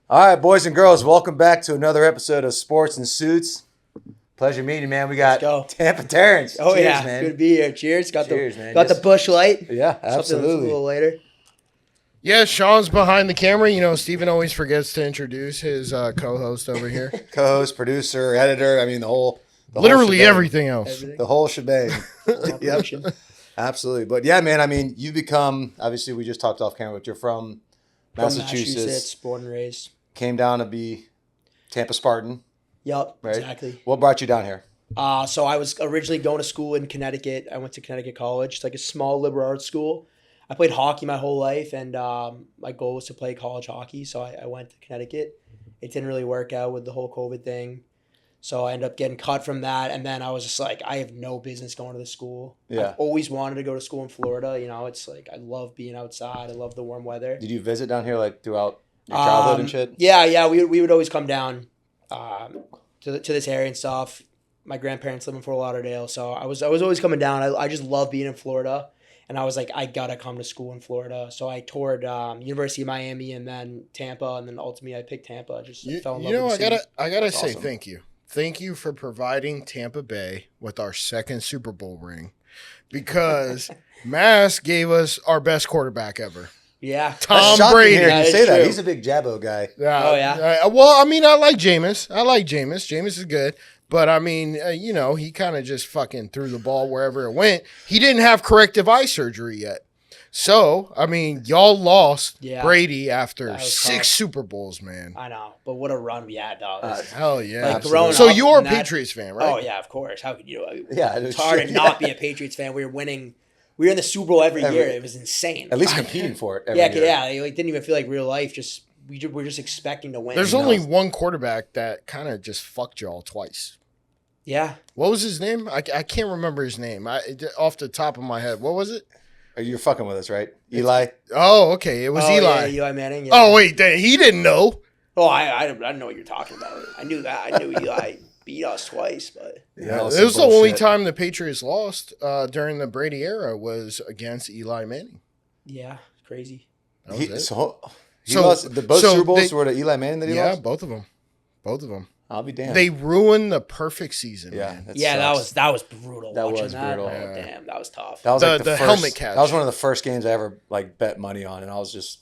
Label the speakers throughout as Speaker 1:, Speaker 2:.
Speaker 1: All right, boys and girls, welcome back to another episode of Sports and Suits. Pleasure meeting you, man. We got Tampa Terrence.
Speaker 2: Oh,
Speaker 1: Cheers,
Speaker 2: yeah.
Speaker 1: man.
Speaker 2: Good to be here. Cheers.
Speaker 1: Cheers, man.
Speaker 2: Got the Bush Light.
Speaker 1: Yeah,
Speaker 2: Something
Speaker 1: absolutely.
Speaker 2: a little later.
Speaker 3: Yeah, Sean's behind the camera. You know, Steven always forgets to introduce his co-host over here.
Speaker 1: Co-host, producer, editor. I mean,
Speaker 3: Literally everything else.
Speaker 2: Everything.
Speaker 1: The whole shebang. Yep.
Speaker 2: Operation.
Speaker 1: Absolutely. But yeah, man, I mean, you become, obviously we just talked off camera, but you're from Massachusetts.
Speaker 2: Born and raised.
Speaker 1: Came down to be Tampa Spartan.
Speaker 2: Yep,
Speaker 1: right?
Speaker 2: exactly.
Speaker 1: What brought you down here?
Speaker 2: So I was originally going to school in Connecticut. I went to Connecticut College. It's like a small liberal arts school. I played hockey my whole life, and my goal was to play college hockey. So I went to Connecticut. It didn't really work out with the whole COVID thing. So I ended up getting cut from that. And then I was just like, I have no business going to this school.
Speaker 1: Yeah.
Speaker 2: I've always wanted to go to school in Florida. You know, it's like I love being outside. I love the warm weather.
Speaker 1: Did you visit down here like throughout your childhood and shit?
Speaker 2: Yeah. We would always come down to this area and stuff. My grandparents live in Fort Lauderdale, so I was always coming down. I just love being in Florida, and I was like, I gotta come to school in Florida. So I toured University of Miami and then Tampa, and then ultimately I picked Tampa. Fell in love with the city.
Speaker 3: I gotta say
Speaker 1: awesome.
Speaker 3: Thank you for providing Tampa Bay with our second Super Bowl ring, because Mass gave us our best quarterback ever.
Speaker 2: Yeah,
Speaker 3: Tom
Speaker 1: That's
Speaker 3: Brady.
Speaker 1: Shocking to hear you
Speaker 2: That is
Speaker 1: say that.
Speaker 2: true.
Speaker 1: He's a big Jabbo guy.
Speaker 2: Oh, yeah?
Speaker 3: Well, I mean, I like Jameis. Jameis is good. But, I mean, he kind of just fucking threw the ball wherever it went. He didn't have corrective eye surgery yet. So, I mean, y'all lost Brady after 6
Speaker 2: tough.
Speaker 3: Super Bowls, man.
Speaker 2: I know, but what a run we had, dog.
Speaker 3: Hell yeah.
Speaker 2: Like,
Speaker 1: absolutely.
Speaker 2: growing
Speaker 3: So
Speaker 2: up
Speaker 3: you're a
Speaker 2: in that-
Speaker 3: Patriots fan, right?
Speaker 2: Oh yeah, of course. How could you?
Speaker 1: Yeah,
Speaker 2: It's hard to not be a Patriots fan. We were winning. We were in the Super Bowl every year. It was insane.
Speaker 1: At least competing for it every
Speaker 2: Yeah,
Speaker 1: year.
Speaker 2: yeah. It didn't even feel like real life. We're just expecting to win.
Speaker 3: There's only one quarterback that kind of just fucked y'all twice.
Speaker 2: Yeah.
Speaker 3: What was his name? I can't remember his name. Off the top of my head. What was it?
Speaker 1: You're fucking with us, right? Eli?
Speaker 3: Oh, okay. It was Eli.
Speaker 2: Yeah, Eli Manning. Yeah.
Speaker 3: Oh, wait. He didn't know.
Speaker 2: Oh, I didn't know what you're talking about. I knew that. I knew Eli beat us twice, but
Speaker 1: Yeah,
Speaker 3: It was the only time the Patriots lost during the Brady era was against Eli Manning.
Speaker 2: yeah, crazy.
Speaker 3: That was it.
Speaker 1: He lost both Super Bowls were to Eli Manning that he
Speaker 3: Yeah,
Speaker 1: lost?
Speaker 3: both of them.
Speaker 1: I'll be damned.
Speaker 3: They ruined the perfect season.
Speaker 1: yeah,
Speaker 3: Man.
Speaker 2: That was brutal.
Speaker 1: That
Speaker 2: watching
Speaker 1: was brutal.
Speaker 2: Oh,
Speaker 3: Yeah.
Speaker 2: damn, that was tough.
Speaker 1: That was
Speaker 3: The
Speaker 1: like the first,
Speaker 3: helmet catch.
Speaker 1: That was one of the first games I ever bet money on, and I was just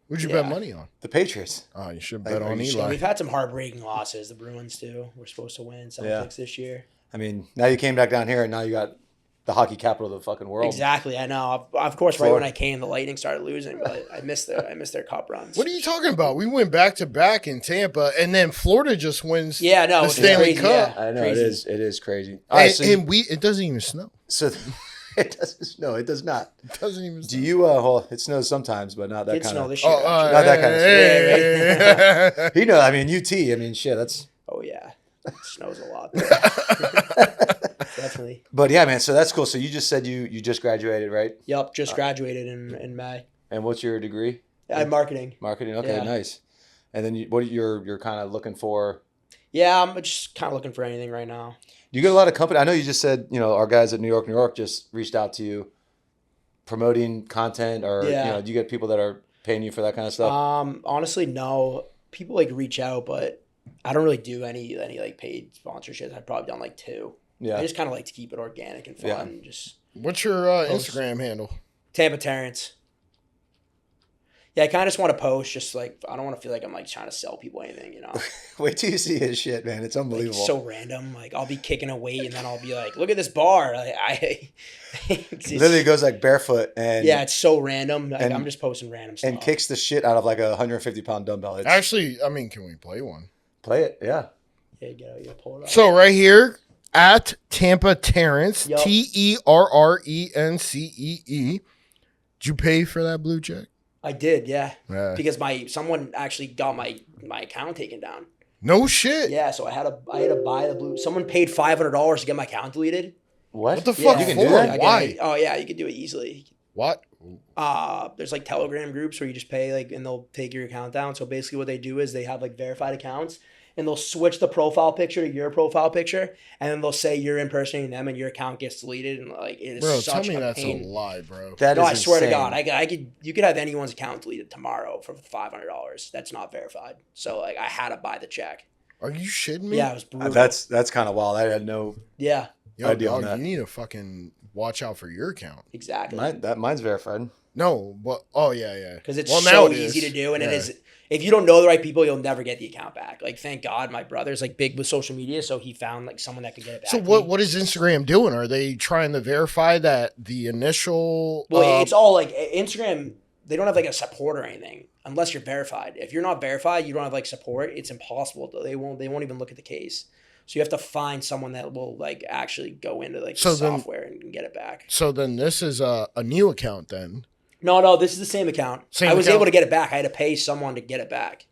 Speaker 3: Who'd you
Speaker 2: Yeah.
Speaker 3: bet money on?
Speaker 1: the Patriots.
Speaker 3: Oh, you should
Speaker 1: Like,
Speaker 3: bet
Speaker 1: are
Speaker 3: on
Speaker 1: you
Speaker 3: Eli.
Speaker 2: We've had some heartbreaking losses. The Bruins too. We're supposed to win Celtics this year.
Speaker 1: I mean, now you came back down here, and now you got the hockey capital of the fucking world.
Speaker 2: Exactly. I know. Of course, right
Speaker 1: Florida.
Speaker 2: when I came, the Lightning started losing, but I missed their cup runs.
Speaker 3: What are you talking about? We went back to back in Tampa, and then Florida just wins
Speaker 2: Yeah, no,
Speaker 3: the
Speaker 2: it's
Speaker 3: Stanley
Speaker 2: crazy,
Speaker 3: Cup.
Speaker 2: yeah.
Speaker 1: I know
Speaker 2: Crazy.
Speaker 1: it is crazy. All right,
Speaker 3: And it doesn't even snow.
Speaker 1: so it does no, it does not.
Speaker 3: It doesn't even snow.
Speaker 1: Do you? Well, it snows sometimes, but not that
Speaker 2: Did
Speaker 1: kind
Speaker 2: snow
Speaker 1: of.
Speaker 2: this year. actually.
Speaker 1: Not that kind of
Speaker 3: kind of
Speaker 1: You know, I mean, UT. I mean, shit. That's.
Speaker 2: Oh yeah, it snows a lot. Definitely.
Speaker 1: But yeah, man. So that's cool. So you just said you just graduated, right?
Speaker 2: Yep, just graduated in May.
Speaker 1: And what's your degree?
Speaker 2: Marketing.
Speaker 1: Marketing. Okay,
Speaker 2: Yeah.
Speaker 1: nice. And then what you're kind of looking for?
Speaker 2: Yeah, I'm just kind of looking for anything right now.
Speaker 1: You get a lot of company. I know you just said our guys at New York just reached out to you, promoting content, or
Speaker 2: Yeah.
Speaker 1: do you get people that are paying you for that kind of stuff?
Speaker 2: Honestly, no. People like reach out, but I don't really do any like paid sponsorships. I've probably done like 2.
Speaker 1: Yeah.
Speaker 2: I just kind of like to keep it organic and fun.
Speaker 1: Yeah.
Speaker 2: And just
Speaker 3: What's your Instagram handle?
Speaker 2: Tampa Terrence. Yeah, I kind of just want to post. Just like I don't want to feel like I'm like trying to sell people anything.
Speaker 1: Wait till you see his shit, man. It's
Speaker 2: Like,
Speaker 1: unbelievable.
Speaker 2: so random. Like I'll be kicking a weight and then I'll be like, look at this bar. I
Speaker 1: Literally goes like barefoot and
Speaker 2: yeah, it's so random. Like,
Speaker 1: and-
Speaker 2: I'm just posting random stuff.
Speaker 1: and kicks the shit out of like a 150-pound dumbbell. It's,
Speaker 3: Actually, I mean, can we play one?
Speaker 1: play it, yeah.
Speaker 2: Yeah, you gotta pull it up.
Speaker 3: So right here at Tampa Terrence,
Speaker 2: Yup.
Speaker 3: TERRENCEE. Did you pay for that blue check?
Speaker 2: I did, yeah,
Speaker 3: Yeah.
Speaker 2: because someone actually got my account taken down.
Speaker 3: No shit.
Speaker 2: Yeah, so I had to buy the blue. Someone paid $500 to get my account deleted.
Speaker 1: What
Speaker 3: the fuck
Speaker 1: You can
Speaker 3: for?
Speaker 1: do that?
Speaker 3: Why?
Speaker 2: Oh yeah, you can do it easily.
Speaker 3: What?
Speaker 2: There's like Telegram groups where you just pay and they'll take your account down. So basically what they do is they have like verified accounts and they'll switch the profile picture to your profile picture, and then they'll say you're impersonating them, and your account gets deleted, and like it is
Speaker 3: Bro,
Speaker 2: such
Speaker 3: tell me
Speaker 2: a
Speaker 3: that's
Speaker 2: pain.
Speaker 3: a lie, bro.
Speaker 1: That
Speaker 2: No,
Speaker 1: is
Speaker 2: I swear to
Speaker 1: insane.
Speaker 2: God, you could have anyone's account deleted tomorrow for $500. That's not verified. So like, I had to buy the check.
Speaker 3: Are you shitting me?
Speaker 2: Yeah, it was brutal.
Speaker 1: That's kind of wild. I had no
Speaker 2: Yeah,
Speaker 3: Yo,
Speaker 1: idea on
Speaker 3: dog,
Speaker 1: that.
Speaker 3: you need to fucking watch out for your account.
Speaker 2: exactly.
Speaker 1: mine's verified.
Speaker 3: No, but yeah.
Speaker 2: Because it's
Speaker 3: now
Speaker 2: so
Speaker 3: it
Speaker 2: easy
Speaker 3: is.
Speaker 2: to do, and
Speaker 3: Yeah.
Speaker 2: it is. If you don't know the right people, you'll never get the account back. Like, thank God, my brother's like big with social media, so he found like someone that could get it back.
Speaker 3: So
Speaker 2: to me.
Speaker 3: what is Instagram doing? Are they trying to verify that the initial?
Speaker 2: Well, it's all like Instagram. They don't have like a support or anything unless you're verified. If you're not verified, you don't have like support. It's impossible. They won't even look at the case. So you have to find someone that will like actually go into like
Speaker 3: So
Speaker 2: the
Speaker 3: then-
Speaker 2: software and get it back.
Speaker 3: So then this is a new account then.
Speaker 2: No, this is the same account.
Speaker 3: Same
Speaker 2: I was
Speaker 3: account?
Speaker 2: able to get it back. I had to pay someone to get it back,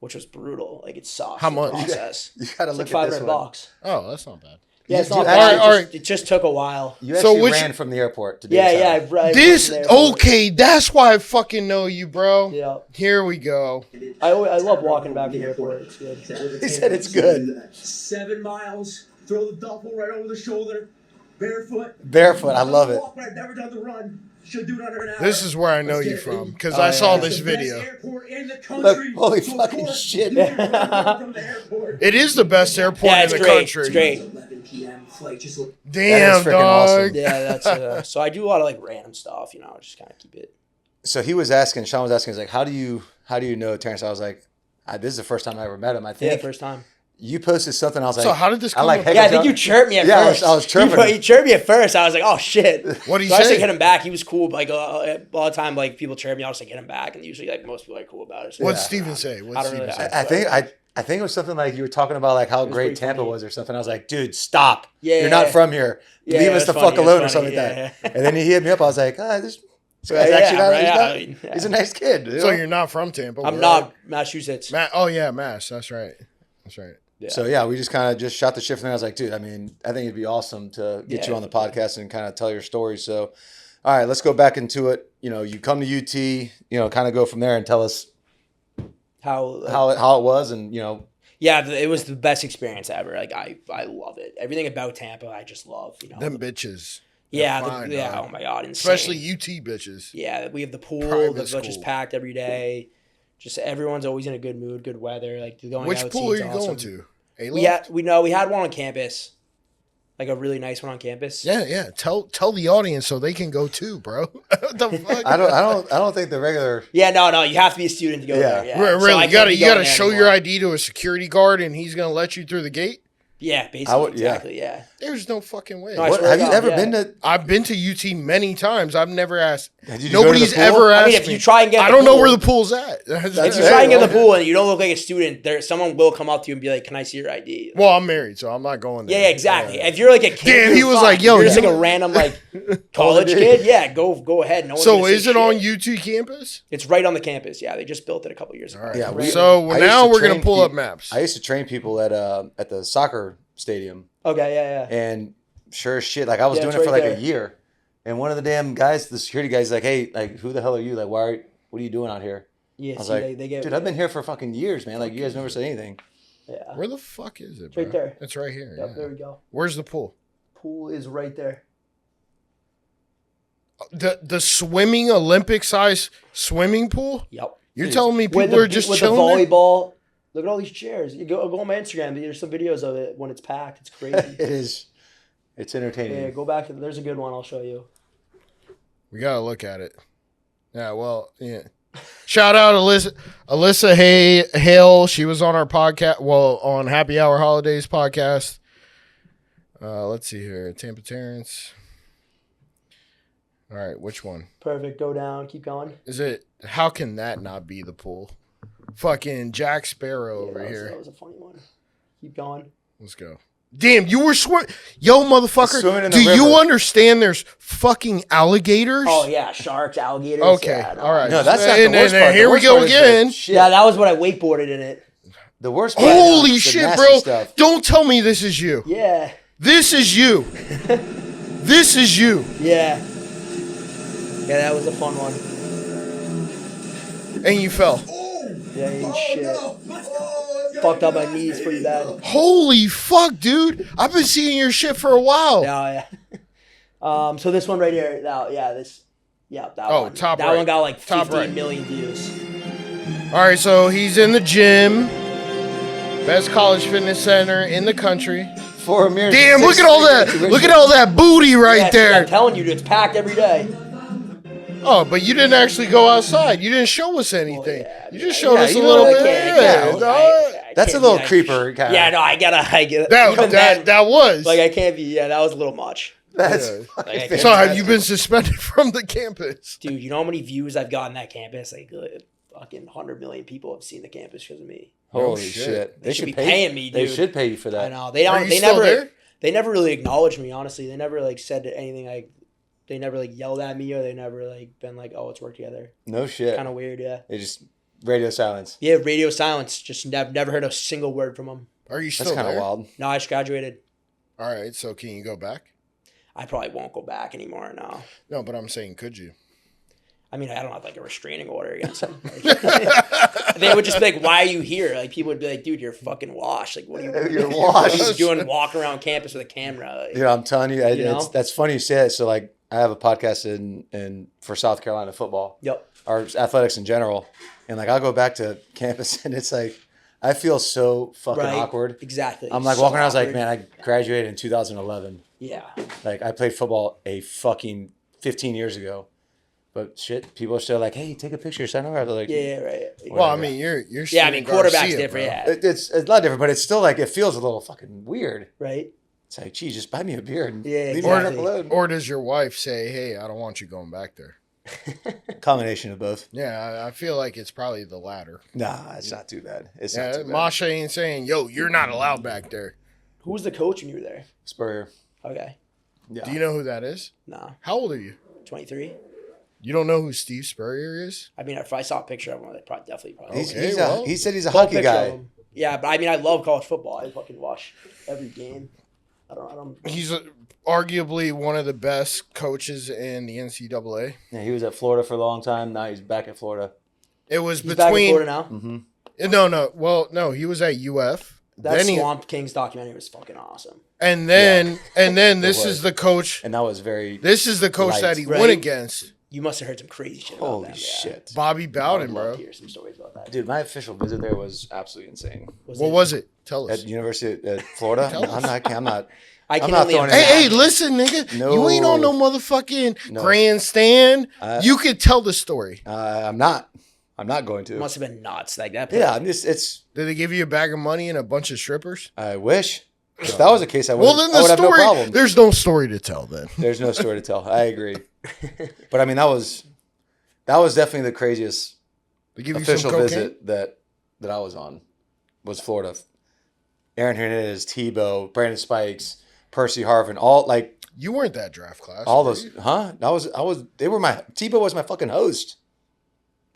Speaker 2: which was brutal. Like it sucks.
Speaker 3: How
Speaker 2: the
Speaker 3: much?
Speaker 2: Process.
Speaker 1: You gotta
Speaker 2: It's like
Speaker 1: look at this
Speaker 2: $500
Speaker 1: one.
Speaker 2: bucks.
Speaker 3: Oh, that's not bad.
Speaker 2: Yeah, it's
Speaker 1: You
Speaker 2: not
Speaker 1: do-
Speaker 2: bad.
Speaker 3: all right.
Speaker 2: It just took a while.
Speaker 1: You
Speaker 3: So
Speaker 1: actually
Speaker 3: which-
Speaker 1: ran from the airport to do
Speaker 2: Yeah,
Speaker 1: this.
Speaker 2: yeah.
Speaker 1: Adam.
Speaker 2: I
Speaker 3: This
Speaker 2: ran from the airport.
Speaker 3: okay? That's why I fucking know you, bro.
Speaker 2: Yeah,
Speaker 3: Here we go.
Speaker 2: I love walking back to the airport. It's good.
Speaker 1: He said it's good.
Speaker 4: 7 miles, throw the duffel right over the shoulder, barefoot.
Speaker 1: Barefoot, I love it.
Speaker 4: Walk, but I've never done the run. Should do it under an hour.
Speaker 3: This is where I know
Speaker 4: Let's
Speaker 3: you
Speaker 4: get it,
Speaker 3: from
Speaker 4: baby.
Speaker 3: because
Speaker 1: Oh,
Speaker 3: I saw
Speaker 1: yeah.
Speaker 3: this
Speaker 4: It's the best
Speaker 3: video.
Speaker 4: airport in the country.
Speaker 1: Look, holy
Speaker 4: So, of
Speaker 1: fucking
Speaker 4: course,
Speaker 1: shit.
Speaker 4: you can run from the airport.
Speaker 3: It is the best airport
Speaker 2: Yeah,
Speaker 3: in
Speaker 2: it's
Speaker 3: the
Speaker 2: great.
Speaker 3: country.
Speaker 2: It's great.
Speaker 4: 11 p.m. flight. Just look.
Speaker 3: Damn,
Speaker 1: freaking
Speaker 3: dog.
Speaker 1: awesome.
Speaker 2: Yeah, that's so I do a lot of like random stuff. Just kind of keep it.
Speaker 1: So he was asking, Sean was asking, he's like, how do you know Terrence? I was like, this is the first time I ever met him. I
Speaker 2: Yeah,
Speaker 1: think
Speaker 2: first time.
Speaker 1: you posted something. I was like,
Speaker 3: So how did this
Speaker 1: I
Speaker 3: come
Speaker 1: like
Speaker 3: up?
Speaker 1: Heck
Speaker 2: Yeah, I
Speaker 1: of
Speaker 2: think
Speaker 1: John-
Speaker 2: you chirped me at
Speaker 1: Yeah,
Speaker 2: first.
Speaker 1: I was chirping him.
Speaker 2: You chirped me at first. I was like, oh shit.
Speaker 3: What did he
Speaker 2: So I just
Speaker 3: say?
Speaker 2: like hit him back. He was cool. Like a lot of time, like people chirp me, I'll just like hit him back, and usually like most people are cool about it. So,
Speaker 3: What'd
Speaker 1: Yeah.
Speaker 3: Steven say?
Speaker 2: I
Speaker 3: What'd
Speaker 2: don't
Speaker 3: Steven
Speaker 2: really-
Speaker 3: say?
Speaker 1: I think it was something like you were talking about like how
Speaker 2: was
Speaker 1: great
Speaker 2: pretty
Speaker 1: Tampa
Speaker 2: funny.
Speaker 1: was or something. I was like, dude, stop.
Speaker 2: Yeah,
Speaker 1: You're not
Speaker 2: yeah.
Speaker 1: from here.
Speaker 2: Yeah,
Speaker 1: Leave
Speaker 2: it
Speaker 1: us the
Speaker 2: was
Speaker 1: fuck
Speaker 2: funny, it
Speaker 1: alone or
Speaker 2: was
Speaker 1: something
Speaker 2: funny,
Speaker 1: like that.
Speaker 2: yeah.
Speaker 1: And then he hit me up. I was like, this guy's
Speaker 2: Yeah,
Speaker 1: actually not,
Speaker 2: right,
Speaker 1: he's a nice kid. you
Speaker 3: So
Speaker 1: know?
Speaker 3: you're not from Tampa?
Speaker 2: I'm
Speaker 3: right?
Speaker 2: not Massachusetts.
Speaker 3: Oh yeah, Mass. That's right. That's right.
Speaker 2: Yeah.
Speaker 1: So yeah, we just kind of just shot the shit from there. I was like, dude, I mean, I think it'd be awesome to get
Speaker 2: Yeah,
Speaker 1: you on the
Speaker 2: yeah.
Speaker 1: podcast and kind of tell your story. So, all right, let's go back into it. You know, you come to UT, kind of go from there and tell us
Speaker 2: How
Speaker 1: how it was, and
Speaker 2: yeah, it was the best experience ever. Like I love it. Everything about Tampa, I just love.
Speaker 3: Them bitches,
Speaker 2: yeah,
Speaker 3: fine,
Speaker 2: yeah.
Speaker 3: dog.
Speaker 2: Oh my god, insane.
Speaker 3: especially UT bitches.
Speaker 2: Yeah, we have the pool.
Speaker 3: Private
Speaker 2: The beach is
Speaker 3: school.
Speaker 2: packed every day. Just everyone's always in a good mood, good weather. Like going
Speaker 3: Which
Speaker 2: out
Speaker 3: pool are
Speaker 2: scene's
Speaker 3: you
Speaker 2: awesome.
Speaker 3: going to?
Speaker 2: We had one on campus, like a really nice one on campus.
Speaker 3: Yeah. Tell the audience so they can go too, bro. What the fuck?
Speaker 1: I don't think the regular.
Speaker 2: Yeah, no, you have to be a student to go
Speaker 1: Yeah.
Speaker 2: there. Yeah,
Speaker 3: Really,
Speaker 2: So I
Speaker 3: you
Speaker 2: can't
Speaker 3: gotta
Speaker 2: be
Speaker 3: you gotta
Speaker 2: going there
Speaker 3: show
Speaker 2: anymore.
Speaker 3: your ID to a security guard and he's gonna let you through the gate.
Speaker 2: Yeah, basically, exactly. Yeah.
Speaker 3: There's no fucking way.
Speaker 2: No, I
Speaker 1: What,
Speaker 2: swear
Speaker 1: have
Speaker 2: to
Speaker 1: you
Speaker 2: God,
Speaker 1: ever
Speaker 2: yeah.
Speaker 1: been to?
Speaker 3: I've been to UT many times. I've never asked.
Speaker 1: Did you go to
Speaker 3: Nobody's
Speaker 1: the pool?
Speaker 3: ever asked
Speaker 2: I mean, if
Speaker 3: me.
Speaker 2: you try and get,
Speaker 3: I
Speaker 2: in
Speaker 3: don't
Speaker 2: the
Speaker 3: know
Speaker 2: pool-
Speaker 3: where the pool's at.
Speaker 2: If
Speaker 1: That's
Speaker 2: you
Speaker 1: it.
Speaker 2: try and get in the pool and you don't look like a student, someone will come up to you and be like, "Can I see your ID?"
Speaker 3: Well, I'm married, so I'm not going there.
Speaker 2: Yeah, exactly. If you're like a kid,
Speaker 3: Damn, he
Speaker 2: you're
Speaker 3: was
Speaker 2: fine.
Speaker 3: like, yo,
Speaker 2: you're just
Speaker 3: you-
Speaker 2: like a random like college kid. Yeah, go ahead. No one's
Speaker 3: So
Speaker 2: gonna say
Speaker 3: is it on
Speaker 2: shit.
Speaker 3: UT campus?
Speaker 2: It's right on the campus. Yeah, they just built it a couple years ago.
Speaker 3: All right.
Speaker 1: Yeah,
Speaker 3: So
Speaker 1: I used
Speaker 3: now
Speaker 1: to
Speaker 3: we're gonna
Speaker 1: train
Speaker 3: pull up
Speaker 1: peop-
Speaker 3: maps.
Speaker 1: I used to train people at the soccer stadium,
Speaker 2: Okay, yeah.
Speaker 1: and sure as shit, like I was
Speaker 2: Yeah,
Speaker 1: doing
Speaker 2: it's
Speaker 1: it for
Speaker 2: right
Speaker 1: like
Speaker 2: there.
Speaker 1: a year, and one of the damn guys, the security guy's like, "Hey, like, who the hell are you? Like, what are you doing out here?"
Speaker 2: Yeah,
Speaker 1: I was
Speaker 2: see,
Speaker 1: like,
Speaker 2: they get
Speaker 1: "Dude, I've been here for fucking years, man. Like, you guys never said anything."
Speaker 2: Yeah.
Speaker 3: Where the fuck is it,
Speaker 2: It's
Speaker 3: bro?
Speaker 2: right there.
Speaker 3: It's right here.
Speaker 2: Yep,
Speaker 3: yeah.
Speaker 2: there we go.
Speaker 3: Where's the pool?
Speaker 2: Pool is right there.
Speaker 3: The swimming Olympic size swimming pool?
Speaker 2: Yep.
Speaker 3: You're telling me
Speaker 2: With
Speaker 3: people are just
Speaker 2: with
Speaker 3: chilling
Speaker 2: the
Speaker 3: there?
Speaker 2: volleyball. Look at all these chairs. You go on my Instagram. There's some videos of it when it's packed. It's crazy.
Speaker 1: It is. It's entertaining.
Speaker 2: Yeah, go back. There's a good one. I'll show you.
Speaker 3: We gotta look at it. Yeah, well, yeah. Shout out Alyssa Hale. She was on our podcast. Well, on Happy Hour Holidays podcast. Let's see here. Tampa Terrence. All right, which one
Speaker 2: Perfect. Go down. Keep going.
Speaker 3: is it? How can that not be the pool? Fucking Jack Sparrow
Speaker 2: Yeah,
Speaker 3: over
Speaker 2: that
Speaker 3: here.
Speaker 2: was a funny one. Keep going.
Speaker 3: Let's go. Damn, you were swimming. Yo, motherfucker.
Speaker 1: Swimming in the
Speaker 3: Do you
Speaker 1: river.
Speaker 3: understand there's fucking alligators?
Speaker 2: Oh yeah, sharks, alligators.
Speaker 3: Okay,
Speaker 2: Yeah, no.
Speaker 3: all right.
Speaker 1: No, that's not
Speaker 3: And
Speaker 1: the worst
Speaker 3: then
Speaker 1: part. The
Speaker 3: here we
Speaker 1: worst
Speaker 3: go
Speaker 1: part is the
Speaker 3: again.
Speaker 1: shit.
Speaker 2: Yeah, that was when I wakeboarded in it.
Speaker 1: The worst part.
Speaker 3: Holy
Speaker 1: is the
Speaker 3: shit,
Speaker 1: nasty
Speaker 3: bro.
Speaker 1: Stuff.
Speaker 3: Don't tell me this is you.
Speaker 2: Yeah,
Speaker 3: This is you. This is you.
Speaker 2: yeah. Yeah, that was a fun one.
Speaker 3: And you fell.
Speaker 2: Yeah, you shit.
Speaker 4: Let's go.
Speaker 2: fucked up my knees pretty bad.
Speaker 3: Holy fuck, dude! I've been seeing your shit for a while.
Speaker 2: Yeah. So this one right here, that
Speaker 3: Oh,
Speaker 2: one.
Speaker 3: top
Speaker 2: that
Speaker 3: right.
Speaker 2: one got like
Speaker 3: Top
Speaker 2: 15
Speaker 3: right.
Speaker 2: million views.
Speaker 3: All right, so he's in the gym. Best college fitness center in the country.
Speaker 1: 4 mirrors.
Speaker 3: Damn, look at all that. Look at all that booty right
Speaker 2: Yeah,
Speaker 3: there.
Speaker 2: I'm telling you, it's packed every day.
Speaker 3: Oh, but you didn't actually go outside. You didn't show us anything.
Speaker 2: yeah,
Speaker 3: You just showed us
Speaker 1: you
Speaker 3: a
Speaker 1: know
Speaker 3: little
Speaker 1: what,
Speaker 3: bit.
Speaker 1: I can't- That's a
Speaker 2: can't
Speaker 1: little
Speaker 2: be,
Speaker 1: creeper kind
Speaker 2: Yeah, no, I gotta. Even
Speaker 3: That was.
Speaker 2: Like I can't be. Yeah, that was a little much.
Speaker 1: That's
Speaker 3: Yeah.
Speaker 1: fucking
Speaker 2: Like, I can't-
Speaker 3: So have you been suspended from the campus?
Speaker 2: Dude, you know how many views I've gotten that campus? Like fucking 100 million people have seen the campus because of me.
Speaker 1: Holy
Speaker 3: shit.
Speaker 1: shit.
Speaker 2: They should be paying me,
Speaker 1: They
Speaker 2: dude.
Speaker 1: should pay you for that.
Speaker 2: I know they
Speaker 3: Are
Speaker 2: don't.
Speaker 3: you
Speaker 2: They
Speaker 3: still
Speaker 2: never.
Speaker 3: there?
Speaker 2: They never really acknowledged me. Honestly, they never like said anything like. They never like yelled at me or they never like been like, oh, let's work together.
Speaker 1: No shit.
Speaker 2: Kind of weird, yeah.
Speaker 1: They just radio silence.
Speaker 2: Yeah, radio silence. Just never heard a single word from them.
Speaker 3: Are you
Speaker 1: That's
Speaker 3: still
Speaker 1: kind of
Speaker 3: there?
Speaker 1: wild.
Speaker 2: No, I just graduated.
Speaker 3: All right, so can you go back?
Speaker 2: I probably won't go back anymore. No.
Speaker 3: No, but I'm saying, could you?
Speaker 2: I mean, I don't have like a restraining order against them. They would just be like, "Why are you here?" Like people would be like, "Dude, you're fucking washed. Like, what are you?
Speaker 1: You're
Speaker 2: What are you
Speaker 1: washed.
Speaker 2: doing walking around campus with a camera?" Like,
Speaker 1: Yeah, I'm telling you,
Speaker 2: You know?
Speaker 1: that's funny you say it. So like, I have a podcast in for South Carolina football,
Speaker 2: Yep.
Speaker 1: or athletics in general, and like I'll go back to campus and it's like I feel so fucking
Speaker 2: Right.
Speaker 1: awkward.
Speaker 2: Exactly.
Speaker 1: I'm like
Speaker 2: So
Speaker 1: walking around. I was like,
Speaker 2: awkward.
Speaker 1: man, I graduated in 2011.
Speaker 2: Yeah.
Speaker 1: Like I played football a fucking 15 years ago, but shit, people are still like, hey, take a picture, sign over. They're like,
Speaker 2: Yeah. Right.
Speaker 3: Well, I
Speaker 1: Whatever.
Speaker 3: mean, you're
Speaker 2: Yeah. I mean,
Speaker 3: Steven
Speaker 2: quarterback's
Speaker 3: Garcia,
Speaker 2: different.
Speaker 3: bro.
Speaker 2: Yeah.
Speaker 1: It's a lot different, but it's still like it feels a little fucking weird.
Speaker 2: Right.
Speaker 1: It's like, gee, just buy me a beer and
Speaker 2: Yeah,
Speaker 1: leave me
Speaker 2: exactly.
Speaker 1: alone.
Speaker 3: Or does your wife say, hey, I don't want you going back there?
Speaker 1: Combination of both.
Speaker 3: Yeah, I feel like it's probably the latter.
Speaker 1: Nah, it's not too bad. It's not
Speaker 3: Yeah,
Speaker 1: too bad.
Speaker 3: Masha ain't saying, yo, you're not allowed back there.
Speaker 2: Who was the coach when you were there?
Speaker 1: Spurrier.
Speaker 2: Okay.
Speaker 1: Yeah.
Speaker 3: Do you know who that is?
Speaker 2: No.
Speaker 3: How old are you?
Speaker 2: 23.
Speaker 3: You don't know who Steve Spurrier is?
Speaker 2: I mean, if I saw a picture of him, I'd probably definitely.
Speaker 1: He's
Speaker 3: Okay, well,
Speaker 1: he said he's a
Speaker 2: Full
Speaker 1: hockey
Speaker 2: picture of
Speaker 1: guy.
Speaker 2: him. Yeah, but I mean, I love college football. I fucking watch every game. I don't.
Speaker 3: He's arguably one of the best coaches in the NCAA.
Speaker 1: Yeah, he was at Florida for a long time. Now he's back at Florida.
Speaker 3: It was
Speaker 2: He's back in
Speaker 3: between
Speaker 2: Florida now.
Speaker 1: Mm-hmm.
Speaker 3: no, well, no, he was at UF.
Speaker 2: That
Speaker 3: Then he-
Speaker 2: Swamp Kings documentary was fucking awesome.
Speaker 3: and then this
Speaker 1: was.
Speaker 3: is the coach.
Speaker 1: And that was very.
Speaker 3: This is the coach
Speaker 1: Light.
Speaker 3: that he
Speaker 2: Right.
Speaker 3: went against.
Speaker 2: You must have heard some crazy shit. About
Speaker 1: Holy
Speaker 2: them, yeah.
Speaker 1: shit.
Speaker 3: Bobby
Speaker 2: I would
Speaker 3: Bowden,
Speaker 2: love
Speaker 3: bro.
Speaker 2: to hear some stories about that.
Speaker 1: Dude, my official visit there was absolutely insane.
Speaker 3: What was it? Tell us.
Speaker 1: At University of Florida?
Speaker 3: Tell us.
Speaker 1: I'm not.
Speaker 2: I can
Speaker 1: not
Speaker 2: only
Speaker 1: throwing
Speaker 2: imagine.
Speaker 3: Hey, listen, nigga.
Speaker 1: No.
Speaker 3: You ain't on no motherfucking
Speaker 1: No.
Speaker 3: grandstand.
Speaker 1: Uh,
Speaker 3: You could tell the story.
Speaker 1: I'm not. I'm not going
Speaker 2: It
Speaker 1: to.
Speaker 2: must have been nuts like that.
Speaker 1: Yeah, I'm just. It's.
Speaker 3: Did they give you a bag of money and a bunch of strippers?
Speaker 1: I wish. If that was the case, I would.
Speaker 3: Well, then
Speaker 1: I
Speaker 3: the
Speaker 1: would have no
Speaker 3: story.
Speaker 1: problem.
Speaker 3: There's no story to tell then.
Speaker 1: There's no story to tell. I agree. But I mean, that was definitely the craziest
Speaker 3: They give you
Speaker 1: official
Speaker 3: some cocaine.
Speaker 1: visit that I was on. Was Florida. Aaron Hernandez, Tebow, Brandon Spikes, Percy Harvin, all like
Speaker 3: You weren't that draft class.
Speaker 1: all
Speaker 3: were
Speaker 1: those.
Speaker 3: you?
Speaker 1: Huh? I was. They were my. Tebow was my fucking host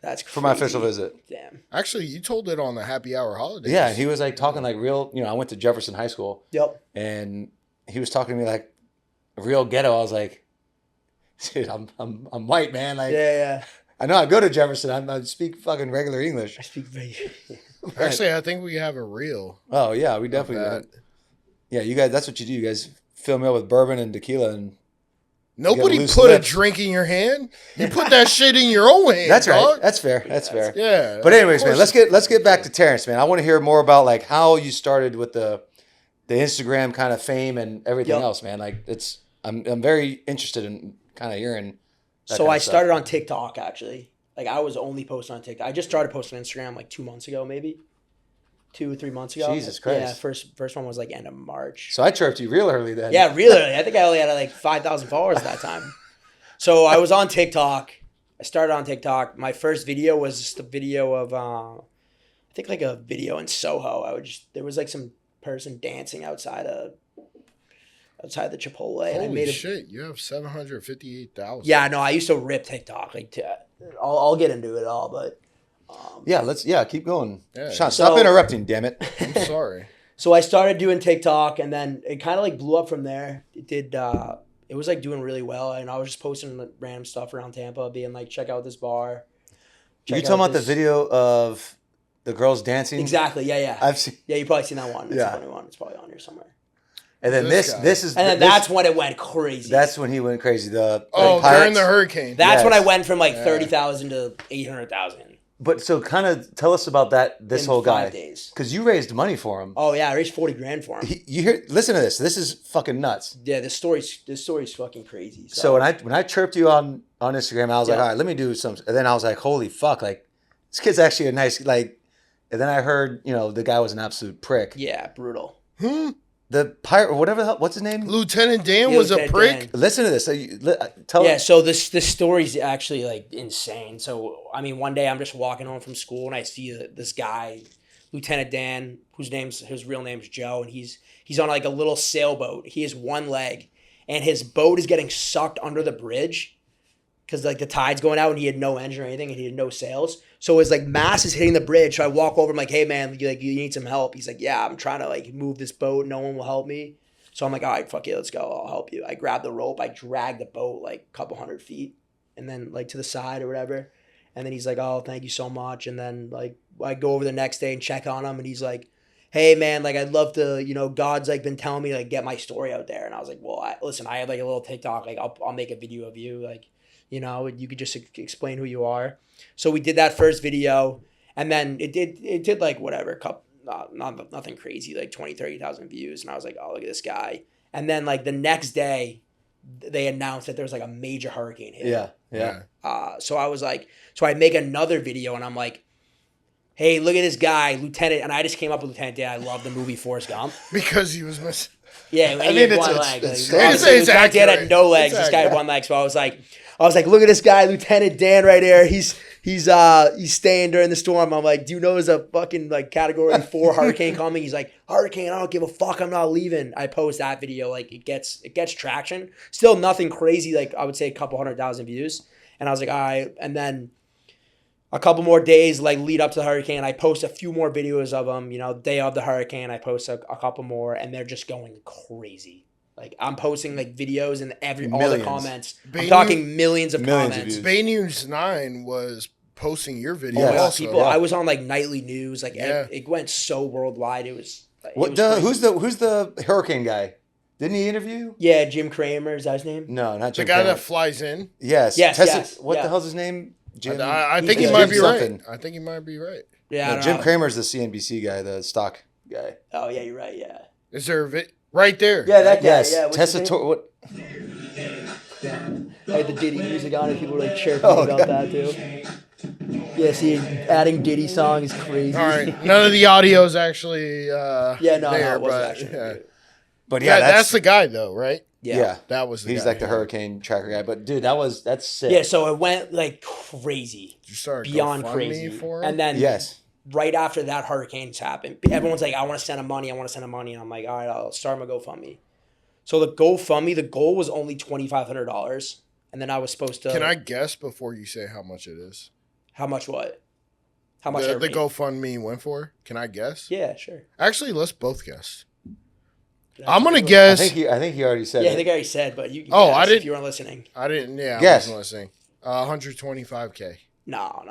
Speaker 2: That's crazy.
Speaker 1: for my official visit.
Speaker 2: Damn.
Speaker 3: Actually, you told it on the happy hour holidays.
Speaker 1: Yeah, and he was like talking like real. I went to Jefferson High School,
Speaker 2: Yep.
Speaker 1: and he was talking to me like real ghetto. I was like, dude, I'm white, man. Like,
Speaker 2: Yeah.
Speaker 1: I know I go to Jefferson. I speak fucking regular English.
Speaker 2: I speak very.
Speaker 3: Actually, I think we have a reel.
Speaker 1: Oh yeah, we definitely.
Speaker 3: that.
Speaker 1: Yeah, you guys. That's what you do. You guys fill me up with bourbon and tequila, and
Speaker 3: Nobody
Speaker 1: loose
Speaker 3: put
Speaker 1: lips.
Speaker 3: a drink in your hand. You put that shit in your own hand.
Speaker 1: that's right.
Speaker 3: dog.
Speaker 1: That's fair. That's fair.
Speaker 3: Yeah.
Speaker 1: But anyways,
Speaker 3: of
Speaker 1: man,
Speaker 3: course.
Speaker 1: let's get back to Terrence, man. I want to hear more about like how you started with the Instagram kind of fame and everything
Speaker 2: Yep.
Speaker 1: else, man. Like I'm very interested in kind of hearing. that
Speaker 2: So
Speaker 1: kind
Speaker 2: I
Speaker 1: of stuff.
Speaker 2: started on TikTok actually. Like I was only posting on TikTok. I just started posting on Instagram like 2 months ago, maybe 2 or 3 months ago.
Speaker 1: Jesus Christ.
Speaker 2: Yeah, first one was like end of March.
Speaker 1: So I chirped you real early then.
Speaker 2: Yeah, really. I think I only had like 5,000 followers at that time. So I was on TikTok. I started on TikTok. My first video was just a video of, I think like a video in Soho. There was like some person dancing outside the Chipotle. And I
Speaker 3: Holy
Speaker 2: made
Speaker 3: shit! You have 758,000.
Speaker 2: Yeah, no, I used to rip TikTok. Like, I'll get into it all, but
Speaker 1: Yeah, keep going.
Speaker 3: Yeah.
Speaker 1: Sean, stop
Speaker 2: So-
Speaker 1: interrupting, damn it.
Speaker 3: I'm sorry.
Speaker 2: so I started doing TikTok, and then it kind of like blew up from there. It did. It was like doing really well, and I was just posting like, random stuff around Tampa, being like, check out this bar.
Speaker 1: You
Speaker 2: Check
Speaker 1: talking
Speaker 2: out
Speaker 1: about the
Speaker 2: this-
Speaker 1: video of the girls dancing.
Speaker 2: Exactly. Yeah, yeah.
Speaker 1: I've seen.
Speaker 2: Yeah, you probably seen that one. It's
Speaker 1: Yeah.
Speaker 2: a funny one. It's probably on here somewhere.
Speaker 1: And then
Speaker 3: This guy.
Speaker 1: this is
Speaker 2: And then
Speaker 1: this-
Speaker 2: that's when it went crazy.
Speaker 1: that's when he went crazy. The
Speaker 3: Oh,
Speaker 1: Pirates.
Speaker 3: during the hurricane.
Speaker 2: That's when I
Speaker 1: Yes.
Speaker 2: went from like
Speaker 3: Yeah.
Speaker 2: 30,000 to 800,000
Speaker 1: But so kind of tell us about this
Speaker 2: in
Speaker 1: whole guy
Speaker 2: 5 days.
Speaker 1: because you raised money for him.
Speaker 2: Oh yeah, I raised 40 grand for him.
Speaker 1: You hear? Listen to this. This is fucking nuts.
Speaker 2: Yeah, this story's fucking crazy.
Speaker 1: So when I chirped you on Instagram, I was like,
Speaker 2: Yeah.
Speaker 1: all right, let me do some. And then I was like, holy fuck, like this kid's actually a nice like. And then I heard the guy was an absolute prick.
Speaker 2: yeah, brutal.
Speaker 1: The pirate, whatever the hell, what's his name?
Speaker 3: Lieutenant Dan
Speaker 2: Yeah,
Speaker 3: was a
Speaker 2: Lieutenant
Speaker 3: prick.
Speaker 2: Dan.
Speaker 1: Listen to this. Tell
Speaker 2: Yeah, so this story's actually like insane. So I mean, one day I'm just walking home from school and I see this guy, Lieutenant Dan, his real name's Joe, and he's on like a little sailboat. He has one leg, and his boat is getting sucked under the bridge because like the tide's going out, and he had no engine or anything, and he had no sails. So his like mass is hitting the bridge. So I walk over, I'm like, hey man, you need some help? He's like, yeah, I'm trying to like move this boat. No one will help me. So I'm like, all right, fuck it, let's go. I'll help you. I grab the rope. I drag the boat like a couple hundred feet and then like to the side or whatever. And then he's like, oh, thank you so much. And then like I go over the next day and check on him. And he's like, hey, man, like I'd love to, God's like been telling me like get my story out there. And I was like, well, listen, I have like a little TikTok. Like I'll make a video of you. Like, you could just explain who you are. So we did that first video. And then it did like whatever, nothing crazy, like 20, 30,000 views. And I was like, oh, look at this guy. And then like the next day, they announced that there was like a major hurricane hit.
Speaker 1: Yeah.
Speaker 2: So I was like, so I make another video and I'm like, hey, look at this guy, Lieutenant. And I just came up with Lieutenant Dan. I love the movie Forrest Gump.
Speaker 3: Because he was missing.
Speaker 2: Yeah,
Speaker 1: I
Speaker 2: he
Speaker 1: mean,
Speaker 2: had
Speaker 1: it's-
Speaker 2: one
Speaker 1: it's-
Speaker 2: leg.
Speaker 1: it's-
Speaker 2: Like,
Speaker 3: it's
Speaker 2: Lieutenant Dan
Speaker 3: accurate.
Speaker 2: had no legs.
Speaker 3: It's
Speaker 2: This guy had
Speaker 3: accurate.
Speaker 2: one leg. So I was like, look at this guy, Lieutenant Dan, right there. He's staying during the storm. I'm like, do you know there's a fucking like Category 4 hurricane coming? He's like, hurricane, I don't give a fuck. I'm not leaving. I post that video. Like it gets traction. Still nothing crazy. Like I would say a couple 100,000 views. And I was like, all right. And then a couple more days like lead up to the hurricane, I post a few more videos of them. Day of the hurricane, I post a couple more, and they're just going crazy. Like I'm posting like videos and all the
Speaker 1: Millions.
Speaker 2: comments. I'm
Speaker 3: Bay
Speaker 2: talking millions of
Speaker 1: Millions of
Speaker 2: comments.
Speaker 1: views.
Speaker 3: Bay News 9 was posting your video
Speaker 1: Yeah.
Speaker 3: also.
Speaker 2: People, I was on like nightly news. Like
Speaker 3: Yeah.
Speaker 2: it went so worldwide. It was. It
Speaker 1: What
Speaker 2: was
Speaker 1: the?
Speaker 2: crazy.
Speaker 1: Who's the hurricane guy? Didn't he interview?
Speaker 2: Yeah, Jim Kramer, is that his name?
Speaker 1: No, not
Speaker 3: The
Speaker 1: Jim.
Speaker 3: guy
Speaker 1: Kramer.
Speaker 3: that flies in.
Speaker 1: Yes.
Speaker 2: Yes,
Speaker 1: Tessa-
Speaker 2: yes,
Speaker 1: What
Speaker 2: yeah.
Speaker 1: the hell's his name? Jim.
Speaker 3: I think he
Speaker 2: He's
Speaker 3: might
Speaker 1: Jim
Speaker 3: be
Speaker 1: something.
Speaker 3: right. I think he might be right.
Speaker 2: Yeah, I
Speaker 1: No,
Speaker 2: don't
Speaker 1: Jim
Speaker 2: know.
Speaker 1: Kramer's the CNBC guy, the stock guy.
Speaker 2: Oh yeah, you're right. Yeah.
Speaker 3: Is there right there?
Speaker 2: Yeah, that guy.
Speaker 1: Yes.
Speaker 2: Yeah, what's his
Speaker 1: Tessa.
Speaker 2: name?
Speaker 1: What?
Speaker 2: I had the Diddy music on, and people were like chirping
Speaker 1: Oh,
Speaker 2: about
Speaker 1: God.
Speaker 2: that too. Yeah, see, adding Diddy song is crazy.
Speaker 3: All right. None of the audio is actually
Speaker 2: Yeah, no,
Speaker 3: there,
Speaker 2: it wasn't
Speaker 3: but
Speaker 2: actually.
Speaker 3: yeah.
Speaker 1: But yeah,
Speaker 3: That's the guy though, right?
Speaker 1: yeah.
Speaker 3: That was the
Speaker 1: He's
Speaker 3: guy.
Speaker 1: like the hurricane tracker guy. But dude, that's sick.
Speaker 2: Yeah, so it went like crazy,
Speaker 3: Did you start
Speaker 2: beyond
Speaker 3: GoFundMe
Speaker 2: crazy.
Speaker 3: for him?
Speaker 2: And then
Speaker 1: Yes.
Speaker 2: right after that hurricane's happened, everyone's like, I want to send him money. And I'm like, all right, I'll start my GoFundMe. So the GoFundMe, the goal was only $2,500. And then I was supposed to.
Speaker 3: Can I guess before you say how much it is?
Speaker 2: How much what? How much?
Speaker 3: The
Speaker 2: everything?
Speaker 3: GoFundMe went for? Can I guess?
Speaker 2: Yeah, sure.
Speaker 3: Actually, let's both guess.
Speaker 2: Did
Speaker 3: I'm gonna
Speaker 2: do it?
Speaker 3: guess.
Speaker 1: I think he already said
Speaker 2: Yeah, I
Speaker 1: it.
Speaker 2: think I already said, but you can
Speaker 3: Oh,
Speaker 2: guess
Speaker 3: I
Speaker 2: if
Speaker 3: didn't-
Speaker 2: you weren't listening.
Speaker 3: I didn't. Yeah, I
Speaker 1: Guess.
Speaker 3: wasn't listening. 125K.
Speaker 2: No.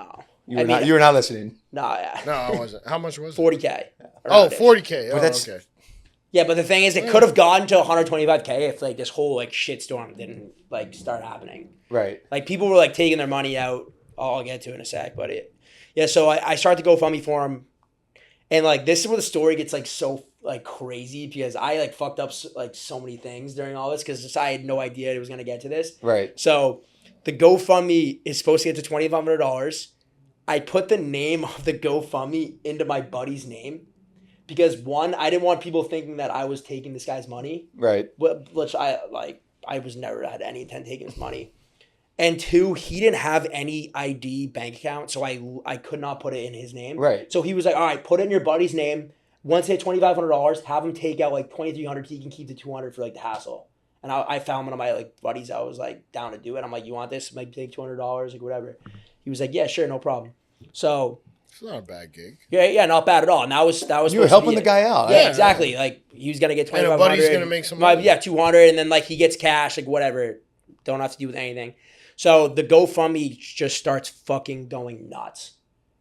Speaker 1: You were not listening.
Speaker 2: No, yeah.
Speaker 3: No, I wasn't. How much was it?
Speaker 2: 40K.
Speaker 3: Oh,
Speaker 2: around it.
Speaker 3: 40K. Oh,
Speaker 1: that's-
Speaker 3: okay.
Speaker 2: Yeah, but the thing is, it could have gotten to 125K if like this whole like shitstorm didn't like start happening.
Speaker 1: Right.
Speaker 2: Like people were like taking their money out. I'll get to it in a sec, but so I started to GoFundMe for him, and like this is where the story gets like so like crazy because I like fucked up like so many things during all this because I had no idea it was gonna get to this.
Speaker 1: Right.
Speaker 2: So the GoFundMe is supposed to get to $2,500. I put the name of the GoFundMe into my buddy's name because one, I didn't want people thinking that I was taking this guy's money,
Speaker 1: Right.
Speaker 2: which I was never had any intent of taking his money. And two, he didn't have any ID bank account, so I could not put it in his name.
Speaker 1: Right.
Speaker 2: So he was like, all right, put it in your buddy's name. Once they hit $2,500, have him take out like $2,300. He can keep the $200 for like the hassle. And I found one of my like buddies. I was like down to do it. I'm like, you want this? Maybe take $200, like whatever. He was like, yeah, sure, no problem. So
Speaker 3: It's not a bad gig.
Speaker 2: yeah, not bad at all. And that was
Speaker 1: You were
Speaker 2: supposed to
Speaker 1: helping
Speaker 2: be
Speaker 1: the
Speaker 2: it.
Speaker 1: guy out.
Speaker 2: Yeah,
Speaker 3: Yeah.
Speaker 2: exactly. Like he was gonna get
Speaker 3: And a
Speaker 2: $2,500.
Speaker 3: buddy's gonna make some money.
Speaker 2: Yeah, $200, and then like he gets cash, like whatever. Don't have to do with anything. So the GoFundMe just starts fucking going nuts.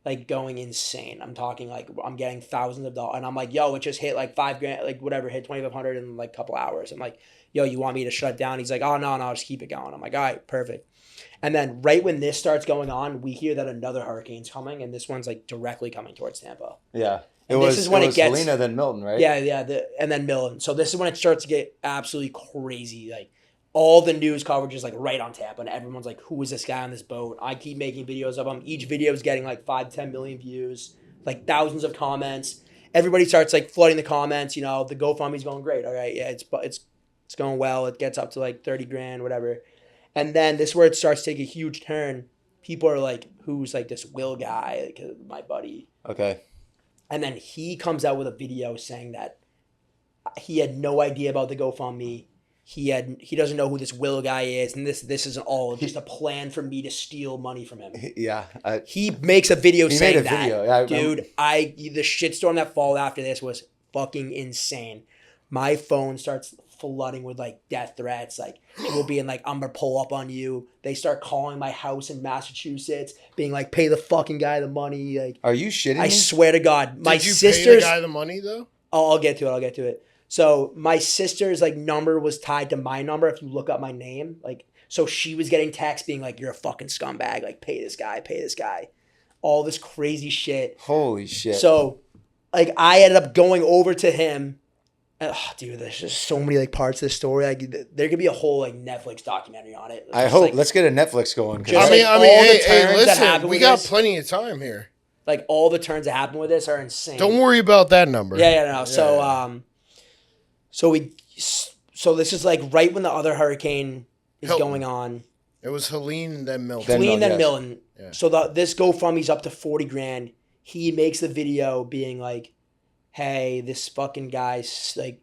Speaker 2: like going insane. I'm talking like I'm getting thousands of dollars, and I'm like, yo, it just hit like $5,000, like whatever, hit 2,500 in like a couple hours. I'm like, yo, you want me to shut it down? He's like, oh no, just keep it going. I'm like, all right, perfect. And then right when this starts going on, we hear that another hurricane's coming, and this one's like directly coming towards Tampa.
Speaker 1: Yeah.
Speaker 2: And this is when it gets
Speaker 1: Helena, then Milton, right?
Speaker 2: Yeah, and then Milton. So this is when it starts to get absolutely crazy. Like all the news coverage is like right on Tampa, and everyone's like, "Who is this guy on this boat?" I keep making videos of him. Each video is getting like 5-10 million views, like thousands of comments. Everybody starts like flooding the comments. You know, the GoFundMe's going great. All right, yeah, it's going well. It gets up to like 30 grand, whatever. And then this is where it starts to take a huge turn. People are like, "Who's like this Will guy?" Like my buddy.
Speaker 1: Okay.
Speaker 2: And then he comes out with a video saying that he had no idea about the GoFundMe. He doesn't know who this Will guy is, and this isn't all just a plan for me to steal money from him.
Speaker 1: Yeah.
Speaker 2: He makes a video saying
Speaker 1: made a
Speaker 2: that.
Speaker 1: video. Yeah,
Speaker 2: dude, the shitstorm that followed after this was fucking insane. My phone starts flooding with like death threats, like people being like, I'm gonna pull up on you. They start calling my house in Massachusetts, being like, pay the fucking guy the money. Like,
Speaker 1: are you shitting me?
Speaker 2: I swear to God, my
Speaker 3: Did you
Speaker 2: sister's
Speaker 3: pay the guy the money though?
Speaker 2: I'll get to it. So my sister's like number was tied to my number. If you look up my name, like, so she was getting texts being like, "You're a fucking scumbag. Like, pay this guy." All this crazy shit.
Speaker 1: Holy shit.
Speaker 2: So, like, I ended up going over to him. And, dude, there's just so many like parts of this story. Like, there could be a whole like Netflix documentary on it.
Speaker 1: I
Speaker 2: Just,
Speaker 1: hope.
Speaker 2: like,
Speaker 1: Let's get a Netflix going.
Speaker 2: Just,
Speaker 3: I
Speaker 2: like,
Speaker 3: mean,
Speaker 2: all the
Speaker 3: hey,
Speaker 2: turns that
Speaker 3: listen,
Speaker 2: happen
Speaker 3: we
Speaker 2: with
Speaker 3: got
Speaker 2: this.
Speaker 3: plenty of time here.
Speaker 2: like all the turns that happen with this are insane.
Speaker 3: Don't worry about that number.
Speaker 2: Yeah, no. So, so this is like right when the other hurricane is
Speaker 3: Hilton.
Speaker 2: going on.
Speaker 3: It was Helene, then Milton.
Speaker 1: Then
Speaker 2: Helene, then
Speaker 1: Milton,
Speaker 2: Milton.
Speaker 3: Yeah.
Speaker 2: So this GoFundMe's up to 40 grand. He makes the video being like, "Hey, this fucking guy's like,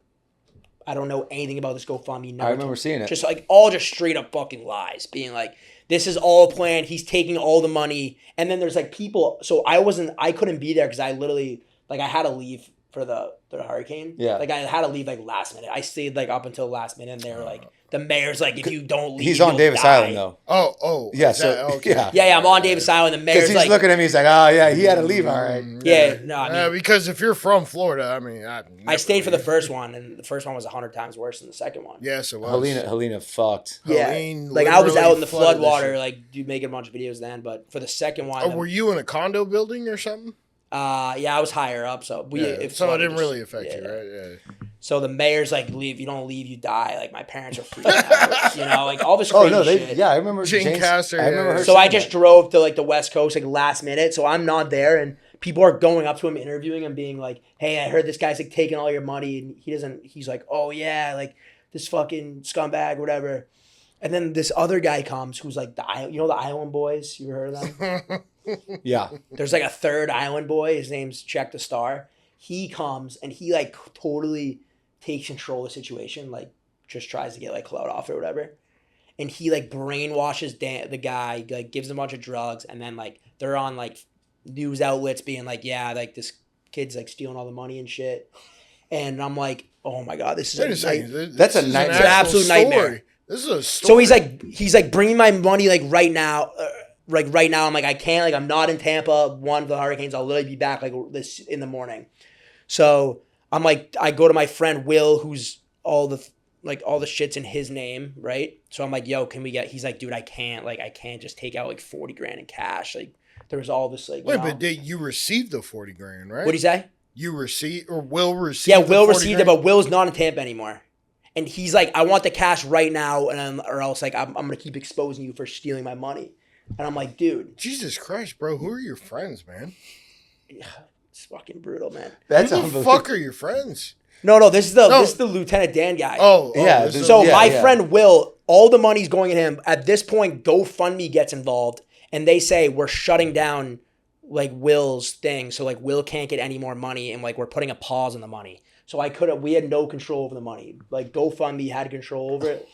Speaker 2: I don't know anything about this GoFundMe."
Speaker 1: I remember seeing it.
Speaker 2: Just like all just straight up fucking lies, being like, "This is all planned. He's taking all the money." And then there's like people. So I couldn't be there because I literally like I had to leave for the hurricane.
Speaker 1: Yeah.
Speaker 2: Like I had to leave like last minute. I stayed like up until last minute, and they were like, the mayor's like, if you don't leave,
Speaker 1: He's on
Speaker 2: you'll
Speaker 1: Davis
Speaker 2: die.
Speaker 1: Island though.
Speaker 3: Oh.
Speaker 1: Yeah,
Speaker 3: is that-
Speaker 1: so-
Speaker 3: okay.
Speaker 1: yeah.
Speaker 2: Yeah, I'm on Davis Island. The
Speaker 1: Because
Speaker 2: mayor's
Speaker 1: he's
Speaker 2: like,
Speaker 1: looking at me. He's like, oh yeah, he had to leave. All right.
Speaker 2: Yeah, no, I mean,
Speaker 3: because if you're from Florida, I mean,
Speaker 2: I stayed for the first one, and the first one was 100 times worse than the second one.
Speaker 3: Yes, it was.
Speaker 1: Helena fucked.
Speaker 2: Yeah,
Speaker 3: Helene
Speaker 2: like I was
Speaker 3: literally
Speaker 2: out in the
Speaker 3: flooded this
Speaker 2: floodwater,
Speaker 3: shit.
Speaker 2: like dude, making a bunch of videos then. But for the second one,
Speaker 3: Oh, were you in a condo building or something?
Speaker 2: yeah, I was higher up, so
Speaker 3: So it didn't really affect you,
Speaker 2: yeah.
Speaker 3: right? Yeah.
Speaker 2: So the mayor's like, leave. You don't leave, you die. Like my parents are freaking out. You know, like all this crazy
Speaker 1: Oh no,
Speaker 2: shit.
Speaker 1: yeah, I remember
Speaker 3: Jane
Speaker 1: James-
Speaker 3: Castor,
Speaker 1: I remember
Speaker 3: yeah.
Speaker 1: her.
Speaker 2: So I
Speaker 1: saying
Speaker 2: just
Speaker 1: that.
Speaker 2: drove to like the West Coast like last minute. So I'm not there, and people are going up to him, interviewing him, being like, "Hey, I heard this guy's like taking all your money," and he doesn't. He's like, "Oh yeah, like this fucking scumbag, whatever." And then this other guy comes, who's like the Island Boys. You ever heard of them?
Speaker 1: Yeah.
Speaker 2: There's like a third Island Boy. His name's Check the Star. He comes and he like totally takes control of the situation. Like just tries to get like clout off or whatever. And he like brainwashes the guy, like gives him a bunch of drugs, and then like they're on like news outlets being like, yeah, like this kid's like stealing all the money and shit. And I'm like, oh my god, this is
Speaker 3: Wait a
Speaker 2: a
Speaker 3: second.
Speaker 2: night-
Speaker 1: That's a
Speaker 3: This is
Speaker 1: nightmare.
Speaker 3: an
Speaker 2: Absolute
Speaker 3: actual
Speaker 2: nightmare.
Speaker 3: story. This is a story.
Speaker 2: So he's like bringing my money like right now. Right now, I'm like, I can't, like, I'm not in Tampa. One of the hurricanes, I'll literally be back like this in the morning. So I'm like, I go to my friend Will, who's all the shit's in his name, right? So I'm like, yo, can we get? He's like, dude, I can't just take out like 40 grand in cash. Like, there was all this like.
Speaker 3: Wait, but you received the 40 grand, right?
Speaker 2: What do you say?
Speaker 3: You received or Will received?
Speaker 2: Yeah,
Speaker 3: the
Speaker 2: Will
Speaker 3: 40
Speaker 2: received
Speaker 3: grand?
Speaker 2: it, but Will's not in Tampa anymore. And he's like, I want the cash right now, or else like I'm gonna keep exposing you for stealing my money. And I'm like, dude,
Speaker 3: Jesus Christ, bro, who are your friends, man?
Speaker 2: it's fucking brutal, man.
Speaker 1: That's
Speaker 3: Who the
Speaker 1: unbelievable.
Speaker 3: fuck are your friends?
Speaker 2: No, this is the Lieutenant Dan guy.
Speaker 1: Yeah,
Speaker 3: this is-
Speaker 2: So
Speaker 1: yeah,
Speaker 2: my
Speaker 1: yeah.
Speaker 2: friend Will, all the money's going at him. At this point, GoFundMe gets involved, and they say we're shutting down like Will's thing, so like Will can't get any more money, and like we're putting a pause on the money. So we had no control over the money. Like GoFundMe had control over it.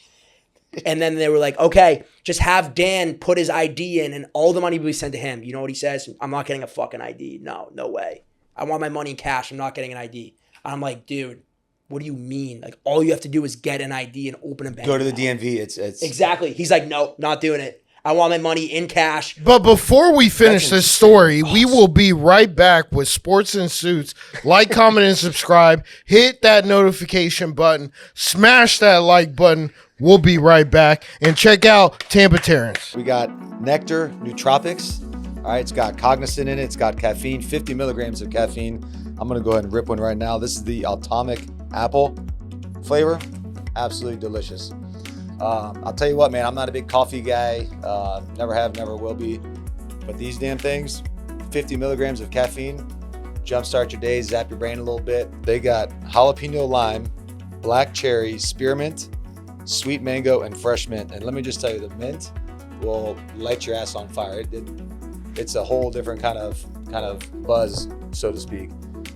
Speaker 2: And then they were like, okay, just have Dan put his ID in and all the money will be sent to him. You know what he says? I'm not getting a fucking ID. No way. I want my money in cash. I'm not getting an ID. I'm like, dude, what do you mean? Like, all you have to do is get an ID and open a bank
Speaker 1: Go to the
Speaker 2: account.
Speaker 1: DMV. It's
Speaker 2: Exactly. He's like, no, not doing it. I want my money in cash.
Speaker 3: But before we finish this story, we will be right back with Sports and Suits. Like, comment, and subscribe. Hit that notification button. Smash that like button. We'll be right back. And check out Tampa Terrence.
Speaker 1: We got Nectar Nootropics. All right, it's got cognizant in it. It's got caffeine, 50 milligrams of caffeine. I'm going to go ahead and rip one right now. This is the Atomic Apple flavor. Absolutely delicious. I'll tell you what, man, I'm not a big coffee guy. Never have, never will be. But these damn things, 50 milligrams of caffeine, jumpstart your day, zap your brain a little bit. They got jalapeno lime, black cherry, spearmint, sweet mango, and fresh mint. And let me just tell you, the mint will light your ass on fire. It's a whole different kind of buzz, so to speak.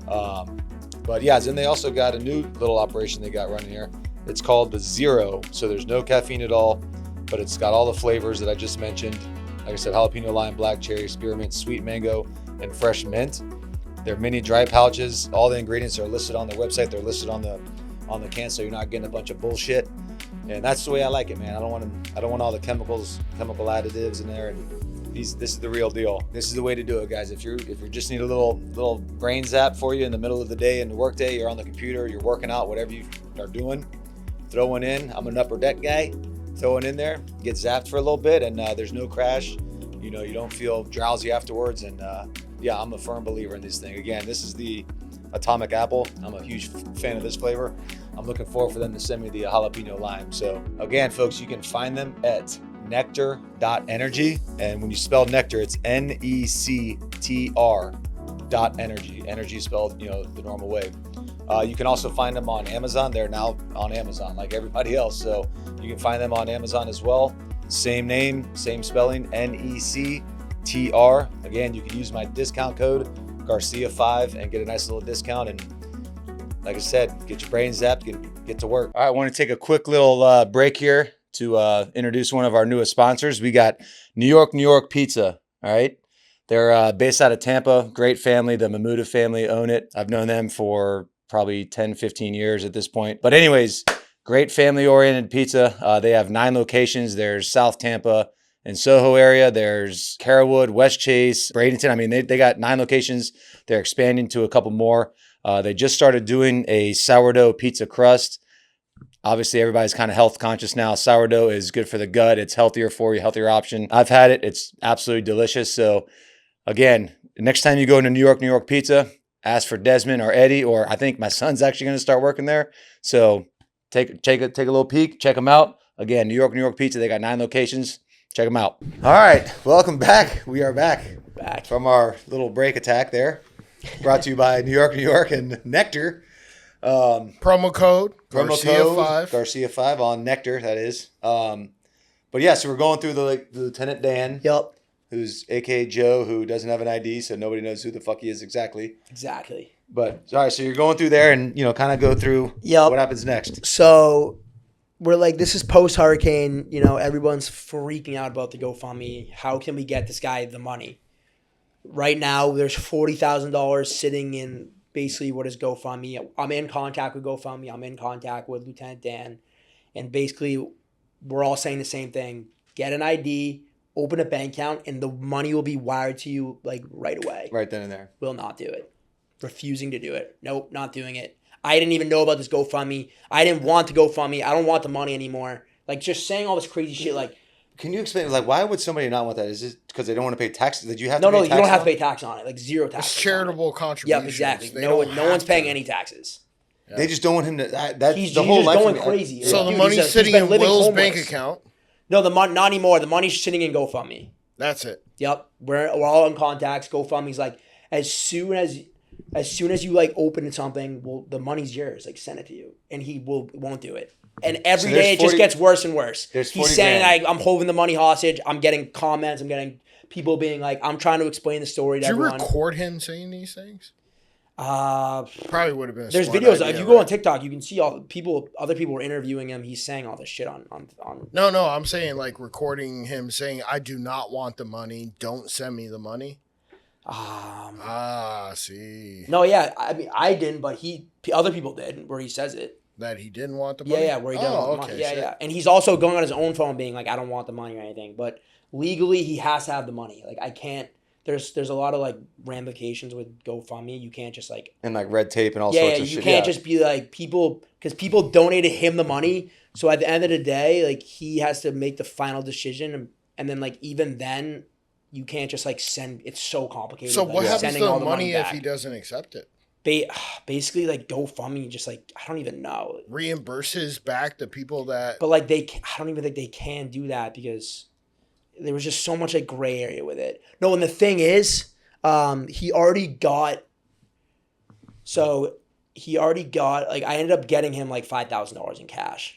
Speaker 1: But yeah, then they also got a new little operation they got running here. It's called the Zero. So there's no caffeine at all, but it's got all the flavors that I just mentioned. Like I said, jalapeno lime, black cherry, spearmint, sweet mango, and fresh mint. They're mini dry pouches. All the ingredients are listed on their website. They're listed on the can, so you're not getting a bunch of bullshit. And that's the way I like it, man. I don't want all the chemical additives in there. And this is the real deal. This is the way to do it, guys. If you just need a little brain zap for you in the middle of the day, in the work day, you're on the computer, you're working out, whatever you are doing, throw one in. I'm an upper deck guy. Throw one in there, get zapped for a little bit, and there's no crash. You don't feel drowsy afterwards. And yeah, I'm a firm believer in this thing. Again, this is the Atomic Apple. I'm a huge fan of this flavor. I'm looking forward for them to send me the jalapeno lime. So again, folks, you can find them at nectar.energy. And when you spell nectar, it's NECTR.energy. Energy spelled, the normal way. You can also find them on Amazon. They're now on Amazon like everybody else. So you can find them on Amazon as well. Same name, same spelling, NECTR. Again, you can use my discount code Garcia5 and get a nice little discount. And like I said, get your brain zapped, get to work. All right, I want to take a quick little break here to introduce one of our newest sponsors. We got New York Pizza. All right. They're based out of Tampa. Great family. The Mamuda family own it. I've known them for probably 10, 15 years at this point. But anyways, great family-oriented pizza. They have 9 locations. There's South Tampa and Soho area. There's Carrollwood, West Chase, Bradenton. I mean, they got 9 locations. They're expanding to a couple more. They just started doing a sourdough pizza crust. Obviously, everybody's kind of health conscious now. Sourdough is good for the gut. It's healthier for you, healthier option. I've had it. It's absolutely delicious. So again, next time you go into New York Pizza, ask for Desmond or Eddie, or I think my son's actually going to start working there. So take a little peek, check them out. Again, New York Pizza. They got 9 locations. Check them out. All right, welcome back. We are back from our little break attack there. Brought to you by New York and Nectar.
Speaker 3: Promo code Garcia5.
Speaker 1: Garcia5 on Nectar, that is. But yeah, so we're going through the Lieutenant Dan.
Speaker 2: Yep.
Speaker 1: Who's AKA Joe, who doesn't have an ID, so nobody knows who the fuck he is exactly.
Speaker 2: Exactly.
Speaker 1: But all right, so you're going through there and kind of go through what happens next.
Speaker 2: So we're like, this is post hurricane. Everyone's freaking out about the GoFundMe. How can we get this guy the money? Right now, there's $40,000 sitting in basically what is GoFundMe. I'm in contact with GoFundMe. I'm in contact with Lieutenant Dan, and basically, we're all saying the same thing: get an ID. Open a bank account, and the money will be wired to you like right away.
Speaker 1: Right then and there.
Speaker 2: Will not do it. Refusing to do it. Nope, not doing it. I didn't even know about this GoFundMe. I didn't want to GoFundMe. I don't want the money anymore. Like, just saying all this crazy shit. Like,
Speaker 1: can you explain? Like, why would somebody not want that? Is it because they don't want to pay taxes? Did you have
Speaker 2: no,
Speaker 1: to?
Speaker 2: No,
Speaker 1: pay
Speaker 2: you don't have to
Speaker 1: on
Speaker 2: pay tax on it. Like, zero tax.
Speaker 3: It's charitable contributions.
Speaker 2: Yep, exactly. No one's paying any taxes.
Speaker 1: Yeah. They just don't want him to. That's
Speaker 2: he's
Speaker 1: the whole
Speaker 2: just
Speaker 1: life
Speaker 2: going crazy.
Speaker 3: So the money's sitting in Will's bank account.
Speaker 2: No, not anymore. The money's sitting in GoFundMe.
Speaker 3: That's it.
Speaker 2: Yep, we're all in contacts. GoFundMe's like, as soon as you like open something, well, the money's yours. Like, send it to you, and he won't do it. And every day it just gets worse and worse. He's saying I'm holding the money hostage. I'm getting comments. I'm getting people being like, I'm trying to explain the story to everyone.
Speaker 3: Did you record him saying these things? Probably would have been.
Speaker 2: There's videos. If you go on TikTok, you can see other people are interviewing him. He's saying all this shit on.
Speaker 3: No, I'm saying like recording him saying, "I do not want the money. Don't send me the money." See.
Speaker 2: No, yeah. I mean, I didn't, but other people did, where he says it.
Speaker 3: That he didn't want the money?
Speaker 2: Yeah, where he doesn't want the money. Yeah. And he's also going on his own phone being like, I don't want the money or anything. But legally he has to have the money. Like I can't. There's a lot of like ramifications with GoFundMe. You can't just like
Speaker 1: And like red tape and all
Speaker 2: yeah,
Speaker 1: sorts
Speaker 2: yeah,
Speaker 1: of
Speaker 2: you
Speaker 1: shit.
Speaker 2: can't
Speaker 1: Yeah.
Speaker 2: just be like people because people donated him the money. So at the end of the day, like he has to make the final decision, and then like even then, you can't just like send. It's so complicated.
Speaker 3: So
Speaker 2: like,
Speaker 3: what happens to
Speaker 2: sending
Speaker 3: the
Speaker 2: all
Speaker 3: money if
Speaker 2: back.
Speaker 3: he doesn't accept it?
Speaker 2: Basically, like GoFundMe, just like I don't even know.
Speaker 3: Reimburses back the people that.
Speaker 2: But like I don't even think they can do that because there was just so much like gray area with it. No, and the thing is, he already got. So he already got like I ended up getting him like $5,000 in cash.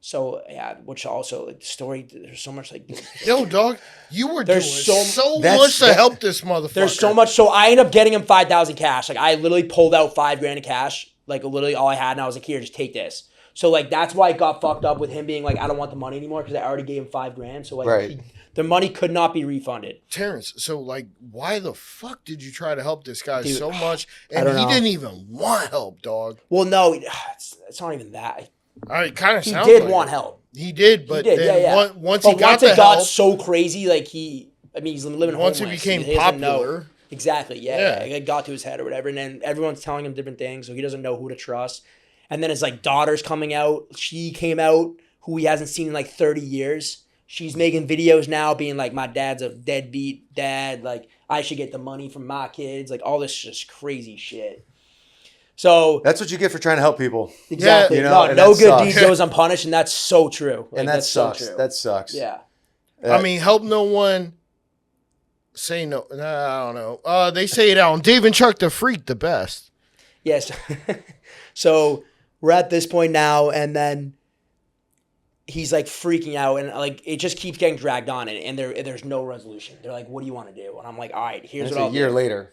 Speaker 2: So yeah, which also like the story. There's so much like.
Speaker 3: Yo, dog, you were doing
Speaker 2: There's
Speaker 3: so
Speaker 1: that's-
Speaker 3: much to
Speaker 1: that-
Speaker 3: help this motherfucker.
Speaker 2: There's so much. So I ended up getting him 5,000 cash. Like I literally pulled out $5,000 in cash, like literally all I had, and I was like, "Here, just take this." So like that's why it got fucked up with him being like, "I don't want the money anymore" because I already gave him $5,000. So like
Speaker 1: Right.
Speaker 2: the money could not be refunded.
Speaker 3: Terrence, so like, why the fuck did you try to help this guy
Speaker 2: Dude,
Speaker 3: so much?
Speaker 2: I
Speaker 3: And
Speaker 2: don't
Speaker 3: he
Speaker 2: know.
Speaker 3: didn't even want help, dog.
Speaker 2: Well, no, it's not even that.
Speaker 3: It kind of
Speaker 2: He
Speaker 3: sounds
Speaker 2: did
Speaker 3: like
Speaker 2: want
Speaker 3: it.
Speaker 2: help.
Speaker 3: He did, but
Speaker 2: He did,
Speaker 3: then
Speaker 2: yeah.
Speaker 3: once
Speaker 2: But
Speaker 3: he got
Speaker 2: once
Speaker 3: the
Speaker 2: it got
Speaker 3: help,
Speaker 2: so crazy, like he's living
Speaker 3: once he
Speaker 2: homeless.
Speaker 3: became
Speaker 2: doesn't know.
Speaker 3: popular,
Speaker 2: Exactly. Yeah.
Speaker 3: Yeah.
Speaker 2: It got to his head or whatever, and then everyone's telling him different things, so he doesn't know who to trust. And then his like daughter's coming out. She came out, who he hasn't seen in like 30 years. She's making videos now, being like, "My dad's a deadbeat dad. Like I should get the money from my kids. Like all this just crazy shit." So
Speaker 1: That's what you get for trying to help people.
Speaker 2: exactly,
Speaker 1: you know, and
Speaker 2: no
Speaker 1: that
Speaker 2: good
Speaker 1: sucks.
Speaker 2: deed goes unpunished, and that's so true. Like,
Speaker 1: And that
Speaker 2: that's so
Speaker 1: sucks.
Speaker 2: true.
Speaker 1: That sucks.
Speaker 2: Yeah.
Speaker 3: I mean, help no one. Say no. I don't know. They say it out. Dave and Chuck the Freak, the best.
Speaker 2: Yes. So we're at this point now, and then he's like freaking out, and like it just keeps getting dragged on, and there's no resolution. They're like, "What do you want to do?" And I'm like, "All right, here's
Speaker 1: It's
Speaker 2: what
Speaker 1: a
Speaker 2: I'll
Speaker 1: year
Speaker 2: do."
Speaker 1: later.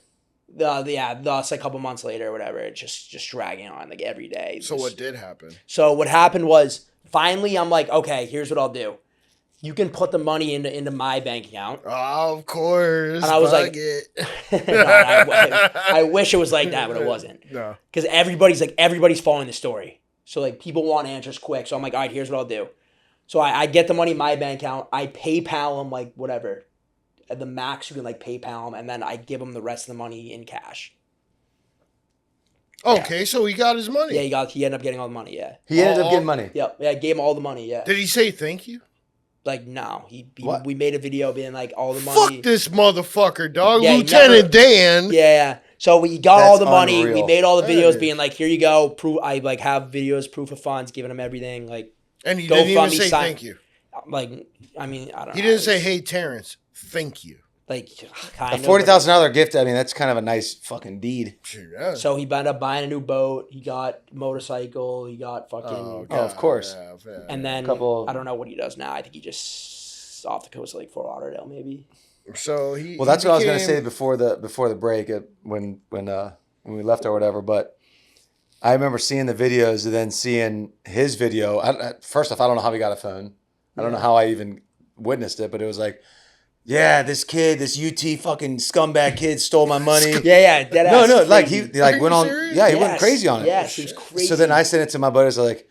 Speaker 2: It's like a couple months later or whatever. It's just dragging on like every day.
Speaker 3: So what did happen?
Speaker 2: So what happened was finally I'm like, okay, here's what I'll do. You can put the money into my bank account.
Speaker 3: Oh, of course.
Speaker 2: And I was
Speaker 3: fuck
Speaker 2: like-
Speaker 3: it.
Speaker 2: No, I wish it was like that, but it wasn't.
Speaker 3: No.
Speaker 2: Because everybody's following the story. So like people want answers quick. So I'm like, all right, here's what I'll do. So I get the money in my bank account. I PayPal them like whatever. At the max you can like PayPal them, and then I give them the rest of the money in cash.
Speaker 3: Okay, so he got his money.
Speaker 2: Yeah, he ended up getting all the money. Yeah.
Speaker 1: He ended up getting money.
Speaker 2: Yep. Yeah, I gave him all the money. Yeah.
Speaker 3: Did he say thank you?
Speaker 2: Like no,
Speaker 1: What?
Speaker 2: we made a video being like all the money.
Speaker 3: Fuck this motherfucker, dog.
Speaker 2: Yeah, he
Speaker 3: Lieutenant Dan.
Speaker 2: Yeah. So we got all
Speaker 1: That's
Speaker 2: the money.
Speaker 1: unreal.
Speaker 2: We made all the
Speaker 3: That
Speaker 2: videos
Speaker 3: is-
Speaker 2: being like, here you go. Proof. I like have videos, proof of funds, giving him everything. Like,
Speaker 3: And he
Speaker 2: Go
Speaker 3: didn't even
Speaker 2: fund me,
Speaker 3: say
Speaker 2: sign-
Speaker 3: thank you.
Speaker 2: like I mean, I don't know.
Speaker 3: He didn't
Speaker 2: It
Speaker 3: say,
Speaker 2: was,
Speaker 3: hey, Terrence, thank you.
Speaker 2: like
Speaker 1: A
Speaker 2: kind of.
Speaker 1: $40,000 gift. I mean, that's kind of a nice fucking deed.
Speaker 3: Yeah.
Speaker 2: So he ended up buying a new boat. He got motorcycle. He got fucking.
Speaker 3: Oh,
Speaker 1: of course.
Speaker 3: yeah.
Speaker 2: And then
Speaker 1: Couple-
Speaker 2: I don't know what he does now. I think he just off the coast of like Fort Lauderdale, maybe.
Speaker 3: So he.
Speaker 1: Well, that's
Speaker 3: he
Speaker 1: what I was going to
Speaker 3: became-
Speaker 1: say before the break when we left or whatever. But I remember seeing the videos and then seeing his video. First off, I don't know how he got a phone. I don't know how I even witnessed it, but it was like, yeah, this UT fucking scumbag kid stole my money.
Speaker 2: Yeah, dead ass.
Speaker 1: No, like he
Speaker 2: crazy.
Speaker 1: like
Speaker 3: Are
Speaker 1: went
Speaker 3: you
Speaker 1: on.
Speaker 3: serious?
Speaker 1: Yeah, he went
Speaker 2: Yes,
Speaker 1: crazy on it.
Speaker 2: Yes, he was crazy.
Speaker 1: So then I sent it to my buddies. Like,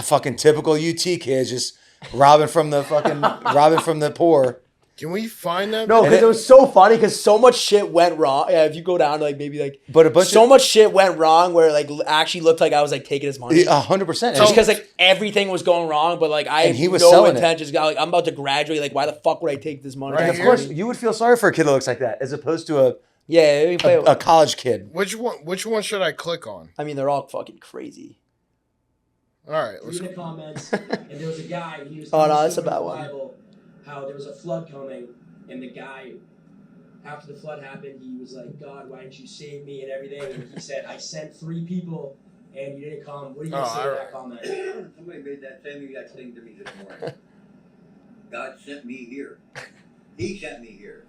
Speaker 1: fucking typical UT kids just robbing from the poor.
Speaker 3: Can we find that?
Speaker 2: No,
Speaker 1: And
Speaker 2: because
Speaker 1: it-
Speaker 2: it was so funny because so much shit went wrong. Yeah, if you go down to like maybe like,
Speaker 1: But a bunch
Speaker 2: so
Speaker 1: of
Speaker 2: much shit went wrong where like actually looked like I was like taking his money.
Speaker 1: 100%.
Speaker 2: Just because like everything was going wrong, but like I
Speaker 1: And he
Speaker 2: had
Speaker 1: was
Speaker 2: no
Speaker 1: selling it.
Speaker 2: intentions. Like I'm about to graduate. Like why the fuck would I take this money?
Speaker 3: Right
Speaker 1: And of
Speaker 3: here.
Speaker 1: course, you would feel sorry for a kid that looks like that, as opposed to
Speaker 2: Yeah, we play,
Speaker 1: a college kid.
Speaker 3: Which one should I click on?
Speaker 2: I mean they're all fucking crazy.
Speaker 3: All right, let's
Speaker 4: in the comments, and there was a guy. He was
Speaker 2: Oh, no,
Speaker 4: telling
Speaker 2: that's a
Speaker 4: story
Speaker 2: bad
Speaker 4: from the
Speaker 2: one.
Speaker 4: Bible, how there was a flood coming, and the guy, after the flood happened, he was like, "God, why didn't you save me?" and everything. And he said, "I sent 3 people, and you didn't come." What are you gonna say to that comment?
Speaker 5: Somebody made that same exact thing to me this morning. God sent me here. He sent me here.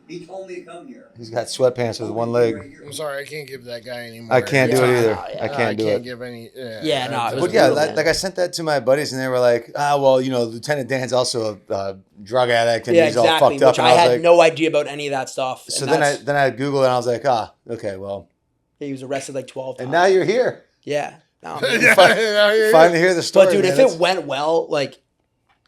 Speaker 5: He told me to come here.
Speaker 1: He's got sweatpants with one leg.
Speaker 3: I'm sorry, I can't give that guy any more.
Speaker 1: I can't do it
Speaker 2: Yeah,
Speaker 1: either.
Speaker 2: yeah.
Speaker 1: I can't do it.
Speaker 3: give any.
Speaker 2: Yeah, no, it was
Speaker 1: But yeah,
Speaker 2: brutal, man.
Speaker 1: like I sent that to my buddies, and they were like, well, Lieutenant Dan's also a drug addict, and
Speaker 2: Yeah,
Speaker 1: he's all
Speaker 2: exactly.
Speaker 1: fucked up.
Speaker 2: Which
Speaker 1: And
Speaker 2: I
Speaker 1: I was
Speaker 2: had
Speaker 1: like,
Speaker 2: no idea about any of that stuff.
Speaker 1: so
Speaker 2: And
Speaker 1: then
Speaker 2: that's-
Speaker 1: I Googled it, and I was like, okay, well,
Speaker 2: he was arrested like 12 times.
Speaker 1: and now you're here.
Speaker 2: Yeah. No,
Speaker 3: Yeah,
Speaker 1: Finally hear the story.
Speaker 2: but dude,
Speaker 1: man.
Speaker 2: if
Speaker 1: It's-
Speaker 2: it went well, like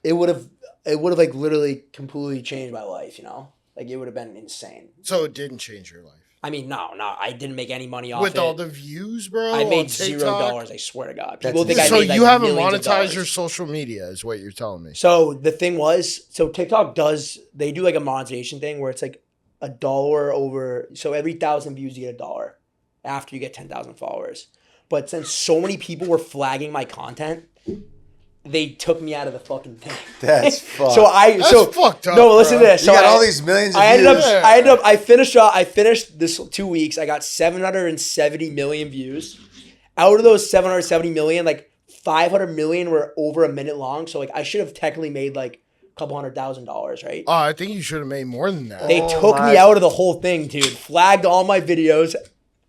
Speaker 2: it would have. it would have like literally completely changed my life. You know, like it would have been insane.
Speaker 3: So it didn't change your life.
Speaker 2: I mean, no, I didn't make any money off
Speaker 3: With
Speaker 2: it.
Speaker 3: all the views, bro.
Speaker 2: I made
Speaker 3: on TikTok?
Speaker 2: $0. I swear to God. People
Speaker 1: That's
Speaker 2: think I
Speaker 3: So
Speaker 2: made like
Speaker 3: you haven't
Speaker 2: millions of
Speaker 3: monetized
Speaker 2: dollars.
Speaker 3: your social media, is what you're telling me.
Speaker 2: So the thing was, so TikTok they do like a monetization thing where it's like $1 over. So every 1,000 views you get $1 after you get 10,000 followers. But since so many people were flagging my content, they took me out of the fucking thing.
Speaker 1: That's fucked.
Speaker 3: That's fucked up.
Speaker 2: No, listen
Speaker 3: bro.
Speaker 2: to this.
Speaker 1: You
Speaker 2: So
Speaker 1: got all these millions of
Speaker 2: I
Speaker 1: views.
Speaker 2: ended up. I finished this 2 weeks. I got 770 million views. Out of those 770 million, like 500 million were over a minute long. So like I should have technically made like a couple $100,000, right?
Speaker 3: Oh, I think you should have made more than that.
Speaker 2: They
Speaker 1: Oh
Speaker 2: took
Speaker 1: my-
Speaker 2: me out of the whole thing, dude. Flagged all my videos.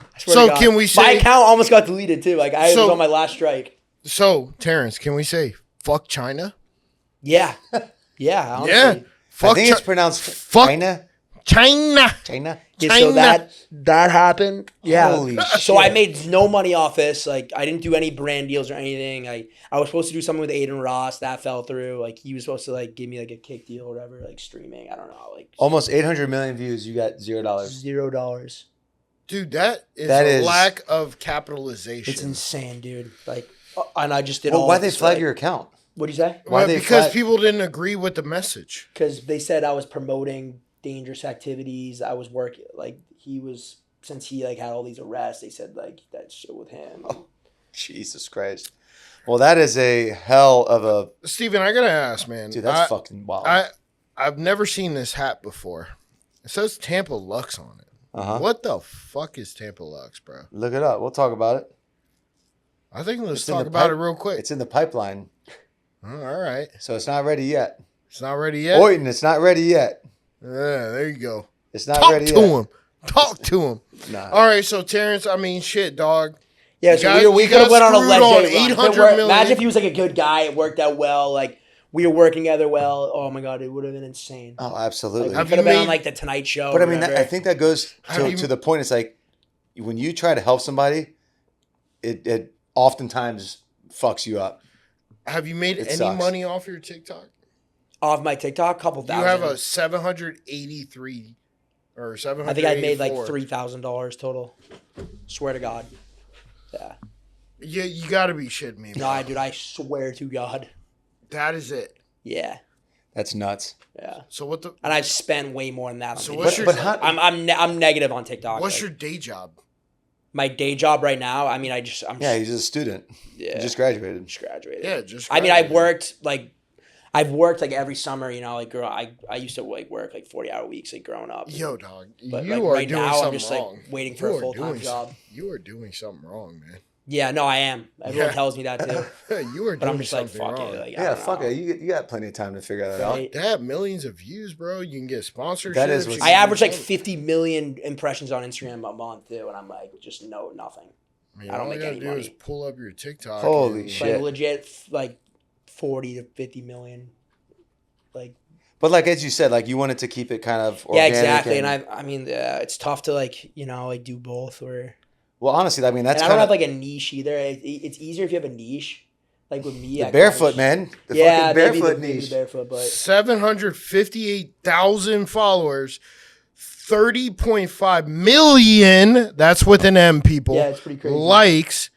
Speaker 2: I swear
Speaker 3: So
Speaker 2: to God.
Speaker 3: can we
Speaker 2: my
Speaker 3: say-
Speaker 2: account almost got deleted too? Like I was
Speaker 3: So-
Speaker 2: on my last strike.
Speaker 3: So, Terrence, can we say fuck China?
Speaker 2: Yeah, yeah, honestly.
Speaker 3: Yeah.
Speaker 1: I
Speaker 3: Fuck
Speaker 1: think it's pronounced
Speaker 3: fuck-
Speaker 1: China.
Speaker 3: China.
Speaker 1: China.
Speaker 2: Yeah, so
Speaker 3: China.
Speaker 2: that happened. Yeah.
Speaker 1: Holy
Speaker 2: So I
Speaker 1: shit.
Speaker 2: made no money off this. Like I didn't do any brand deals or anything. I was supposed to do something with Aiden Ross. That fell through. Like he was supposed to like give me like a kick deal or whatever, like streaming. I don't know. Like
Speaker 1: Almost 800 million views. You got $0.
Speaker 2: $0.
Speaker 3: Dude, that is
Speaker 1: That
Speaker 3: a
Speaker 1: is-
Speaker 3: lack of capitalization.
Speaker 2: It's insane, dude. Like and I just did
Speaker 1: Well,
Speaker 2: all
Speaker 1: why
Speaker 2: of
Speaker 1: they
Speaker 2: this,
Speaker 1: flag
Speaker 2: like-
Speaker 1: your account?
Speaker 2: What'd you say?
Speaker 1: Why
Speaker 3: Well,
Speaker 1: they
Speaker 3: because
Speaker 1: flag-
Speaker 3: people didn't agree with the message.
Speaker 2: Because they said I was promoting dangerous activities. I was working like he was since he like had all these arrests. They said like that shit with him.
Speaker 1: Jesus Christ. Well, that is a hell of a
Speaker 3: Steven, I gotta ask, man.
Speaker 1: dude. That's fucking wild.
Speaker 3: I've never seen this hat before. It says Tampa Lux on it.
Speaker 1: Uh-huh.
Speaker 3: What the fuck is Tampa Lux, bro?
Speaker 1: Look it up. We'll talk about it.
Speaker 3: I think let's
Speaker 1: It's in
Speaker 3: talk
Speaker 1: the
Speaker 3: about
Speaker 1: pipe-
Speaker 3: it real quick.
Speaker 1: It's in the pipeline,
Speaker 3: Oh, all right.
Speaker 1: so it's not ready yet.
Speaker 3: It's not ready yet.
Speaker 1: Oyton, it's not ready yet.
Speaker 3: Yeah, there you go.
Speaker 1: It's not
Speaker 3: Talk
Speaker 1: ready
Speaker 3: to
Speaker 1: yet.
Speaker 3: him. Talk to him.
Speaker 1: Nah.
Speaker 3: All right, so Terrence, I mean, shit, dog.
Speaker 2: Yeah,
Speaker 3: You
Speaker 2: so
Speaker 3: got-
Speaker 2: we
Speaker 3: you
Speaker 2: could have
Speaker 3: got
Speaker 2: went on a
Speaker 3: screwed on
Speaker 2: legendary run.
Speaker 3: 800 million.
Speaker 2: Imagine if he was like a good guy. It worked out well. Like we were working together well. Oh my god, it would have been insane.
Speaker 1: Oh,
Speaker 2: Like,
Speaker 1: absolutely.
Speaker 2: we
Speaker 3: Have
Speaker 2: could have
Speaker 3: you
Speaker 2: been on
Speaker 3: made-
Speaker 2: like the Tonight Show.
Speaker 1: But I
Speaker 2: or
Speaker 1: mean,
Speaker 2: whatever.
Speaker 1: I think that goes
Speaker 3: Have you-
Speaker 1: to the point. It's like when you try to help somebody, it oftentimes fucks you up.
Speaker 3: Have you made
Speaker 1: It
Speaker 3: any
Speaker 1: sucks.
Speaker 3: money off your TikTok?
Speaker 2: off my TikTok, couple
Speaker 3: You
Speaker 2: thousand.
Speaker 3: have a 783 or 700.
Speaker 2: I think I made like $3,000 total. Swear to God. Yeah.
Speaker 3: Yeah, you got to be shitting me.
Speaker 2: No, dude, I swear to God.
Speaker 3: That is it.
Speaker 2: Yeah.
Speaker 1: That's nuts.
Speaker 2: Yeah.
Speaker 3: So what the?
Speaker 2: And I've spent way more than that. On
Speaker 3: So
Speaker 2: videos.
Speaker 3: what's your?
Speaker 1: But how,
Speaker 2: I'm negative on TikTok.
Speaker 3: what's
Speaker 2: like,
Speaker 3: your day job?
Speaker 2: my day job right now? I mean, I'm
Speaker 1: yeah, he's a student.
Speaker 2: yeah,
Speaker 1: He just graduated.
Speaker 2: just graduated.
Speaker 3: Yeah, just.
Speaker 2: I mean, I've
Speaker 3: graduated.
Speaker 2: worked like every summer, you know, like I used to like work like 40-hour weeks like growing up.
Speaker 3: Yo, dog,
Speaker 2: But
Speaker 3: you
Speaker 2: like
Speaker 3: are
Speaker 2: right
Speaker 3: doing
Speaker 2: now,
Speaker 3: something
Speaker 2: I'm just
Speaker 3: wrong.
Speaker 2: like waiting
Speaker 3: You
Speaker 2: for a
Speaker 3: are
Speaker 2: full-time
Speaker 3: doing
Speaker 2: job.
Speaker 3: You are doing something wrong, man.
Speaker 2: Yeah, no, I am. Everyone
Speaker 3: Yeah.
Speaker 2: tells me that too.
Speaker 3: You are
Speaker 2: But I'm
Speaker 3: doing
Speaker 2: just like,
Speaker 3: something
Speaker 2: fuck
Speaker 3: wrong.
Speaker 2: it. Like, I
Speaker 1: Yeah,
Speaker 2: don't
Speaker 1: fuck
Speaker 2: know.
Speaker 1: it. You got plenty of time to figure that out.
Speaker 2: Right.
Speaker 3: They have millions of views, bro. You can get sponsorships.
Speaker 1: That is
Speaker 3: you
Speaker 1: what's-
Speaker 3: can
Speaker 2: I
Speaker 3: do
Speaker 2: average like
Speaker 3: something.
Speaker 2: 50 million impressions on Instagram a month too, and I'm like, just nothing.
Speaker 3: mean,
Speaker 2: I don't
Speaker 3: all
Speaker 2: make
Speaker 3: you gotta
Speaker 2: any
Speaker 3: do
Speaker 2: money.
Speaker 3: is pull up your TikTok.
Speaker 1: Holy
Speaker 3: and-
Speaker 1: shit.
Speaker 2: Like legit, like 40 to 50 million. Like
Speaker 1: But like as you said, like you wanted to keep it kind of
Speaker 2: yeah,
Speaker 1: organic.
Speaker 2: exactly. And I mean, it's tough to like like do both. Or
Speaker 1: well, honestly, I mean that's
Speaker 2: and I don't
Speaker 1: kind
Speaker 2: have
Speaker 1: of
Speaker 2: like a niche either. It's easier if you have a niche. Like with me,
Speaker 1: the
Speaker 2: I
Speaker 1: barefoot
Speaker 2: kinda
Speaker 1: man. The
Speaker 2: yeah,
Speaker 1: fucking
Speaker 2: maybe
Speaker 1: barefoot
Speaker 2: maybe
Speaker 1: niche.
Speaker 2: barefoot, but
Speaker 3: 758,000 followers, 30.5 million. That's with an M, people.
Speaker 2: yeah, it's pretty crazy.
Speaker 3: Likes,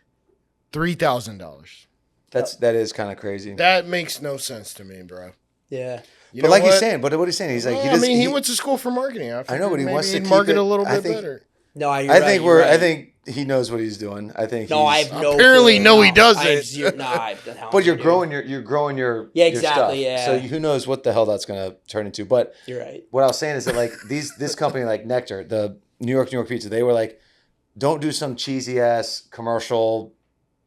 Speaker 3: $3,000.
Speaker 1: That is kind of crazy.
Speaker 3: That makes no sense to me, bro.
Speaker 2: Yeah,
Speaker 3: You
Speaker 1: but
Speaker 3: know
Speaker 1: like
Speaker 3: what?
Speaker 1: he's saying, but what he's saying, he's like,
Speaker 3: Well,
Speaker 1: he
Speaker 3: I
Speaker 1: does,
Speaker 3: mean, he went to school for marketing.
Speaker 1: I know, but he
Speaker 3: maybe
Speaker 1: wants to
Speaker 3: he'd
Speaker 1: keep
Speaker 3: market
Speaker 1: it-
Speaker 3: a little
Speaker 1: I
Speaker 3: bit
Speaker 1: think-
Speaker 3: better.
Speaker 2: no, you're
Speaker 1: I
Speaker 2: right,
Speaker 1: think
Speaker 2: you're right.
Speaker 1: I think he knows what he's doing. I think
Speaker 2: No,
Speaker 1: he's,
Speaker 2: I have no.
Speaker 3: Apparently,
Speaker 2: clue.
Speaker 3: no, he
Speaker 2: I
Speaker 3: doesn't.
Speaker 2: have zero, no, I have the hell
Speaker 1: but you're
Speaker 2: idea.
Speaker 1: growing your
Speaker 2: Yeah,
Speaker 1: your
Speaker 2: exactly,
Speaker 1: stuff.
Speaker 2: yeah.
Speaker 1: So who knows what the hell that's gonna turn into? But
Speaker 2: You're right.
Speaker 1: what I was saying is that like this company like Nectar, the New York Pizza, they were like, don't do some cheesy ass commercial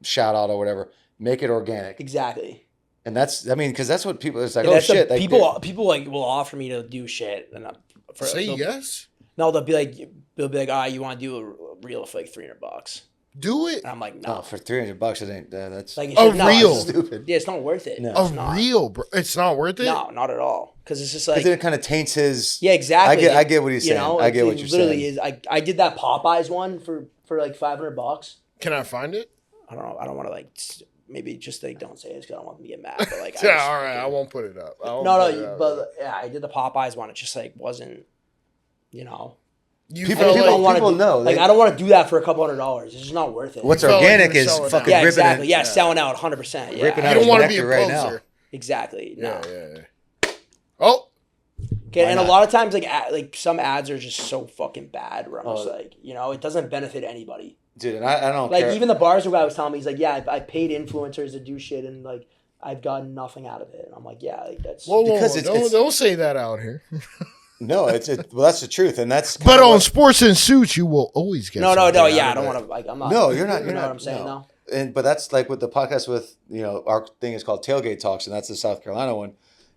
Speaker 1: shout out or whatever. Make it organic.
Speaker 2: Exactly.
Speaker 1: And that's because that's what people. It's like,
Speaker 2: Yeah,
Speaker 1: oh
Speaker 2: that's the-
Speaker 1: shit, like,
Speaker 2: people like will offer me to do shit, and
Speaker 3: Say
Speaker 2: they'll-
Speaker 3: yes.
Speaker 2: No, they'll be like, you want to do a reel for like $300?
Speaker 3: Do it.
Speaker 2: And I'm like,
Speaker 1: no,
Speaker 2: no.
Speaker 1: for $300, it ain't. That's
Speaker 2: Like
Speaker 3: A
Speaker 2: it's no,
Speaker 3: reel.
Speaker 2: it's-
Speaker 1: stupid.
Speaker 2: Yeah, it's not worth it.
Speaker 1: No.
Speaker 2: It's
Speaker 3: A
Speaker 2: not.
Speaker 3: real, bro. It's not worth it.
Speaker 2: No, not at all. Because it's just
Speaker 1: But
Speaker 2: like,
Speaker 1: then it kind of taints his.
Speaker 2: yeah, exactly.
Speaker 1: I get what he's saying. I get what you're
Speaker 2: literally
Speaker 1: saying.
Speaker 2: is. I did that Popeyes one for like $500.
Speaker 3: Can I find it?
Speaker 2: I don't know. I don't want to like maybe just like don't say it because I don't want them to get mad. But like,
Speaker 3: Yeah, all right. I won't put it up.
Speaker 2: but yeah, I did the Popeyes one. It just like wasn't, you know.
Speaker 3: You
Speaker 1: People-
Speaker 3: felt
Speaker 1: people-
Speaker 3: like,
Speaker 2: don't want to
Speaker 1: people know.
Speaker 2: Like
Speaker 1: They-
Speaker 2: I don't want to do that for a couple $100. It's just not worth it.
Speaker 1: What's
Speaker 3: You felt like
Speaker 1: organic
Speaker 3: you were
Speaker 1: is
Speaker 3: selling
Speaker 1: fucking
Speaker 3: out.
Speaker 2: yeah,
Speaker 1: ripping
Speaker 2: exactly.
Speaker 1: it.
Speaker 2: Yeah, selling out 100%. Yeah,
Speaker 1: Ripping
Speaker 3: you
Speaker 1: out
Speaker 3: don't
Speaker 1: his
Speaker 3: want to be a
Speaker 1: nectar right
Speaker 3: poser.
Speaker 1: now.
Speaker 2: exactly. No.
Speaker 3: Yeah. Oh,
Speaker 2: Okay,
Speaker 1: Why
Speaker 2: and
Speaker 1: not?
Speaker 2: a lot of times, like some ads are just so fucking bad. Where I'm just
Speaker 1: Oh.
Speaker 2: like, you know, it doesn't benefit anybody.
Speaker 1: Dude, and I don't
Speaker 2: Like
Speaker 1: care.
Speaker 2: even the bars guy was telling me, he's like, yeah, I paid influencers to do shit, and like I've gotten nothing out of it. And I'm like, yeah, like that's.
Speaker 3: whoa,
Speaker 1: Because
Speaker 3: don't say that out here.
Speaker 1: No, well, that's the truth, and that's.
Speaker 3: But
Speaker 1: kinda
Speaker 3: on
Speaker 1: what-
Speaker 3: Sports and Suits, you will always get.
Speaker 2: no,
Speaker 3: something out
Speaker 2: yeah, I
Speaker 3: of
Speaker 2: don't
Speaker 3: it.
Speaker 2: want to. Like, I'm not.
Speaker 1: No, you're not.
Speaker 2: You
Speaker 1: You're
Speaker 2: know
Speaker 1: not.
Speaker 2: what I'm saying? No.
Speaker 1: But that's like with the podcast with our thing is called Tailgate Talks, and that's the South Carolina one.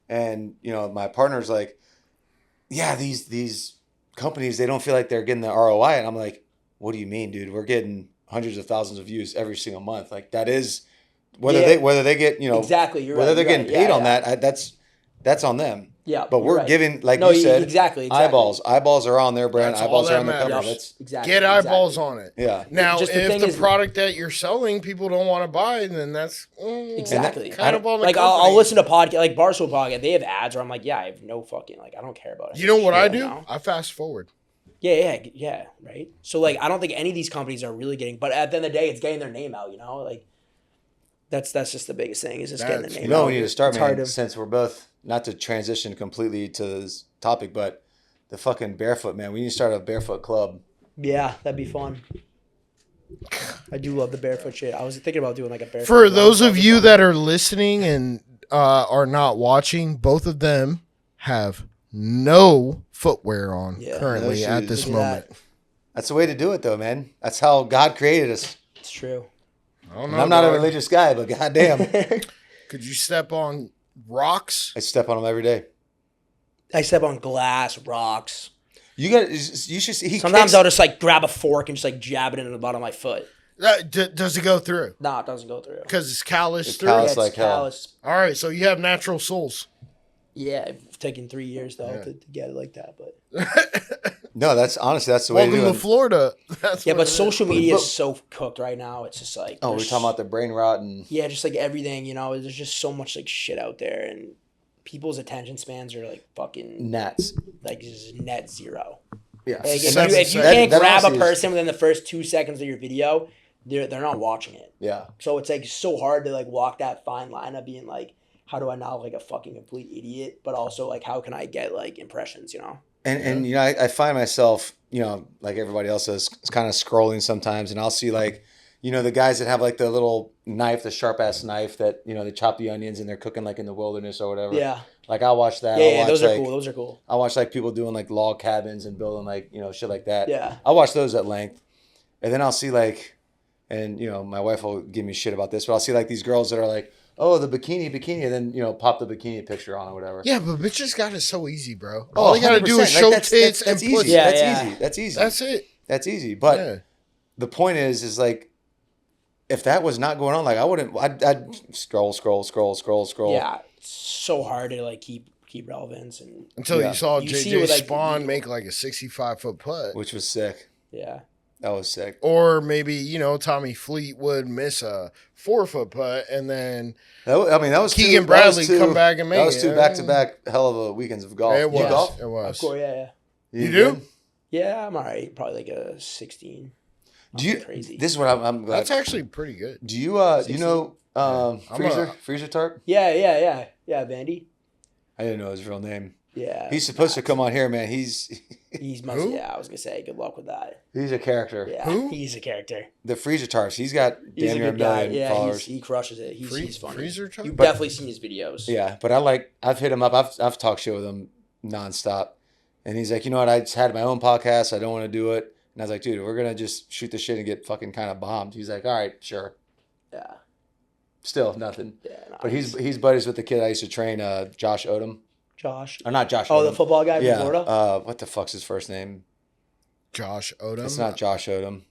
Speaker 1: And my partner's like, yeah, these companies, they don't feel like they're getting the ROI, and I'm like, what do you mean, dude? We're getting hundreds of thousands of views every single month. Like that is whether
Speaker 2: Yeah.
Speaker 1: they get
Speaker 2: Exactly. You're
Speaker 1: whether
Speaker 2: right,
Speaker 1: they're
Speaker 2: you're
Speaker 1: getting
Speaker 2: right.
Speaker 1: paid
Speaker 2: Yeah,
Speaker 1: on
Speaker 2: yeah.
Speaker 1: that. That's on them.
Speaker 2: Yeah,
Speaker 1: But
Speaker 2: you're
Speaker 1: we're
Speaker 2: right.
Speaker 1: giving, like
Speaker 2: No,
Speaker 1: you said,
Speaker 2: exactly.
Speaker 1: eyeballs. Eyeballs are on their brand.
Speaker 3: That's all
Speaker 1: Eyeballs are
Speaker 3: that
Speaker 1: on the cover.
Speaker 3: matters.
Speaker 1: That's
Speaker 2: Exactly.
Speaker 3: Get eyeballs
Speaker 2: exactly.
Speaker 3: on it.
Speaker 1: yeah.
Speaker 3: Now,
Speaker 2: Just the
Speaker 3: if
Speaker 2: thing
Speaker 3: the
Speaker 2: is-
Speaker 3: product that you're selling people don't want to buy, then that's
Speaker 2: Exactly.
Speaker 3: kind of on the
Speaker 2: Like
Speaker 3: company.
Speaker 2: I'll listen to podcast like Barstool podcast. They have ads where I'm like, yeah, I have no fucking I don't care about it.
Speaker 3: You know what I do?
Speaker 2: know?
Speaker 3: I fast forward.
Speaker 2: Yeah, right. So like, I don't think any of these companies are really getting. But at the end of the day, it's getting their name out. Like, that's just the biggest thing is just getting their
Speaker 3: That's-
Speaker 2: name
Speaker 1: You know,
Speaker 2: out.
Speaker 1: we need to start,
Speaker 2: It's
Speaker 1: man.
Speaker 2: hard to-
Speaker 1: Since we're both not to transition completely to this topic, but the fucking barefoot, man. We need to start a barefoot club.
Speaker 2: Yeah, that'd be fun. I do love the barefoot shit. I was thinking about doing like a barefoot.
Speaker 3: For
Speaker 2: run.
Speaker 3: those of
Speaker 2: That'd be
Speaker 3: you
Speaker 2: fun.
Speaker 3: that are listening and are not watching, both of them have no footwear on
Speaker 2: Yeah.
Speaker 3: currently
Speaker 1: No
Speaker 3: at
Speaker 1: shoes.
Speaker 3: this
Speaker 2: Look at
Speaker 3: moment.
Speaker 1: That's the way to do it, though, man. That's how God created us.
Speaker 2: It's true.
Speaker 3: I don't
Speaker 1: And
Speaker 3: know.
Speaker 1: I'm not a
Speaker 3: dog.
Speaker 1: religious guy, but goddamn,
Speaker 3: Could you step on rocks?
Speaker 1: I step on them every day.
Speaker 2: I step on glass, rocks.
Speaker 1: You should see.
Speaker 2: Sometimes I'll just like grab a fork and just like jab it into the bottom of my foot.
Speaker 3: Does it go through?
Speaker 2: Nah, it doesn't go through.
Speaker 3: Because it's calloused
Speaker 1: It's
Speaker 3: through.
Speaker 1: callous.
Speaker 2: It's
Speaker 1: like hell.
Speaker 2: callous.
Speaker 3: All right, so you have natural souls.
Speaker 2: Yeah, it's taken 3 years though
Speaker 3: Yeah.
Speaker 2: to get it like that, but
Speaker 1: No, that's honestly that's the way
Speaker 3: Welcome
Speaker 1: to do
Speaker 3: to
Speaker 1: it.
Speaker 3: Florida. That's
Speaker 2: yeah,
Speaker 3: what
Speaker 2: but
Speaker 3: it is.
Speaker 2: social media
Speaker 1: But-
Speaker 2: is so cooked right now. It's just like
Speaker 1: Oh, we're
Speaker 2: there's-
Speaker 1: talking about the brain rot and
Speaker 2: yeah, just like everything. There's just so much like shit out there, and people's attention spans are like fucking
Speaker 1: gnats.
Speaker 2: like just net zero.
Speaker 1: Yeah,
Speaker 2: Like, if
Speaker 3: That's
Speaker 2: you, if you
Speaker 3: insane.
Speaker 2: can't
Speaker 1: That
Speaker 2: grab a
Speaker 1: honestly is-
Speaker 2: person within the first 2 seconds of your video, they're not watching it.
Speaker 1: Yeah,
Speaker 2: So it's like so hard to like walk that fine line of being like, how do I not look like a fucking complete idiot, but also like how can I get like impressions,
Speaker 1: and I find myself like everybody else is kind of scrolling sometimes, and I'll see like the guys that have like the little knife, the sharp ass knife that they chop the onions and they're cooking like in the wilderness or whatever.
Speaker 2: Yeah,
Speaker 1: Like I'll watch that.
Speaker 2: yeah,
Speaker 1: I'll
Speaker 2: yeah.
Speaker 1: watch,
Speaker 2: Those are
Speaker 1: like,
Speaker 2: cool. Those are cool.
Speaker 1: I watch like people doing like log cabins and building like shit like that.
Speaker 2: Yeah.
Speaker 1: I watch those at length, and then I'll see like, and my wife will give me shit about this, but I'll see like these girls that are like, oh, the bikini, and then pop the bikini picture on or whatever.
Speaker 3: Yeah, but bitches got it so easy, bro.
Speaker 1: Oh,
Speaker 3: All they gotta do is
Speaker 1: 100%.
Speaker 3: show
Speaker 1: Like,
Speaker 3: tits and
Speaker 1: that's easy.
Speaker 3: pussy.
Speaker 2: Yeah,
Speaker 1: that's
Speaker 2: yeah.
Speaker 1: easy. That's easy.
Speaker 3: That's it.
Speaker 1: That's easy. But
Speaker 3: Yeah.
Speaker 1: the point is like, if that was not going on, like I wouldn't. I'd scroll.
Speaker 2: Yeah, it's so hard to like keep relevance and
Speaker 3: Until
Speaker 1: Yeah.
Speaker 3: you saw
Speaker 2: You see
Speaker 3: JJ
Speaker 2: with, like,
Speaker 3: Spawn make like a 65-foot putt.
Speaker 1: which was sick.
Speaker 2: yeah.
Speaker 1: That was sick.
Speaker 3: Or maybe, Tommy Fleetwood miss a 4-foot putt and then
Speaker 1: That was
Speaker 3: Keegan
Speaker 1: two,
Speaker 3: Bradley
Speaker 1: that was two,
Speaker 3: come back and make
Speaker 1: That was
Speaker 3: it.
Speaker 1: two back-to-back hell of a weekends of golf.
Speaker 3: It
Speaker 1: You
Speaker 3: was.
Speaker 1: golf?
Speaker 3: It was.
Speaker 2: Of course, yeah.
Speaker 3: You do?
Speaker 1: good?
Speaker 2: Yeah, I'm alright. Probably like a 16.
Speaker 1: Do you?
Speaker 2: Nothing crazy?
Speaker 1: This is what I'm glad.
Speaker 3: That's actually pretty good.
Speaker 1: Do you?
Speaker 3: I'm
Speaker 1: Freezer Tarp?
Speaker 2: Yeah, Vandy.
Speaker 1: I didn't know his real name.
Speaker 2: Yeah.
Speaker 1: He's supposed to come on here, man. He's
Speaker 3: Who?
Speaker 2: Yeah, I was gonna say good luck with that.
Speaker 1: he's a character.
Speaker 2: Yeah,
Speaker 3: Who?
Speaker 2: he's a character.
Speaker 1: The Freezer Tarps. He's got
Speaker 2: He's
Speaker 1: damn
Speaker 2: a
Speaker 1: near a
Speaker 2: good guy.
Speaker 1: million
Speaker 2: Yeah,
Speaker 1: followers.
Speaker 2: he crushes it. He's funny.
Speaker 3: Freezer Tarp?
Speaker 2: You've
Speaker 1: But-
Speaker 2: definitely seen his videos.
Speaker 1: Yeah, but I've hit him up. I've talked shit with him nonstop, and he's like, you know what? I just had my own podcast. I don't want to do it. And I was like, dude, we're gonna just shoot the shit and get fucking kind of bombed. He's like, all right, sure.
Speaker 2: Yeah.
Speaker 1: Still nothing.
Speaker 2: Yeah. No,
Speaker 1: But he's buddies with the kid I used to train, Josh Odom.
Speaker 2: Josh.
Speaker 1: Or not Josh
Speaker 2: Oh,
Speaker 1: Odom.
Speaker 2: the football guy from
Speaker 1: Yeah.
Speaker 2: Florida.
Speaker 1: What the fuck's his first name?
Speaker 3: Josh Odom.
Speaker 1: It's not Josh Odom.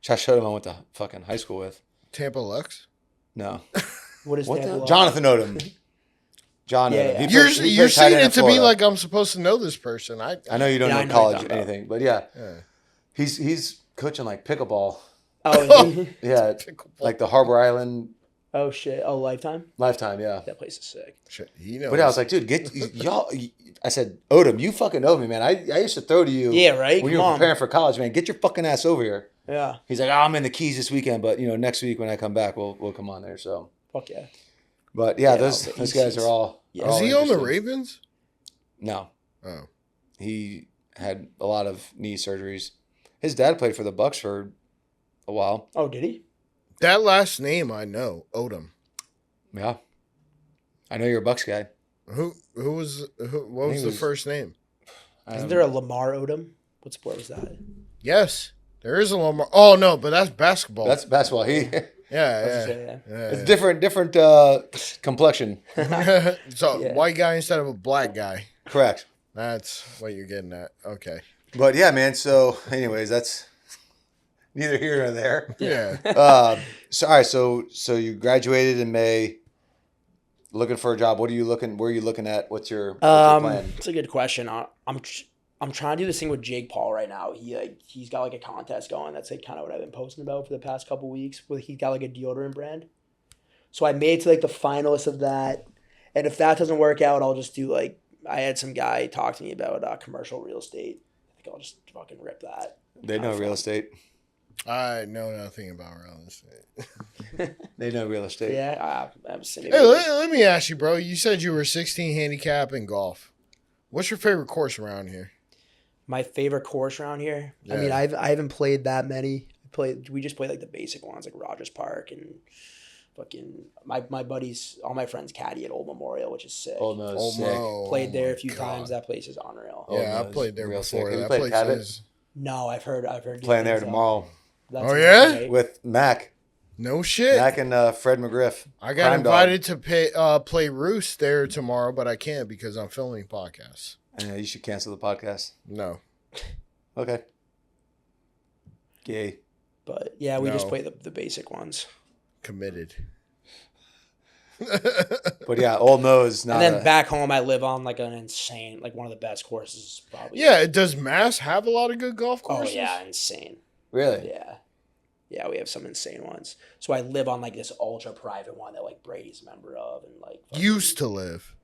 Speaker 1: Josh Odom I went to fucking high school with.
Speaker 3: Tampa Lux.
Speaker 1: No.
Speaker 2: What is
Speaker 1: What
Speaker 2: that?
Speaker 1: the? Jonathan Odom. John
Speaker 2: Yeah,
Speaker 1: Odom.
Speaker 2: yeah.
Speaker 1: He
Speaker 3: You're
Speaker 1: plays- he
Speaker 3: you're
Speaker 1: plays tight
Speaker 3: saying
Speaker 1: end
Speaker 3: it
Speaker 1: at
Speaker 3: to be
Speaker 1: Florida.
Speaker 3: like I'm supposed to know this person. I
Speaker 1: I know you don't
Speaker 2: Yeah, I
Speaker 1: know
Speaker 2: know
Speaker 1: college
Speaker 2: you're
Speaker 1: or
Speaker 2: talking about.
Speaker 1: anything, but yeah,
Speaker 3: yeah.
Speaker 1: he's coaching like pickleball.
Speaker 2: Oh, is he?
Speaker 1: Yeah,
Speaker 3: Pickleball.
Speaker 1: like the Harbor Island
Speaker 2: Oh shit! Oh, Lifetime.
Speaker 1: Lifetime, yeah.
Speaker 2: That place is sick.
Speaker 3: Shit, he knows.
Speaker 1: But I was like, dude, get y'all. I said, Odom, you fucking know me, man. I used to throw to you.
Speaker 2: Yeah, right?
Speaker 1: When you
Speaker 2: Come
Speaker 1: were
Speaker 2: on.
Speaker 1: preparing for college, man. Get your fucking ass over here.
Speaker 2: Yeah.
Speaker 1: He's like, I'm in the Keys this weekend, but next week when I come back, we'll come on there. So,
Speaker 2: Fuck yeah.
Speaker 1: but yeah,
Speaker 2: Yeah,
Speaker 1: those guys are all.
Speaker 2: Yeah.
Speaker 1: are
Speaker 3: is
Speaker 1: all
Speaker 3: he on the
Speaker 1: interesting.
Speaker 3: Ravens?
Speaker 1: No,
Speaker 3: Oh,
Speaker 1: he had a lot of knee surgeries. His dad played for the Bucks for a while.
Speaker 2: Oh, did he?
Speaker 3: that last name I know, Odom.
Speaker 1: Yeah, I know you're a Bucks guy.
Speaker 3: What was
Speaker 1: he
Speaker 3: the
Speaker 1: was-
Speaker 3: first name?
Speaker 2: Isn't there a Lamar Odom? What sport was that?
Speaker 3: Yes, there is a Lamar. Oh no, but that's basketball.
Speaker 1: That's basketball. He
Speaker 3: yeah.
Speaker 2: Yeah.
Speaker 1: it's different complexion.
Speaker 3: Yeah. So
Speaker 2: Yeah.
Speaker 3: white guy instead of a black guy.
Speaker 1: Correct.
Speaker 3: That's what you're getting at. Okay.
Speaker 1: But yeah, man. So, anyways, that's neither here nor there.
Speaker 3: Yeah.
Speaker 1: So all right. So you graduated in May. Looking for a job. Where are you looking at? What's your plan?
Speaker 2: It's a good question. I'm trying to do this thing with Jake Paul right now. He's got like a contest going. That's like kind of what I've been posting about for the past couple weeks. Where he's got like a deodorant brand. So I made it to like the finalist of that, and if that doesn't work out, I'll just do like I had some guy talk to me about commercial real estate. I think I'll just fucking rip that.
Speaker 1: They know real estate.
Speaker 3: I know nothing about real estate.
Speaker 1: They know real estate.
Speaker 2: Yeah, I'm sitting.
Speaker 3: Hey, let me ask you, bro. You said you were 16 handicap in golf. What's your favorite course around here?
Speaker 2: My favorite course around here.
Speaker 3: Yeah.
Speaker 2: I mean, I haven't played that many. We just played like the basic ones, like Rogers Park and fucking my buddies, all my friends caddy at Old Memorial, which is sick.
Speaker 1: Old Nose.
Speaker 3: Old
Speaker 1: Sick.
Speaker 3: Mo.
Speaker 2: Played there a
Speaker 3: Oh
Speaker 2: few
Speaker 3: my
Speaker 2: times.
Speaker 3: God.
Speaker 2: That place is unreal.
Speaker 1: Old
Speaker 3: Yeah, I
Speaker 1: Nose,
Speaker 3: played there
Speaker 1: real
Speaker 3: before.
Speaker 1: sick. Have you
Speaker 3: That
Speaker 1: played
Speaker 3: place
Speaker 1: Cabot?
Speaker 3: is
Speaker 2: No, I've heard. Good
Speaker 1: Playing there
Speaker 2: things,
Speaker 1: tomorrow
Speaker 2: That's
Speaker 3: Oh, yeah?
Speaker 2: great.
Speaker 1: with Mac.
Speaker 3: no shit.
Speaker 1: Mac and Fred McGriff.
Speaker 3: I got
Speaker 1: Crime Dog.
Speaker 3: invited to play Roost there tomorrow, but I can't because I'm filming podcasts.
Speaker 1: Yeah, you should cancel the podcast.
Speaker 3: No.
Speaker 1: Okay. Gay.
Speaker 2: But yeah, we just
Speaker 3: No.
Speaker 2: play the basic ones.
Speaker 3: Committed.
Speaker 1: But yeah, Old Nose. Not
Speaker 2: And then back home, I live on like an insane, like one of the best courses probably.
Speaker 3: Yeah, does Mass have a lot of good golf
Speaker 2: Oh
Speaker 3: courses?
Speaker 2: yeah, insane.
Speaker 1: really.
Speaker 2: Yeah. Yeah, we have some insane ones. So I live on like this ultra private one that like Brady's a member of and like fucking-
Speaker 3: Used to live.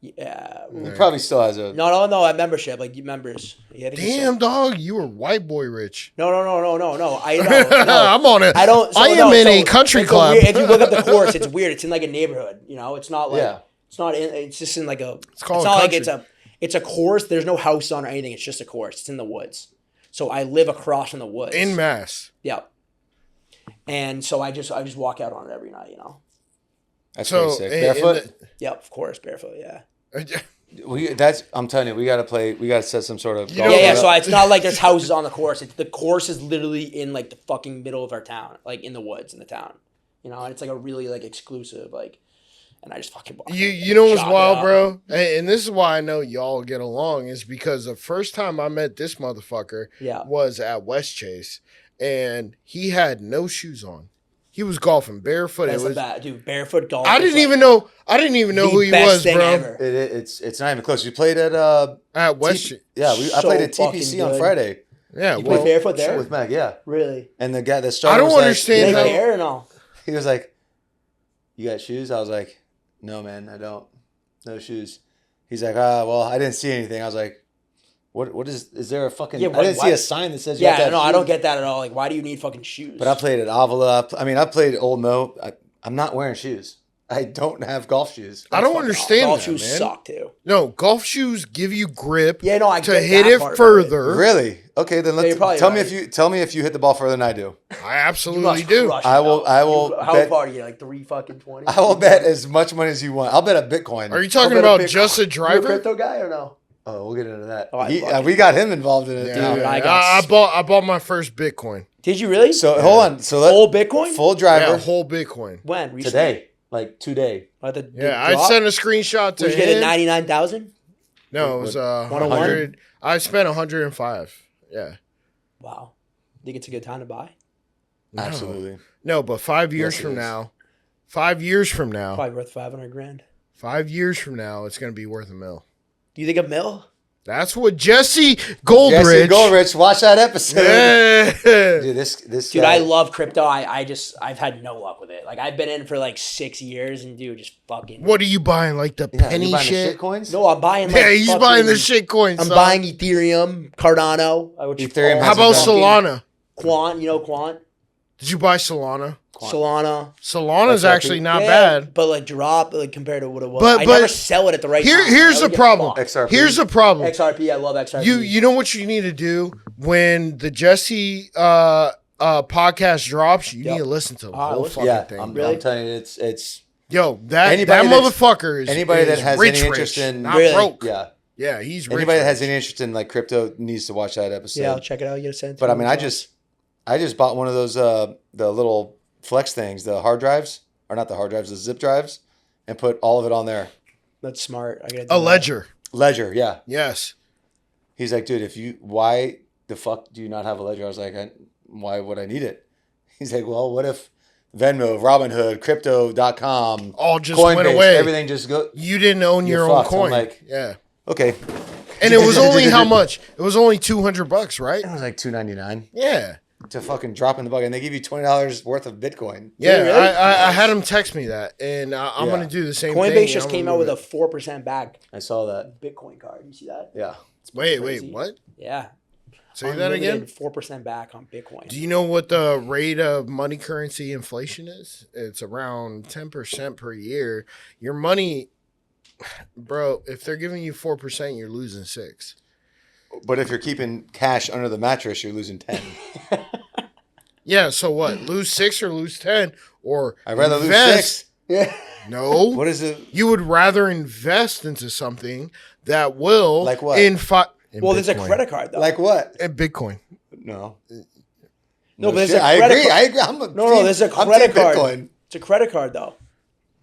Speaker 2: Yeah.
Speaker 1: He probably still has a.
Speaker 2: No, at membership, like members. Yeah, I think it's
Speaker 3: Damn, dog, you were white boy rich.
Speaker 2: No. I know. No.
Speaker 3: I'm on it.
Speaker 2: I don't. So,
Speaker 3: I am
Speaker 2: no,
Speaker 3: in
Speaker 2: so
Speaker 3: a country
Speaker 2: it's
Speaker 3: club.
Speaker 2: weird, if you look up the course, it's weird. It's in like a neighborhood. It's not like.
Speaker 1: Yeah.
Speaker 2: It's not in. It's just in like a. It's
Speaker 3: called
Speaker 2: not like
Speaker 3: country.
Speaker 2: it's a course. There's no house on or anything. It's just a course. It's in the woods. So I live across from the woods.
Speaker 3: In Mass.
Speaker 2: Yep. And so I just walk out on it every night.
Speaker 1: That's
Speaker 3: So,
Speaker 1: pretty sick.
Speaker 3: in
Speaker 1: Barefoot.
Speaker 2: Yep. Of course, barefoot. Yeah.
Speaker 1: I'm telling you, we gotta play. We gotta set some sort of.
Speaker 3: You
Speaker 1: golf
Speaker 3: know-
Speaker 2: Yeah.
Speaker 1: setup.
Speaker 2: So it's not like there's houses on the course. The course is literally in like the fucking middle of our town, like in the woods in the town. And it's like a really like exclusive like. And I just fucking walk.
Speaker 3: You know what's
Speaker 2: Chop it
Speaker 3: wild,
Speaker 2: up.
Speaker 3: bro? And this is why I know y'all get along is because the first time I met this motherfucker
Speaker 2: Yeah.
Speaker 3: was at West Chase, and he had no shoes on. He was golfing barefoot.
Speaker 2: That's
Speaker 3: It
Speaker 2: the
Speaker 3: was.
Speaker 2: bad, dude. Barefoot golf.
Speaker 3: I
Speaker 2: is,
Speaker 3: didn't
Speaker 2: like,
Speaker 3: even know. I didn't even know
Speaker 2: the
Speaker 3: who he
Speaker 2: best
Speaker 3: was,
Speaker 2: thing
Speaker 3: bro.
Speaker 2: ever.
Speaker 1: It's not even close. We played at
Speaker 3: At West Chase.
Speaker 1: yeah. I
Speaker 2: So
Speaker 1: played at
Speaker 2: fucking
Speaker 1: TPC on
Speaker 2: good.
Speaker 1: Friday
Speaker 3: Yeah,
Speaker 2: You
Speaker 3: well,
Speaker 2: play barefoot there?
Speaker 1: with Mac. Yeah,
Speaker 2: Really?
Speaker 1: and the guy that started.
Speaker 3: I don't
Speaker 1: was like-
Speaker 3: understand
Speaker 2: Did
Speaker 1: he was
Speaker 2: they
Speaker 3: how-
Speaker 1: like-
Speaker 2: care or no?
Speaker 1: He was like, "You got shoes?" I was like, "No, man, I don't. No shoes." He's like, well, I didn't see anything." I was like, "What is there a fucking?
Speaker 2: Yeah,
Speaker 1: I didn't see
Speaker 2: why-
Speaker 1: a sign that says you have to
Speaker 2: Yeah,
Speaker 1: have
Speaker 2: no, I
Speaker 1: shoes."
Speaker 2: don't get that at all. Like, why do you need fucking shoes?
Speaker 1: But I played at Avila. I mean, I played at Old Mo. I'm not wearing shoes. I don't have golf shoes.
Speaker 3: I don't
Speaker 2: Fucking
Speaker 3: understand
Speaker 2: golf
Speaker 3: that,
Speaker 2: shoes
Speaker 3: man.
Speaker 2: suck too.
Speaker 3: No, golf shoes give you grip
Speaker 2: Yeah, no, I
Speaker 3: to
Speaker 2: get
Speaker 3: hit
Speaker 2: that
Speaker 3: it
Speaker 2: part of
Speaker 3: further.
Speaker 1: Really? Okay, then
Speaker 2: you're
Speaker 1: let's
Speaker 2: probably
Speaker 1: tell me
Speaker 2: right.
Speaker 1: if you hit the ball further than I do.
Speaker 3: I
Speaker 2: You
Speaker 3: absolutely
Speaker 2: must
Speaker 3: do.
Speaker 2: crush it,
Speaker 1: I will-
Speaker 2: though.
Speaker 1: I will
Speaker 2: How
Speaker 1: bet-
Speaker 2: far do you get? Like 3 fucking 20?
Speaker 1: I will bet as much money as you want. I'll bet a Bitcoin.
Speaker 3: Are you talking
Speaker 2: I'll bet a
Speaker 3: about
Speaker 2: big-
Speaker 3: just a
Speaker 2: You a
Speaker 3: driver?
Speaker 2: crypto guy or no?
Speaker 1: Oh, we'll get into that.
Speaker 2: Oh, I fucking-
Speaker 1: We got him involved in it.
Speaker 3: Yeah,
Speaker 1: too.
Speaker 2: Dude, I
Speaker 3: I,
Speaker 2: got-
Speaker 3: I bought my first Bitcoin.
Speaker 2: Did you really?
Speaker 1: So hold on. So let
Speaker 2: Full Bitcoin?
Speaker 1: full driver
Speaker 3: Yeah, whole Bitcoin.
Speaker 2: When? Recently?
Speaker 1: today, like today.
Speaker 2: Like the
Speaker 3: Yeah, I
Speaker 2: drop?
Speaker 3: sent a screenshot to
Speaker 2: Did you get it
Speaker 3: him.
Speaker 2: 99,000?
Speaker 3: No, it was
Speaker 2: 101?
Speaker 3: 100. I spent 105. Yeah.
Speaker 2: Wow. Think it's a good time to buy?
Speaker 3: No.
Speaker 1: Absolutely.
Speaker 3: No, but 5 years
Speaker 1: Yes, it
Speaker 3: from
Speaker 1: is.
Speaker 3: now, 5 years from now,
Speaker 2: Probably worth 500 grand.
Speaker 3: 5 years from now, it's going to be worth $1 million.
Speaker 2: Do you think a mil?
Speaker 3: That's what Jesse Goldrich.
Speaker 1: Jesse Goldrich, watch that episode.
Speaker 3: Yeah.
Speaker 1: Dude, this
Speaker 2: Dude, I love crypto. I've had no luck with it. Like I've been in for like 6 years, and dude, just fucking.
Speaker 3: What are you buying? Like the
Speaker 1: Yeah,
Speaker 3: penny
Speaker 1: you buying the
Speaker 3: shit?
Speaker 1: shit coins?
Speaker 2: No, I'm buying. Like,
Speaker 3: Yeah, he's
Speaker 2: fucking-
Speaker 3: buying the shit coins.
Speaker 2: I'm
Speaker 3: son.
Speaker 2: buying Ethereum, Cardano.
Speaker 1: Ethereum
Speaker 3: How about Solana?
Speaker 2: Quant? You know Quant?
Speaker 3: Did you buy Solana?
Speaker 2: Solana.
Speaker 3: Solana's
Speaker 1: XRP.
Speaker 3: actually not
Speaker 2: Yeah,
Speaker 3: bad.
Speaker 2: but like drop like compared to what it was.
Speaker 3: But-
Speaker 2: I
Speaker 3: but
Speaker 2: never sell it at the right time.
Speaker 3: Here's
Speaker 2: I
Speaker 3: the
Speaker 2: would get
Speaker 3: problem.
Speaker 2: fucked.
Speaker 1: XRP.
Speaker 3: Here's the problem.
Speaker 2: XRP, I love XRP.
Speaker 3: You know what you need to do when the Jesse podcast drops? You
Speaker 2: Yep.
Speaker 3: need to listen to the
Speaker 2: Ah,
Speaker 3: whole
Speaker 2: listen.
Speaker 3: fucking
Speaker 1: Yeah,
Speaker 3: thing.
Speaker 1: I'm
Speaker 2: Really?
Speaker 1: telling you, it's
Speaker 3: Yo, that
Speaker 1: Anybody that's-
Speaker 3: motherfucker is
Speaker 1: anybody that
Speaker 3: is
Speaker 1: has
Speaker 3: rich,
Speaker 1: any interest
Speaker 3: rich,
Speaker 1: in-
Speaker 3: not
Speaker 2: Really?
Speaker 3: broke.
Speaker 1: yeah.
Speaker 3: Yeah, he's rich.
Speaker 1: Anybody that has
Speaker 3: rich.
Speaker 1: any interest in like crypto needs to watch that episode.
Speaker 2: Yeah, I'll check it out. You get a sense.
Speaker 1: But I mean, I just bought one of those the little flex things, the hard drives, or not the hard drives, the zip drives, and put all of it on there.
Speaker 2: That's smart. I gotta do
Speaker 3: A
Speaker 2: that.
Speaker 3: ledger.
Speaker 1: Ledger, yeah.
Speaker 3: Yes.
Speaker 1: He's like, dude, why the fuck do you not have a ledger? I was like, why would I need it? He's like, well, what if Venmo, Robinhood, Crypto.com,
Speaker 3: All just
Speaker 1: Coinbase,
Speaker 3: went away.
Speaker 1: everything just go.
Speaker 3: You didn't own
Speaker 1: You're
Speaker 3: your own
Speaker 1: fucked. I'm
Speaker 3: coin.
Speaker 1: like-
Speaker 3: Yeah.
Speaker 1: Okay,
Speaker 3: And it was only how much? It was only $200, right?
Speaker 1: it was like $2.99
Speaker 3: Yeah.
Speaker 1: to fucking drop in the bucket, and they give you $20 worth of Bitcoin.
Speaker 3: Yeah,
Speaker 2: really?
Speaker 3: I had him text me that, and I'm
Speaker 1: Yeah.
Speaker 3: going to do the same
Speaker 2: Coinbase
Speaker 3: thing.
Speaker 2: just
Speaker 3: I'm
Speaker 2: came
Speaker 3: gonna
Speaker 2: out with
Speaker 3: do
Speaker 2: a 4% back
Speaker 1: I saw that.
Speaker 2: Bitcoin card. You see that?
Speaker 1: Yeah,
Speaker 3: Wait,
Speaker 2: crazy.
Speaker 3: what?
Speaker 2: Yeah.
Speaker 3: Say that again?
Speaker 2: 4% back on Bitcoin.
Speaker 3: Do you know what the rate of money currency inflation is? It's around 10% per year. Your money, bro, if they're giving you 4%, you're losing 6.
Speaker 1: but if you're keeping cash under the mattress, you're losing 10.
Speaker 3: Yeah, so what? Lose 6 or lose 10? Or
Speaker 1: I'd rather lose
Speaker 3: invest-
Speaker 1: 6.
Speaker 2: Yeah.
Speaker 3: No.
Speaker 1: What is it?
Speaker 3: You would rather invest into something that will
Speaker 1: Like what?
Speaker 3: in
Speaker 2: Well, there's a
Speaker 3: Bitcoin.
Speaker 2: credit card though.
Speaker 1: Like what?
Speaker 3: In Bitcoin.
Speaker 1: No.
Speaker 2: No, but there's
Speaker 1: shit.
Speaker 2: a
Speaker 1: I
Speaker 2: credit
Speaker 1: agree.
Speaker 2: card.
Speaker 1: I agree. I'm
Speaker 2: No, there's a
Speaker 1: I'm
Speaker 2: credit
Speaker 1: team
Speaker 2: card.
Speaker 1: Bitcoin.
Speaker 2: It's a credit card though.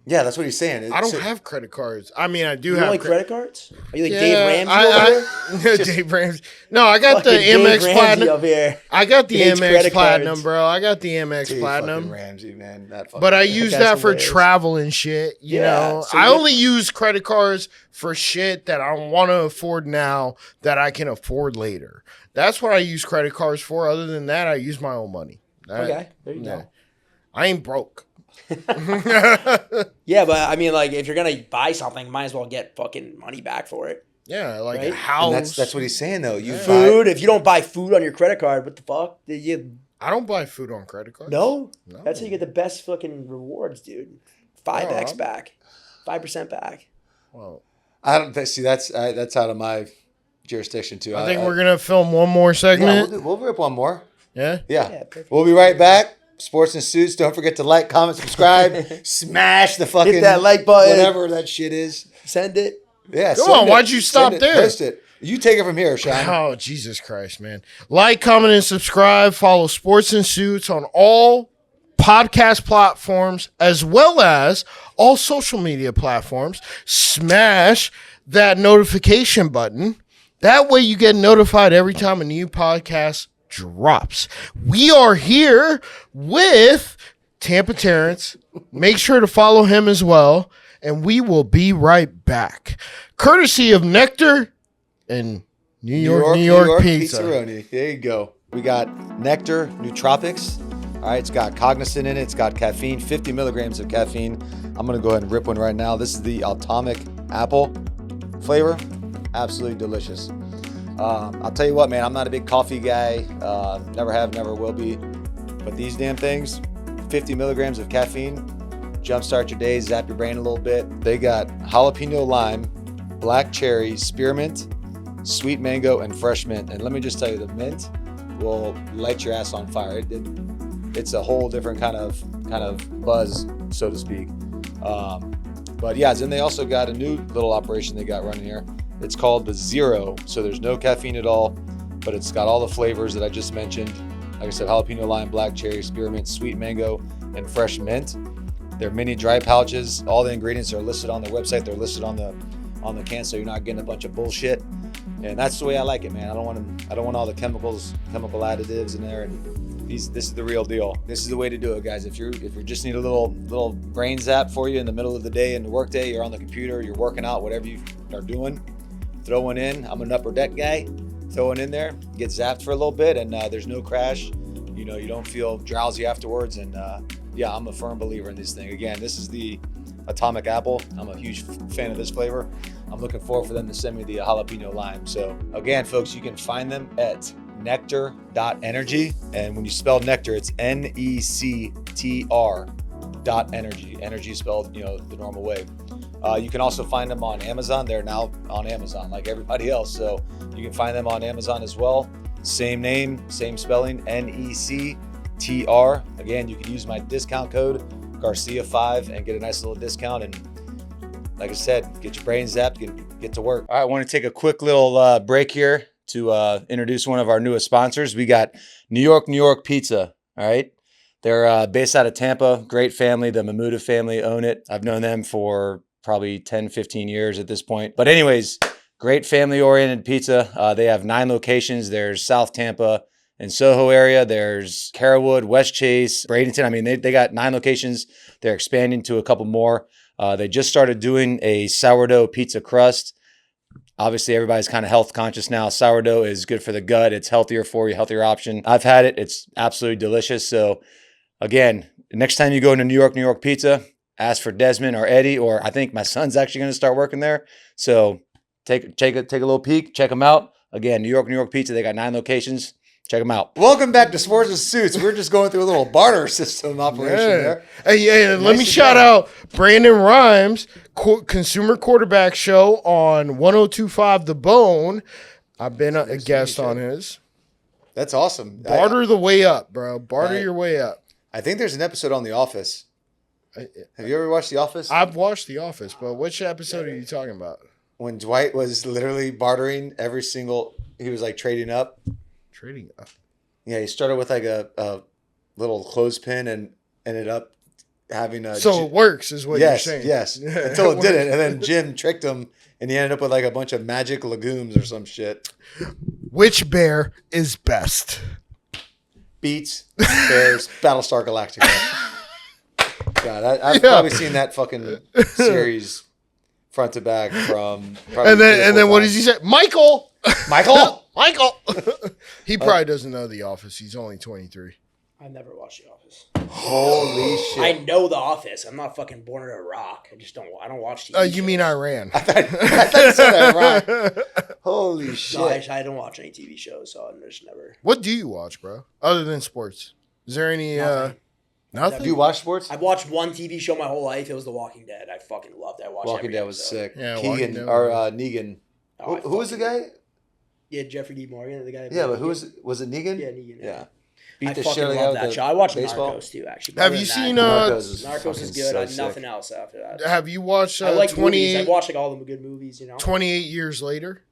Speaker 1: Yeah, that's what he's saying.
Speaker 3: I don't have credit cards. I mean, I do
Speaker 2: You
Speaker 3: have
Speaker 2: don't like
Speaker 3: cre-
Speaker 2: credit cards? Are you like Dave Ramsey over here?
Speaker 3: Dave Ramsey. No, I got the
Speaker 2: Fucking Dave
Speaker 3: Amex
Speaker 2: Ramsey
Speaker 3: Platinum.
Speaker 2: up here.
Speaker 3: I got the
Speaker 2: Hates
Speaker 3: Amex
Speaker 2: credit
Speaker 3: Platinum,
Speaker 2: cards.
Speaker 3: bro. I got the Amex
Speaker 1: Fucking
Speaker 3: Platinum.
Speaker 1: Ramsey, man. That fucking
Speaker 3: But I use
Speaker 2: That's
Speaker 3: that for
Speaker 2: hilarious.
Speaker 3: travel and shit. You
Speaker 2: Yeah,
Speaker 3: know,
Speaker 2: so
Speaker 3: I
Speaker 2: you-
Speaker 3: only use credit cards for shit that I want to afford now that I can afford later. That's what I use credit cards for. Other than that, I use my own money.
Speaker 2: Okay, there you
Speaker 3: Yeah.
Speaker 2: go.
Speaker 3: I ain't broke.
Speaker 2: Yeah, but I mean, like, if you're gonna buy something, might as well get fucking money back for it.
Speaker 3: Yeah, like
Speaker 2: Right?
Speaker 3: a house.
Speaker 1: And that's what he's saying though. You buy,
Speaker 2: Food. If you don't buy food on your credit card, what the fuck?
Speaker 3: I don't buy food on credit cards.
Speaker 2: No,
Speaker 3: No.
Speaker 2: that's how you get the best fucking rewards, dude. 5x
Speaker 3: Oh.
Speaker 2: back, 5% back.
Speaker 3: Well,
Speaker 1: I don't see that's out of my jurisdiction too.
Speaker 3: I think we're gonna film one more segment.
Speaker 1: we'll rip one more.
Speaker 3: Yeah.
Speaker 1: Yeah.
Speaker 2: Yeah, perfect.
Speaker 1: We'll be right back. Sports and Suits. Don't forget to like, comment, subscribe, smash the fucking
Speaker 2: Hit that like button.
Speaker 1: whatever that shit is.
Speaker 2: Send it.
Speaker 1: Yeah.
Speaker 3: Come
Speaker 1: send
Speaker 3: on,
Speaker 1: it.
Speaker 3: why'd you stop
Speaker 1: Send it.
Speaker 3: there?
Speaker 1: Post it. You take it from here, Sean.
Speaker 3: Oh, Jesus Christ, man. Like, comment, and subscribe. Follow Sports and Suits on all podcast platforms as well as all social media platforms. Smash that notification button. That way you get notified every time a new podcast drops. We are here with Tampa Terrence. Make sure to follow him as well. And we will be right back. Courtesy of Nectar and New York Pizza.
Speaker 1: Pizzaroni. There you go. We got Nectar Nootropics. All right, it's got cognizant in it. It's got caffeine, 50 milligrams of caffeine. I'm going to go ahead and rip one right now. This is the Atomic Apple flavor. Absolutely delicious. I'll tell you what, man, I'm not a big coffee guy. Never have, never will be. But these damn things, 50 milligrams of caffeine, jumpstart your day, zap your brain a little bit. They got jalapeno lime, black cherry, spearmint, sweet mango, and fresh mint. And let me just tell you, the mint will light your ass on fire. It's a whole different kind of buzz, so to speak. But yeah, then they also got a new little operation they got running here. It's called the Zero. So there's no caffeine at all, but it's got all the flavors that I just mentioned. Like I said, jalapeno lime, black cherry, spearmint, sweet mango, and fresh mint. They're mini dry pouches. All the ingredients are listed on their website. They're listed on the can, so you're not getting a bunch of bullshit. And that's the way I like it, man. I don't want all the chemical additives in there. And this is the real deal. This is the way to do it, guys. If you just need a little brain zap for you in the middle of the day and the work day, you're on the computer, you're working out, whatever you are doing, throw one in. I'm an upper deck guy. Throw one in there, get zapped for a little bit, and there's no crash. You know, you don't feel drowsy afterwards. And yeah, I'm a firm believer in this thing. Again, this is the Atomic Apple. I'm a huge fan of this flavor. I'm looking forward for them to send me the jalapeno lime. So again, folks, you can find them at nectar.energy. And when you spell nectar, it's NECTR.energy. Energy spelled, you know, the normal way. You can also find them on Amazon. They're now on Amazon like everybody else. So you can find them on Amazon as well. Same name, same spelling, NECTR. Again, you can use my discount code Garcia5 and get a nice little discount. And like I said, get your brain zapped, get to work. All right, I want to take a quick little break here to introduce one of our newest sponsors. We got New York Pizza. All right. They're based out of Tampa. Great family. The Mahmuda family own it. I've known them for probably 10, 15 years at this point. But anyways, great family-oriented pizza. They have 9 locations. There's South Tampa and Soho area. There's Carrollwood, West Chase, Bradenton. I mean, they got 9 locations. They're expanding to a couple more. They just started doing a sourdough pizza crust. Obviously, everybody's kind of health conscious now. Sourdough is good for the gut. It's healthier for you, healthier option. I've had it. It's absolutely delicious. So again, next time you go into New York Pizza, ask for Desmond or Eddie, or I think my son's actually going to start working there. So take a little peek, check them out. Again, New York Pizza. They got 9 locations. Check them out. Welcome back to Sports with Suits. We're just going through a little barter system operation there.
Speaker 3: Hey, let me shout out Brandon Rhymes, Consumer Quarterback Show on 102.5 The Bone. I've been a guest on his.
Speaker 1: That's awesome.
Speaker 3: Barter the way up, bro. Barter your way up.
Speaker 1: I think there's an episode on The Office. Have you ever watched The Office?
Speaker 3: I've watched The Office, but which episode are you talking about?
Speaker 1: When Dwight was literally bartering every single, he was like trading up.
Speaker 3: Trading up?
Speaker 1: Yeah, he started with like a little clothespin and ended up having a.
Speaker 3: So it works, is what you're saying.
Speaker 1: Yes, until it didn't. And then Jim tricked him and he ended up with like a bunch of magic legumes or some shit.
Speaker 3: Which bear is best?
Speaker 1: Beats, Bears, Battlestar Galactica. God, I've probably seen that fucking series front to back from.
Speaker 3: And then what does he say? Michael. Michael. He probably doesn't know The Office. He's only 23.
Speaker 2: I've never watched The Office.
Speaker 1: Holy shit!
Speaker 2: I know The Office. I'm not fucking born in Iraq. I don't watch TV.
Speaker 3: You mean Iran?
Speaker 1: I thought you said Iraq. Holy shit!
Speaker 2: No, I don't watch any TV shows, so I'm just never.
Speaker 3: What do you watch, bro? Other than sports, is there any? Nothing.
Speaker 1: Do you watch sports?
Speaker 2: I've watched one TV show my whole life. It was The Walking Dead. I fucking loved it. I watched
Speaker 1: Walking
Speaker 2: every
Speaker 1: Dead was
Speaker 2: episode.
Speaker 1: sick.
Speaker 3: Yeah,
Speaker 1: Keegan or Negan.
Speaker 2: Oh,
Speaker 1: who was the guy?
Speaker 2: Yeah, Jeffrey D. Morgan, the guy.
Speaker 1: Yeah, but who was it? Was it Negan?
Speaker 2: Yeah, Negan.
Speaker 1: Yeah.
Speaker 2: I fucking love that show. I watched Narcos too, actually.
Speaker 3: Have you seen
Speaker 2: Narcos is good. I have nothing else after that.
Speaker 3: Have you watched
Speaker 2: I like
Speaker 3: 28?
Speaker 2: movies. I watched like all the good movies,
Speaker 3: 28 years later.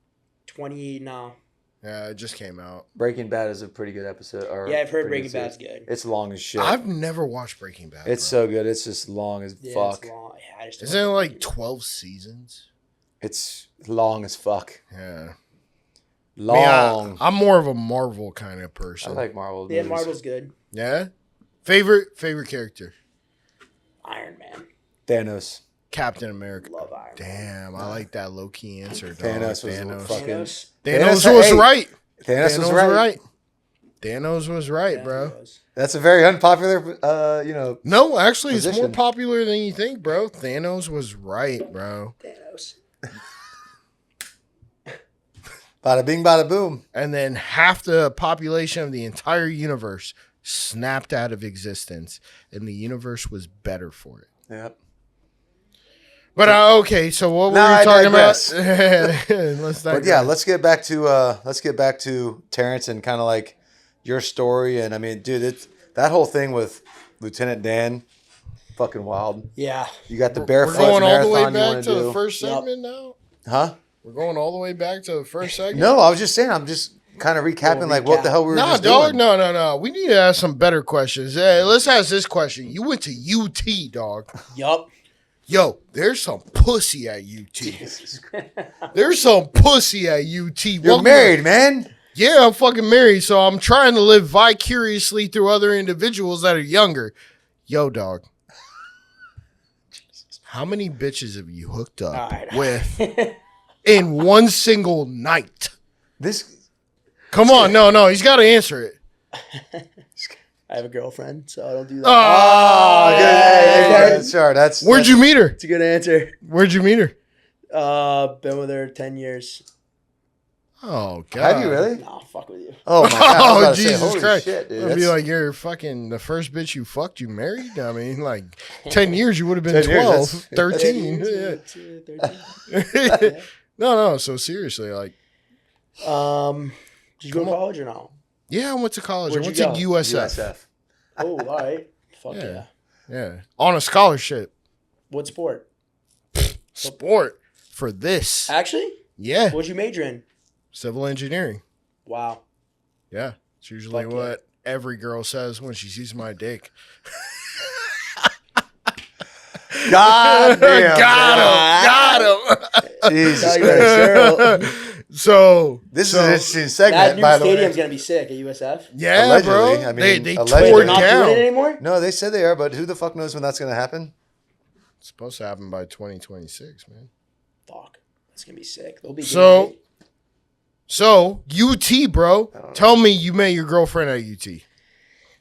Speaker 2: 28 now.
Speaker 3: Yeah, it just came out.
Speaker 1: Breaking Bad is a pretty good episode.
Speaker 2: Yeah, I've heard Breaking Bad's good.
Speaker 1: It's long as shit.
Speaker 3: I've never watched Breaking Bad.
Speaker 1: It's so good. It's just long as fuck.
Speaker 2: It's long. Yeah,
Speaker 3: isn't it like 12 seasons?
Speaker 1: It's long as fuck.
Speaker 3: Yeah.
Speaker 1: Long.
Speaker 3: I'm more of a Marvel kind of person.
Speaker 1: I like Marvel.
Speaker 2: Yeah, Marvel's good.
Speaker 3: Yeah. Favorite character?
Speaker 2: Iron Man.
Speaker 1: Thanos.
Speaker 3: Captain America.
Speaker 2: Love Iron Man.
Speaker 3: Damn, I like that low key answer.
Speaker 1: Thanos
Speaker 3: was right.
Speaker 1: Thanos was right.
Speaker 3: Thanos was right, bro.
Speaker 1: That's a very unpopular,
Speaker 3: No, actually,
Speaker 1: position.
Speaker 3: it's more popular than you think, bro. Thanos was right, bro.
Speaker 2: Thanos.
Speaker 1: Bada bing, bada boom.
Speaker 3: And then half the population of the entire universe snapped out of existence, and the universe was better for it.
Speaker 1: Yep.
Speaker 3: But okay, so what were we talking about?
Speaker 1: Let's get back to Terrence and kind of like your story. And I mean, dude, that whole thing with Lieutenant Dan, fucking wild.
Speaker 2: Yeah.
Speaker 1: You got the barefoot
Speaker 3: marathon. We're going all the way back to the first segment now.
Speaker 1: Huh?
Speaker 3: We're going all the way back to the first segment.
Speaker 1: No, I was just saying. I'm just kind of recapping what the hell we were just doing.
Speaker 3: No. We need to ask some better questions. Let's ask this question. You went to UT, dog.
Speaker 2: Yup.
Speaker 3: Yo, there's some pussy at UT. There's some pussy at UT.
Speaker 1: You're married, man.
Speaker 3: Yeah, I'm fucking married, so I'm trying to live vicariously through other individuals that are younger. Yo, dog. How many bitches have you hooked up with in one single night?
Speaker 1: This
Speaker 3: Come on, no, he's got to answer it.
Speaker 2: I have a girlfriend, so I don't do that.
Speaker 3: Oh,
Speaker 2: yeah.
Speaker 1: Sure.
Speaker 3: Where'd you meet her?
Speaker 2: It's a good answer.
Speaker 3: Where'd you meet her?
Speaker 2: Been with her 10 years.
Speaker 3: Oh, God.
Speaker 1: Have you really?
Speaker 2: Nah, fuck with you.
Speaker 1: Oh my god! I was
Speaker 3: Oh,
Speaker 1: about to say,
Speaker 3: Jesus
Speaker 1: holy
Speaker 3: Christ.
Speaker 1: shit, dude.
Speaker 3: It'd be
Speaker 1: That's-
Speaker 3: like you're fucking the first bitch you fucked, you married? I mean, like 10 years, you would have been
Speaker 1: 10 years,
Speaker 3: 12,
Speaker 1: that's-
Speaker 3: 13.
Speaker 2: That's
Speaker 3: Yeah.
Speaker 2: 13.
Speaker 3: No, so seriously, like,
Speaker 2: Did you go to college or no?
Speaker 3: yeah, I went to college.
Speaker 2: Where'd
Speaker 3: I went
Speaker 2: you
Speaker 3: to
Speaker 2: go?
Speaker 3: USF.
Speaker 2: Oh, all right. Fuck
Speaker 3: Yeah.
Speaker 2: yeah.
Speaker 3: Yeah. On a scholarship.
Speaker 2: What sport?
Speaker 3: Sport for this.
Speaker 2: Actually?
Speaker 3: Yeah.
Speaker 2: What'd you major in?
Speaker 3: Civil engineering.
Speaker 2: Wow.
Speaker 3: Yeah. It's usually
Speaker 2: Fuck yeah.
Speaker 3: what every girl says when she sees my dick.
Speaker 1: God damn.
Speaker 3: Got him.
Speaker 1: Jesus
Speaker 2: Now you're a
Speaker 1: Christ.
Speaker 2: girl.
Speaker 3: So
Speaker 1: This
Speaker 3: so,
Speaker 1: is an interesting
Speaker 2: That
Speaker 1: segment,
Speaker 2: new
Speaker 1: by the
Speaker 2: stadium's
Speaker 1: way.
Speaker 2: gonna be sick at USF.
Speaker 3: yeah,
Speaker 1: Allegedly,
Speaker 3: bro.
Speaker 1: I mean,
Speaker 3: they
Speaker 1: allegedly.
Speaker 2: Wait,
Speaker 3: tore
Speaker 2: they're
Speaker 3: it
Speaker 2: not
Speaker 3: down.
Speaker 2: doing it anymore?
Speaker 1: No, they said they are, but who the fuck knows when that's going to happen?
Speaker 3: It's supposed to happen by 2026, man.
Speaker 2: Fuck. That's gonna be sick. They'll be
Speaker 3: So-
Speaker 2: good.
Speaker 3: So UT, bro. Tell me you met your girlfriend at UT.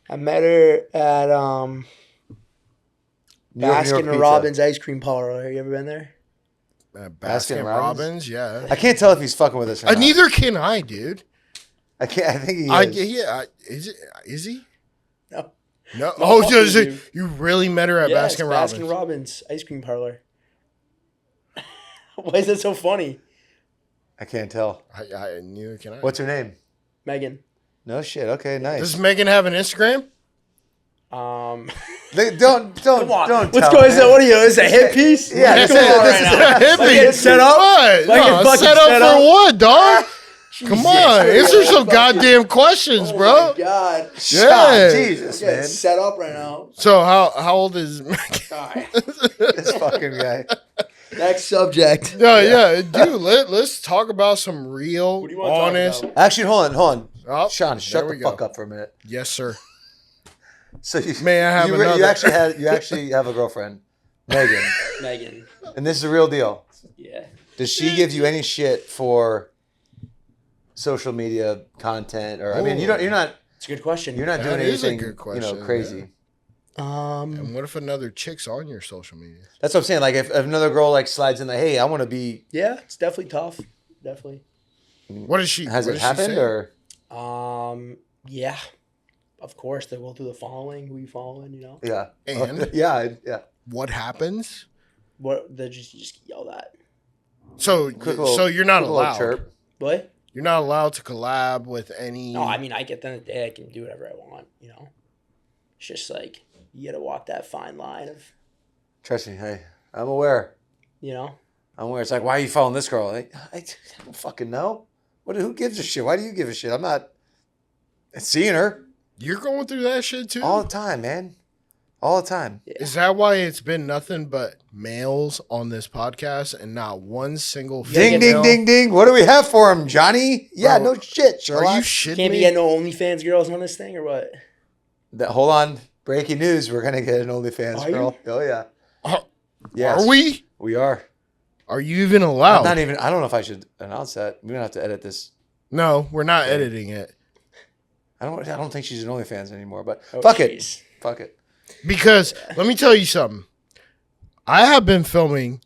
Speaker 2: I met her at
Speaker 1: New York
Speaker 2: Baskin
Speaker 1: pizza.
Speaker 2: Robbins ice cream parlor. You ever been there?
Speaker 3: Baskin
Speaker 1: Baskin
Speaker 3: Robbins,
Speaker 1: Robbins?
Speaker 3: yeah.
Speaker 1: I can't tell if he's fucking with us or not.
Speaker 3: Neither can I, dude.
Speaker 1: I can't. I think he is.
Speaker 3: Is he?
Speaker 2: No.
Speaker 3: No.
Speaker 2: No,
Speaker 3: Oh,
Speaker 2: fuck
Speaker 3: just,
Speaker 2: with you.
Speaker 3: you really met her at
Speaker 2: Yeah, it's
Speaker 3: Baskin Robbins?
Speaker 2: Baskin Robbins ice cream parlor. Why is that so funny?
Speaker 1: I can't tell.
Speaker 3: Neither can I.
Speaker 1: What's her name?
Speaker 2: Megan.
Speaker 1: No shit. Okay, nice.
Speaker 3: Does Megan have an Instagram?
Speaker 1: Don't
Speaker 2: Come on.
Speaker 1: don't.
Speaker 2: What's
Speaker 1: tell,
Speaker 2: going
Speaker 1: man.
Speaker 2: on? What are you? Is it a hit piece?
Speaker 1: Yeah,
Speaker 2: What's
Speaker 1: this
Speaker 2: going
Speaker 1: is-
Speaker 2: on
Speaker 1: this
Speaker 2: right
Speaker 1: is-
Speaker 2: now?
Speaker 3: Hit
Speaker 2: Like
Speaker 3: me.
Speaker 2: it's set up?
Speaker 3: What?
Speaker 2: Like
Speaker 3: No,
Speaker 2: it's fucking
Speaker 3: set up
Speaker 2: set
Speaker 3: for
Speaker 2: up?
Speaker 3: what, dog? Come
Speaker 2: Jesus.
Speaker 3: on, answer some
Speaker 2: Fucking-
Speaker 3: goddamn questions,
Speaker 2: Oh
Speaker 3: bro.
Speaker 2: my God.
Speaker 3: Yeah.
Speaker 1: Jesus,
Speaker 2: Getting
Speaker 1: man.
Speaker 2: set up right now.
Speaker 3: So how old is Megan?
Speaker 2: All right.
Speaker 1: This fucking guy.
Speaker 2: Next subject.
Speaker 3: Yeah, dude. Let's talk about some real,
Speaker 2: What do you want to talk
Speaker 3: honest.
Speaker 2: about?
Speaker 1: Actually, hold on.
Speaker 3: Oh,
Speaker 1: Sean, shut
Speaker 3: there
Speaker 1: the
Speaker 3: we go.
Speaker 1: fuck up for a minute.
Speaker 3: Yes, sir.
Speaker 1: So you,
Speaker 3: May I have
Speaker 1: you,
Speaker 3: another?
Speaker 1: you actually have a girlfriend, Megan,
Speaker 2: Megan.
Speaker 1: and this is the real deal.
Speaker 2: Yeah.
Speaker 1: Does she give you any shit for social media content, or I mean, you're not
Speaker 2: It's a good question.
Speaker 1: doing
Speaker 3: That is a
Speaker 1: anything
Speaker 3: good question,
Speaker 1: crazy.
Speaker 3: And what if another chick's on your social media?
Speaker 1: That's what I'm saying. Like if another girl like slides in, like, hey, I want to be.
Speaker 2: Yeah, it's definitely tough. Definitely.
Speaker 3: What is she?
Speaker 1: Has
Speaker 3: what
Speaker 1: it
Speaker 3: does she
Speaker 1: happened
Speaker 3: say?
Speaker 1: or?
Speaker 2: Yeah. Of course, they go through the following. Who you following? You know.
Speaker 1: Yeah.
Speaker 3: And?
Speaker 1: yeah.
Speaker 3: What happens?
Speaker 2: What they just yell at.
Speaker 3: So
Speaker 1: Quick little-
Speaker 3: so you're not
Speaker 1: quick little
Speaker 3: allowed.
Speaker 1: chirp.
Speaker 2: What?
Speaker 3: You're not allowed to collab with any.
Speaker 2: No, I mean, I get the end of the day, I can do whatever I want. You know. It's just like you got to walk that fine line of,
Speaker 1: Trust me. Hey, I'm aware.
Speaker 2: you know.
Speaker 1: I'm aware. It's like, why are you following this girl? Like, I don't fucking know. Who gives a shit? Why do you give a shit? I'm not seeing her
Speaker 3: You're going through that shit too.
Speaker 1: all the time, man. All the time.
Speaker 3: Is that why it's been nothing but males on this podcast and not one single
Speaker 1: Ding,
Speaker 3: female?
Speaker 1: ding, ding, ding. What do we have for him, Johnny? Yeah,
Speaker 3: Bro,
Speaker 1: no shit,
Speaker 3: Are
Speaker 1: Sherlock.
Speaker 3: you shitting
Speaker 2: Can't be
Speaker 3: me?
Speaker 2: getting no OnlyFans girls on this thing or what?
Speaker 1: Hold on. Breaking news. We're going to get an OnlyFans
Speaker 2: Are you?
Speaker 1: girl. Oh, yeah.
Speaker 3: Are-
Speaker 1: Yes.
Speaker 3: Are we?
Speaker 1: We are.
Speaker 3: Are you even
Speaker 1: I'm
Speaker 3: allowed?
Speaker 1: not even. I don't know if I should announce that. We're going to have to edit this.
Speaker 3: No, we're not editing it.
Speaker 1: I don't think she's an OnlyFans anymore, but
Speaker 2: Oh,
Speaker 1: fuck it.
Speaker 2: jeez.
Speaker 1: Fuck it.
Speaker 3: Because let me tell you something. I have been filming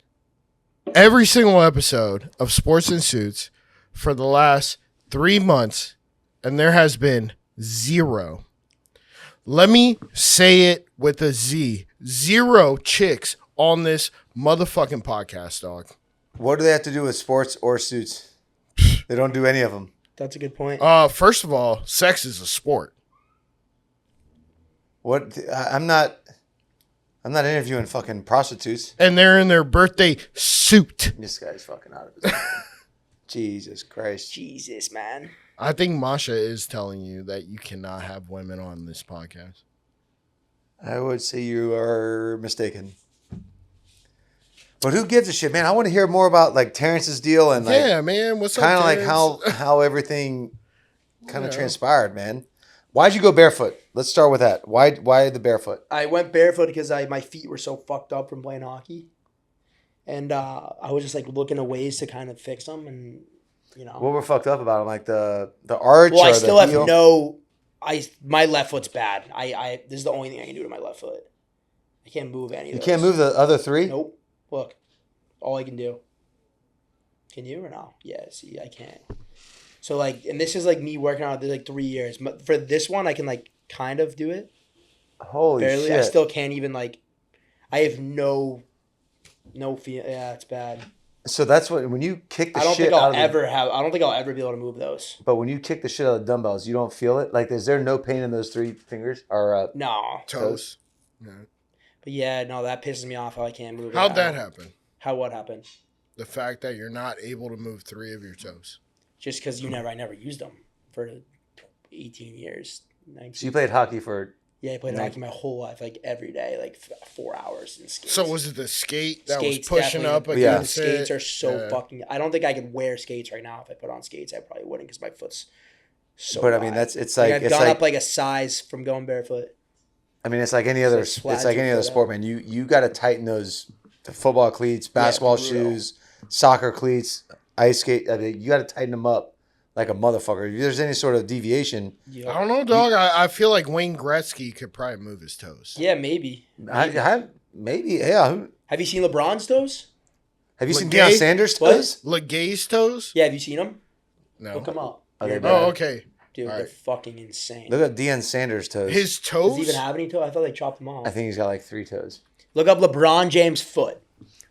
Speaker 3: every single episode of Sports and Suits for the last 3 months, and there has been zero. Let me say it with a Z. Zero chicks on this motherfucking podcast, dog.
Speaker 1: What do they have to do with sports or suits? They don't do any of them.
Speaker 2: That's a good point.
Speaker 3: First of all, sex is a sport.
Speaker 1: What? I'm not interviewing fucking prostitutes.
Speaker 3: And they're in their birthday suit.
Speaker 1: This guy's fucking out of his mind. Jesus Christ.
Speaker 2: Jesus, man.
Speaker 3: I think Masha is telling you that you cannot have women on this podcast.
Speaker 1: I would say you are mistaken. But who gives a shit, man? I want to hear more about like Terrence's deal and like
Speaker 3: Yeah, man. What's up,
Speaker 1: kind of like
Speaker 3: Terrence?
Speaker 1: how everything kind of
Speaker 3: Yeah.
Speaker 1: transpired, man. Why'd you go barefoot? Let's start with that. Why the barefoot?
Speaker 2: I went barefoot because my feet were so fucked up from playing hockey. And I was just like looking at ways to kind of fix them, and
Speaker 1: What were fucked up about them? Like the arch
Speaker 2: Well,
Speaker 1: or
Speaker 2: I still
Speaker 1: the
Speaker 2: have
Speaker 1: heel?
Speaker 2: my left foot's bad. This is the only thing I can do to my left foot. I can't move any of
Speaker 1: You
Speaker 2: those.
Speaker 1: can't move the other three?
Speaker 2: Nope. Look, all I can do. Can you or no? Yeah. See, I can't. So like, and this is like me working on it like 3 years. But for this one, I can like kind of do it.
Speaker 1: Holy
Speaker 2: Barely.
Speaker 1: shit.
Speaker 2: I still can't even like. I have no feel. Yeah, it's bad.
Speaker 1: So that's what, when you kick the
Speaker 2: I don't
Speaker 1: shit
Speaker 2: think
Speaker 1: out
Speaker 2: I'll
Speaker 1: of the,
Speaker 2: ever have. I don't think I'll ever be able to move those.
Speaker 1: but when you kick the shit out of the dumbbells, you don't feel it? Like, is there no pain in those 3 fingers? Or
Speaker 2: No.
Speaker 3: Toes. Yeah.
Speaker 2: But yeah, no, that pisses me off how I can't move it.
Speaker 3: How'd that happen?
Speaker 2: How what happened?
Speaker 3: The fact that you're not able to move 3 of your toes.
Speaker 2: Just because I never used them for 18 years, 19.
Speaker 1: So you played hockey for...
Speaker 2: Yeah, I played hockey my whole life, like every day, like 4 hours in skates.
Speaker 3: So was it the skate that
Speaker 2: Skates,
Speaker 3: was pushing up
Speaker 2: definitely.
Speaker 3: against it?
Speaker 2: Skates are so
Speaker 3: Yeah.
Speaker 2: fucking. I don't think I could wear skates right now. If I put on skates, I probably wouldn't because my foot's so.
Speaker 1: But I mean,
Speaker 2: wide.
Speaker 1: it's like...
Speaker 2: I've
Speaker 1: it's
Speaker 2: gone
Speaker 1: like,
Speaker 2: up like a size from going barefoot.
Speaker 1: I mean, it's like any other...
Speaker 2: It's
Speaker 1: It's
Speaker 2: like
Speaker 1: like any other
Speaker 2: flat
Speaker 1: sport, man. You got to tighten those... The football cleats, basketball
Speaker 2: for real.
Speaker 1: shoes, soccer cleats, ice skate. I mean, you got to tighten them up like a motherfucker. If there's any sort of deviation...
Speaker 2: Yeah.
Speaker 3: I don't know, dog. I feel like Wayne Gretzky could probably move his toes.
Speaker 2: Yeah, maybe.
Speaker 1: Maybe, yeah.
Speaker 2: Have you seen LeBron's toes?
Speaker 1: Have you seen
Speaker 3: Legay?
Speaker 1: Deion Sanders'
Speaker 2: What?
Speaker 1: toes?
Speaker 3: Legay's toes?
Speaker 2: Yeah, have you seen them?
Speaker 3: No.
Speaker 2: Look them up.
Speaker 1: Are they
Speaker 2: Yeah,
Speaker 1: bad?
Speaker 3: Oh, okay.
Speaker 2: dude,
Speaker 3: All
Speaker 2: they're
Speaker 3: right.
Speaker 2: fucking insane.
Speaker 1: Look at Deion Sanders' toes.
Speaker 3: His
Speaker 2: Does
Speaker 3: toes?
Speaker 2: he even have any toe? I thought they chopped them off.
Speaker 1: I think he's got like 3 toes.
Speaker 2: Look up LeBron James' foot,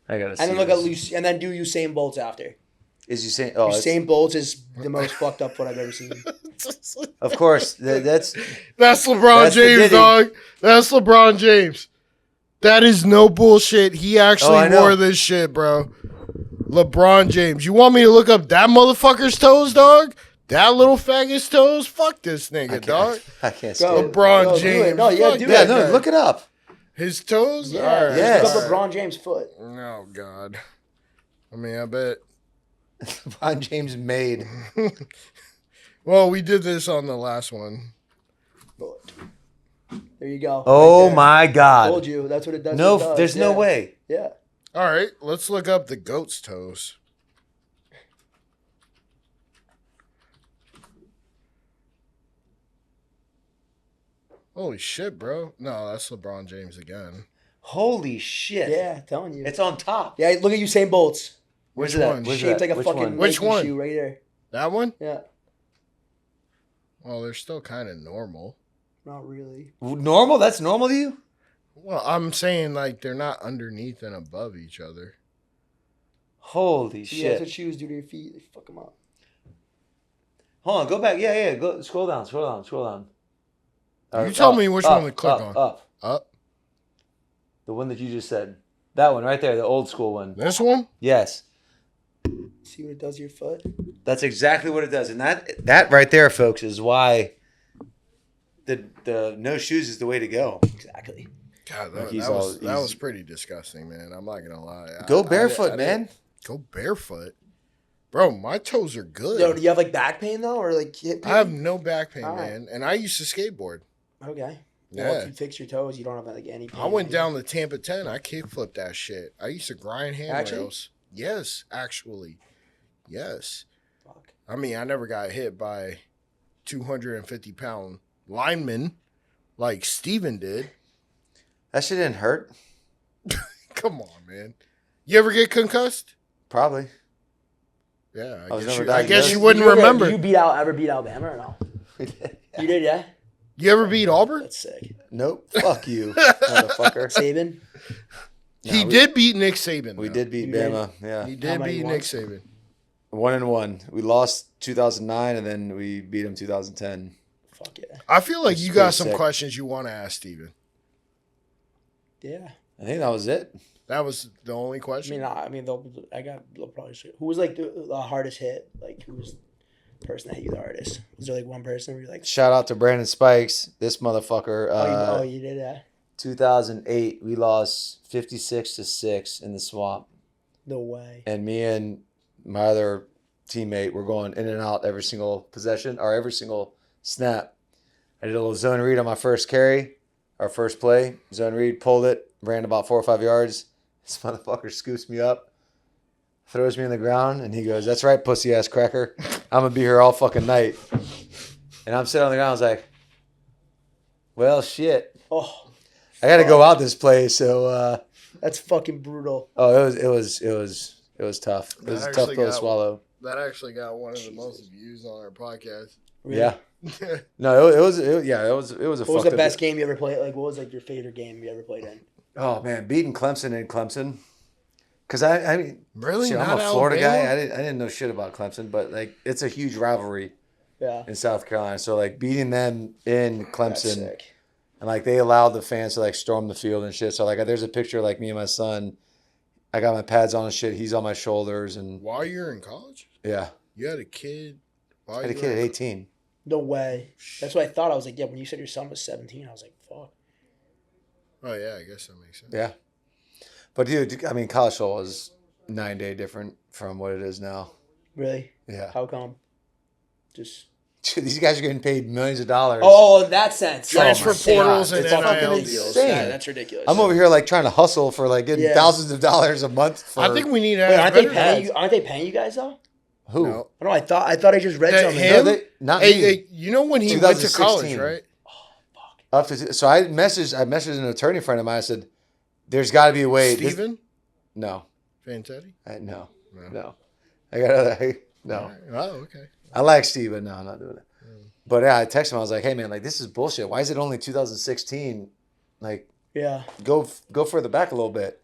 Speaker 1: I gotta see.
Speaker 2: and then look at
Speaker 1: this.
Speaker 2: and then do Usain Bolt's after.
Speaker 1: Is you saying? Oh, it's,
Speaker 2: Usain Bolt is the most fucked up foot I've ever seen.
Speaker 1: of course. That's
Speaker 3: That's LeBron
Speaker 1: That's the
Speaker 3: James,
Speaker 1: Diddy.
Speaker 3: dog. That's LeBron James. That is no bullshit. He actually
Speaker 1: I know.
Speaker 3: wore this shit, bro. LeBron James. You want me to look up that motherfucker's toes, dog? That little faggot's toes? Fuck this nigga, dog.
Speaker 1: I can't
Speaker 2: Go.
Speaker 1: stand it.
Speaker 3: LeBron
Speaker 2: No, do it.
Speaker 3: James.
Speaker 2: No, yeah,
Speaker 3: Fuck
Speaker 2: do
Speaker 1: Yeah,
Speaker 2: it.
Speaker 1: no, look it up.
Speaker 3: His toes?
Speaker 2: Yeah,
Speaker 3: All right.
Speaker 1: Yes.
Speaker 2: look
Speaker 3: all
Speaker 2: up
Speaker 3: right.
Speaker 2: LeBron James' foot.
Speaker 3: Oh, God. I mean, I bet.
Speaker 1: LeBron James made.
Speaker 3: Well, we did this on the last one.
Speaker 2: Foot. There you go.
Speaker 1: Oh
Speaker 2: Right there.
Speaker 1: my God!
Speaker 2: Told you. That's what it does.
Speaker 1: No,
Speaker 2: What it does.
Speaker 1: there's no
Speaker 2: Yeah.
Speaker 1: way.
Speaker 2: Yeah.
Speaker 3: All right, let's look up the goat's toes. Holy shit, bro. No, that's LeBron James again.
Speaker 1: Holy shit!
Speaker 2: Yeah, I'm telling you.
Speaker 1: It's on top.
Speaker 2: Yeah, look at Usain Bolt's.
Speaker 1: Where's
Speaker 3: Which
Speaker 1: it at?
Speaker 3: one?
Speaker 1: Where's it
Speaker 2: Shaped
Speaker 1: at?
Speaker 2: like a
Speaker 1: Which
Speaker 2: fucking
Speaker 1: one?
Speaker 3: Which
Speaker 2: Nike
Speaker 3: one?
Speaker 2: shoe right there.
Speaker 3: That one?
Speaker 2: Yeah.
Speaker 3: Well, they're still kind of normal.
Speaker 2: Not really.
Speaker 1: Normal? That's normal to you?
Speaker 3: Well, I'm saying like they're not underneath and above each other.
Speaker 1: Holy
Speaker 2: Yeah, that's what
Speaker 1: shit!
Speaker 2: shoes do to your feet. They fuck them up.
Speaker 1: Hold on, go back. Yeah. Go scroll down.
Speaker 3: You tell me which one to click on.
Speaker 1: Up.
Speaker 3: Up.
Speaker 1: The one that you just said. That one right there, the old school one.
Speaker 3: This one?
Speaker 1: Yes.
Speaker 2: See what it does to your foot?
Speaker 1: That's exactly what it does. And that right there, folks, is why the no shoes is the way to go.
Speaker 2: Exactly.
Speaker 3: God,
Speaker 1: Like
Speaker 3: that,
Speaker 1: he's
Speaker 3: that
Speaker 1: all-
Speaker 3: was, that
Speaker 1: he's-
Speaker 3: was pretty disgusting, man. I'm not gonna lie.
Speaker 1: Go
Speaker 3: I
Speaker 1: barefoot,
Speaker 3: didn't-
Speaker 1: man.
Speaker 3: Go barefoot, bro. My toes are good.
Speaker 2: Yo, do you have like back pain though, or like hip pain?
Speaker 3: I have no back pain,
Speaker 2: All right.
Speaker 3: man, and I used to skateboard.
Speaker 2: Okay. Well,
Speaker 3: Yeah.
Speaker 2: if you fix your toes, you don't have like any pain.
Speaker 3: I went down the Tampa 10. I kickflipped that shit. I used to grind
Speaker 2: Actually?
Speaker 3: handrails. Yes, actually. Yes.
Speaker 2: Fuck.
Speaker 3: I mean, I never got hit by 250-pound linemen like Steven did.
Speaker 1: That shit didn't hurt.
Speaker 3: Come on, man. You ever get concussed?
Speaker 1: Probably.
Speaker 3: Yeah,
Speaker 1: I was
Speaker 3: I guess,
Speaker 1: never
Speaker 3: you, I guess
Speaker 1: diagnosed.
Speaker 3: you wouldn't
Speaker 2: Did you
Speaker 3: remember.
Speaker 2: Did you ever beat Alabama or no? You did, yeah?
Speaker 3: You ever beat Auburn?
Speaker 2: That's sick.
Speaker 1: Nope. Fuck you, motherfucker.
Speaker 2: Saban?
Speaker 3: He
Speaker 1: we-
Speaker 3: did beat Nick Saban.
Speaker 1: We
Speaker 3: though.
Speaker 1: did beat
Speaker 2: You did?
Speaker 1: Bama. Yeah.
Speaker 3: He
Speaker 2: How
Speaker 3: did
Speaker 2: many
Speaker 3: beat
Speaker 2: won?
Speaker 3: Nick Saban.
Speaker 1: 1-1. We lost 2009, and then we beat them 2010.
Speaker 2: Fuck yeah.
Speaker 3: I feel like
Speaker 1: Which
Speaker 3: you
Speaker 1: is
Speaker 3: got
Speaker 1: pretty
Speaker 3: some
Speaker 1: sick.
Speaker 3: questions you want to ask Steven.
Speaker 2: Yeah.
Speaker 1: I think that was it.
Speaker 3: That was the only question.
Speaker 2: They'll probably say, who was like the hardest hit? Like, who was the person that hit you the hardest? Was there like one person where you're like,
Speaker 1: Shout out to Brandon Spikes. This motherfucker.
Speaker 2: you did that?
Speaker 1: 2008, we lost 56-6 in the swamp.
Speaker 2: No way.
Speaker 1: And me and my other teammate were going in and out every single possession or every single snap. I did a little zone read on my first carry, our first play. Zone read, pulled it, ran about 4 or 5 yards, This motherfucker scoops me up, throws me in the ground, and he goes, "That's right, pussy ass cracker. I'm gonna be here all fucking night." And I'm sitting on the ground. I was like, "Well, shit.
Speaker 2: Oh,
Speaker 1: I got to go out this place." So,
Speaker 2: that's fucking brutal.
Speaker 1: oh, it was tough. It was a
Speaker 3: That
Speaker 1: tough
Speaker 3: actually
Speaker 1: pill to
Speaker 3: got-
Speaker 1: swallow.
Speaker 3: That actually got one of the most views on our podcast.
Speaker 2: Really?
Speaker 1: Yeah. No, it was a
Speaker 2: What was
Speaker 1: fucked
Speaker 2: the
Speaker 1: up-
Speaker 2: best game you ever played? Like, what was like your favorite game you ever played in?
Speaker 1: Oh man, beating Clemson in Clemson. Because I mean,
Speaker 3: Really?
Speaker 1: shit, I'm
Speaker 3: Not
Speaker 1: a Florida
Speaker 3: Alabama?
Speaker 1: guy. I didn't know shit about Clemson, but like it's a huge rivalry
Speaker 2: Yeah.
Speaker 1: in South Carolina. So like beating them in
Speaker 2: That's
Speaker 1: Clemson,
Speaker 2: sick.
Speaker 1: and like they allowed the fans to like storm the field and shit. So like there's a picture of, like me and my son. I got my pads on and shit. He's on my shoulders, and
Speaker 3: While you're in college?
Speaker 1: yeah,
Speaker 3: You had a kid? While
Speaker 1: I had a
Speaker 3: you
Speaker 1: kid
Speaker 3: were
Speaker 1: at
Speaker 3: in-
Speaker 1: 18.
Speaker 2: No way. That's what I thought. I was like, yeah, when you said your son was 17, I was like, fuck.
Speaker 3: Oh, yeah, I guess that makes sense.
Speaker 1: Yeah, but dude, I mean, college football is 9 day different from what it is now.
Speaker 2: Really?
Speaker 1: Yeah,
Speaker 2: How come? Just.
Speaker 1: dude, these guys are getting paid millions of dollars.
Speaker 2: Oh, in that sense.
Speaker 3: Transfer
Speaker 2: Yeah,
Speaker 3: portals and
Speaker 1: It's fucking
Speaker 3: NIL
Speaker 1: insane.
Speaker 3: deals.
Speaker 2: Yeah, that's ridiculous.
Speaker 1: I'm over here like trying to hustle for like getting
Speaker 2: Yeah.
Speaker 1: thousands of dollars a month. For
Speaker 3: I think we need to
Speaker 2: Wait,
Speaker 3: have
Speaker 2: aren't they
Speaker 3: better
Speaker 2: paying
Speaker 3: ads.
Speaker 2: you? Aren't they paying you guys though?
Speaker 1: who?
Speaker 3: No.
Speaker 2: I don't know. I thought I just read
Speaker 3: That
Speaker 2: something.
Speaker 3: him?
Speaker 1: No, not
Speaker 3: Hey,
Speaker 1: me.
Speaker 3: hey, you know when he went to
Speaker 1: 2016.
Speaker 3: college, right?
Speaker 1: Up to, so I messaged an attorney friend of mine. I said, "There's got to be a way."
Speaker 3: Steven
Speaker 1: No,
Speaker 3: Fantetti?
Speaker 1: no,
Speaker 3: No.
Speaker 1: no. I got no.
Speaker 3: Oh, okay.
Speaker 1: I like Steve, but no, I'm not doing it. But yeah, I texted him. I was like, "Hey man, like this is bullshit. Why is it only 2016? Like
Speaker 2: Yeah.
Speaker 1: go further back a little bit."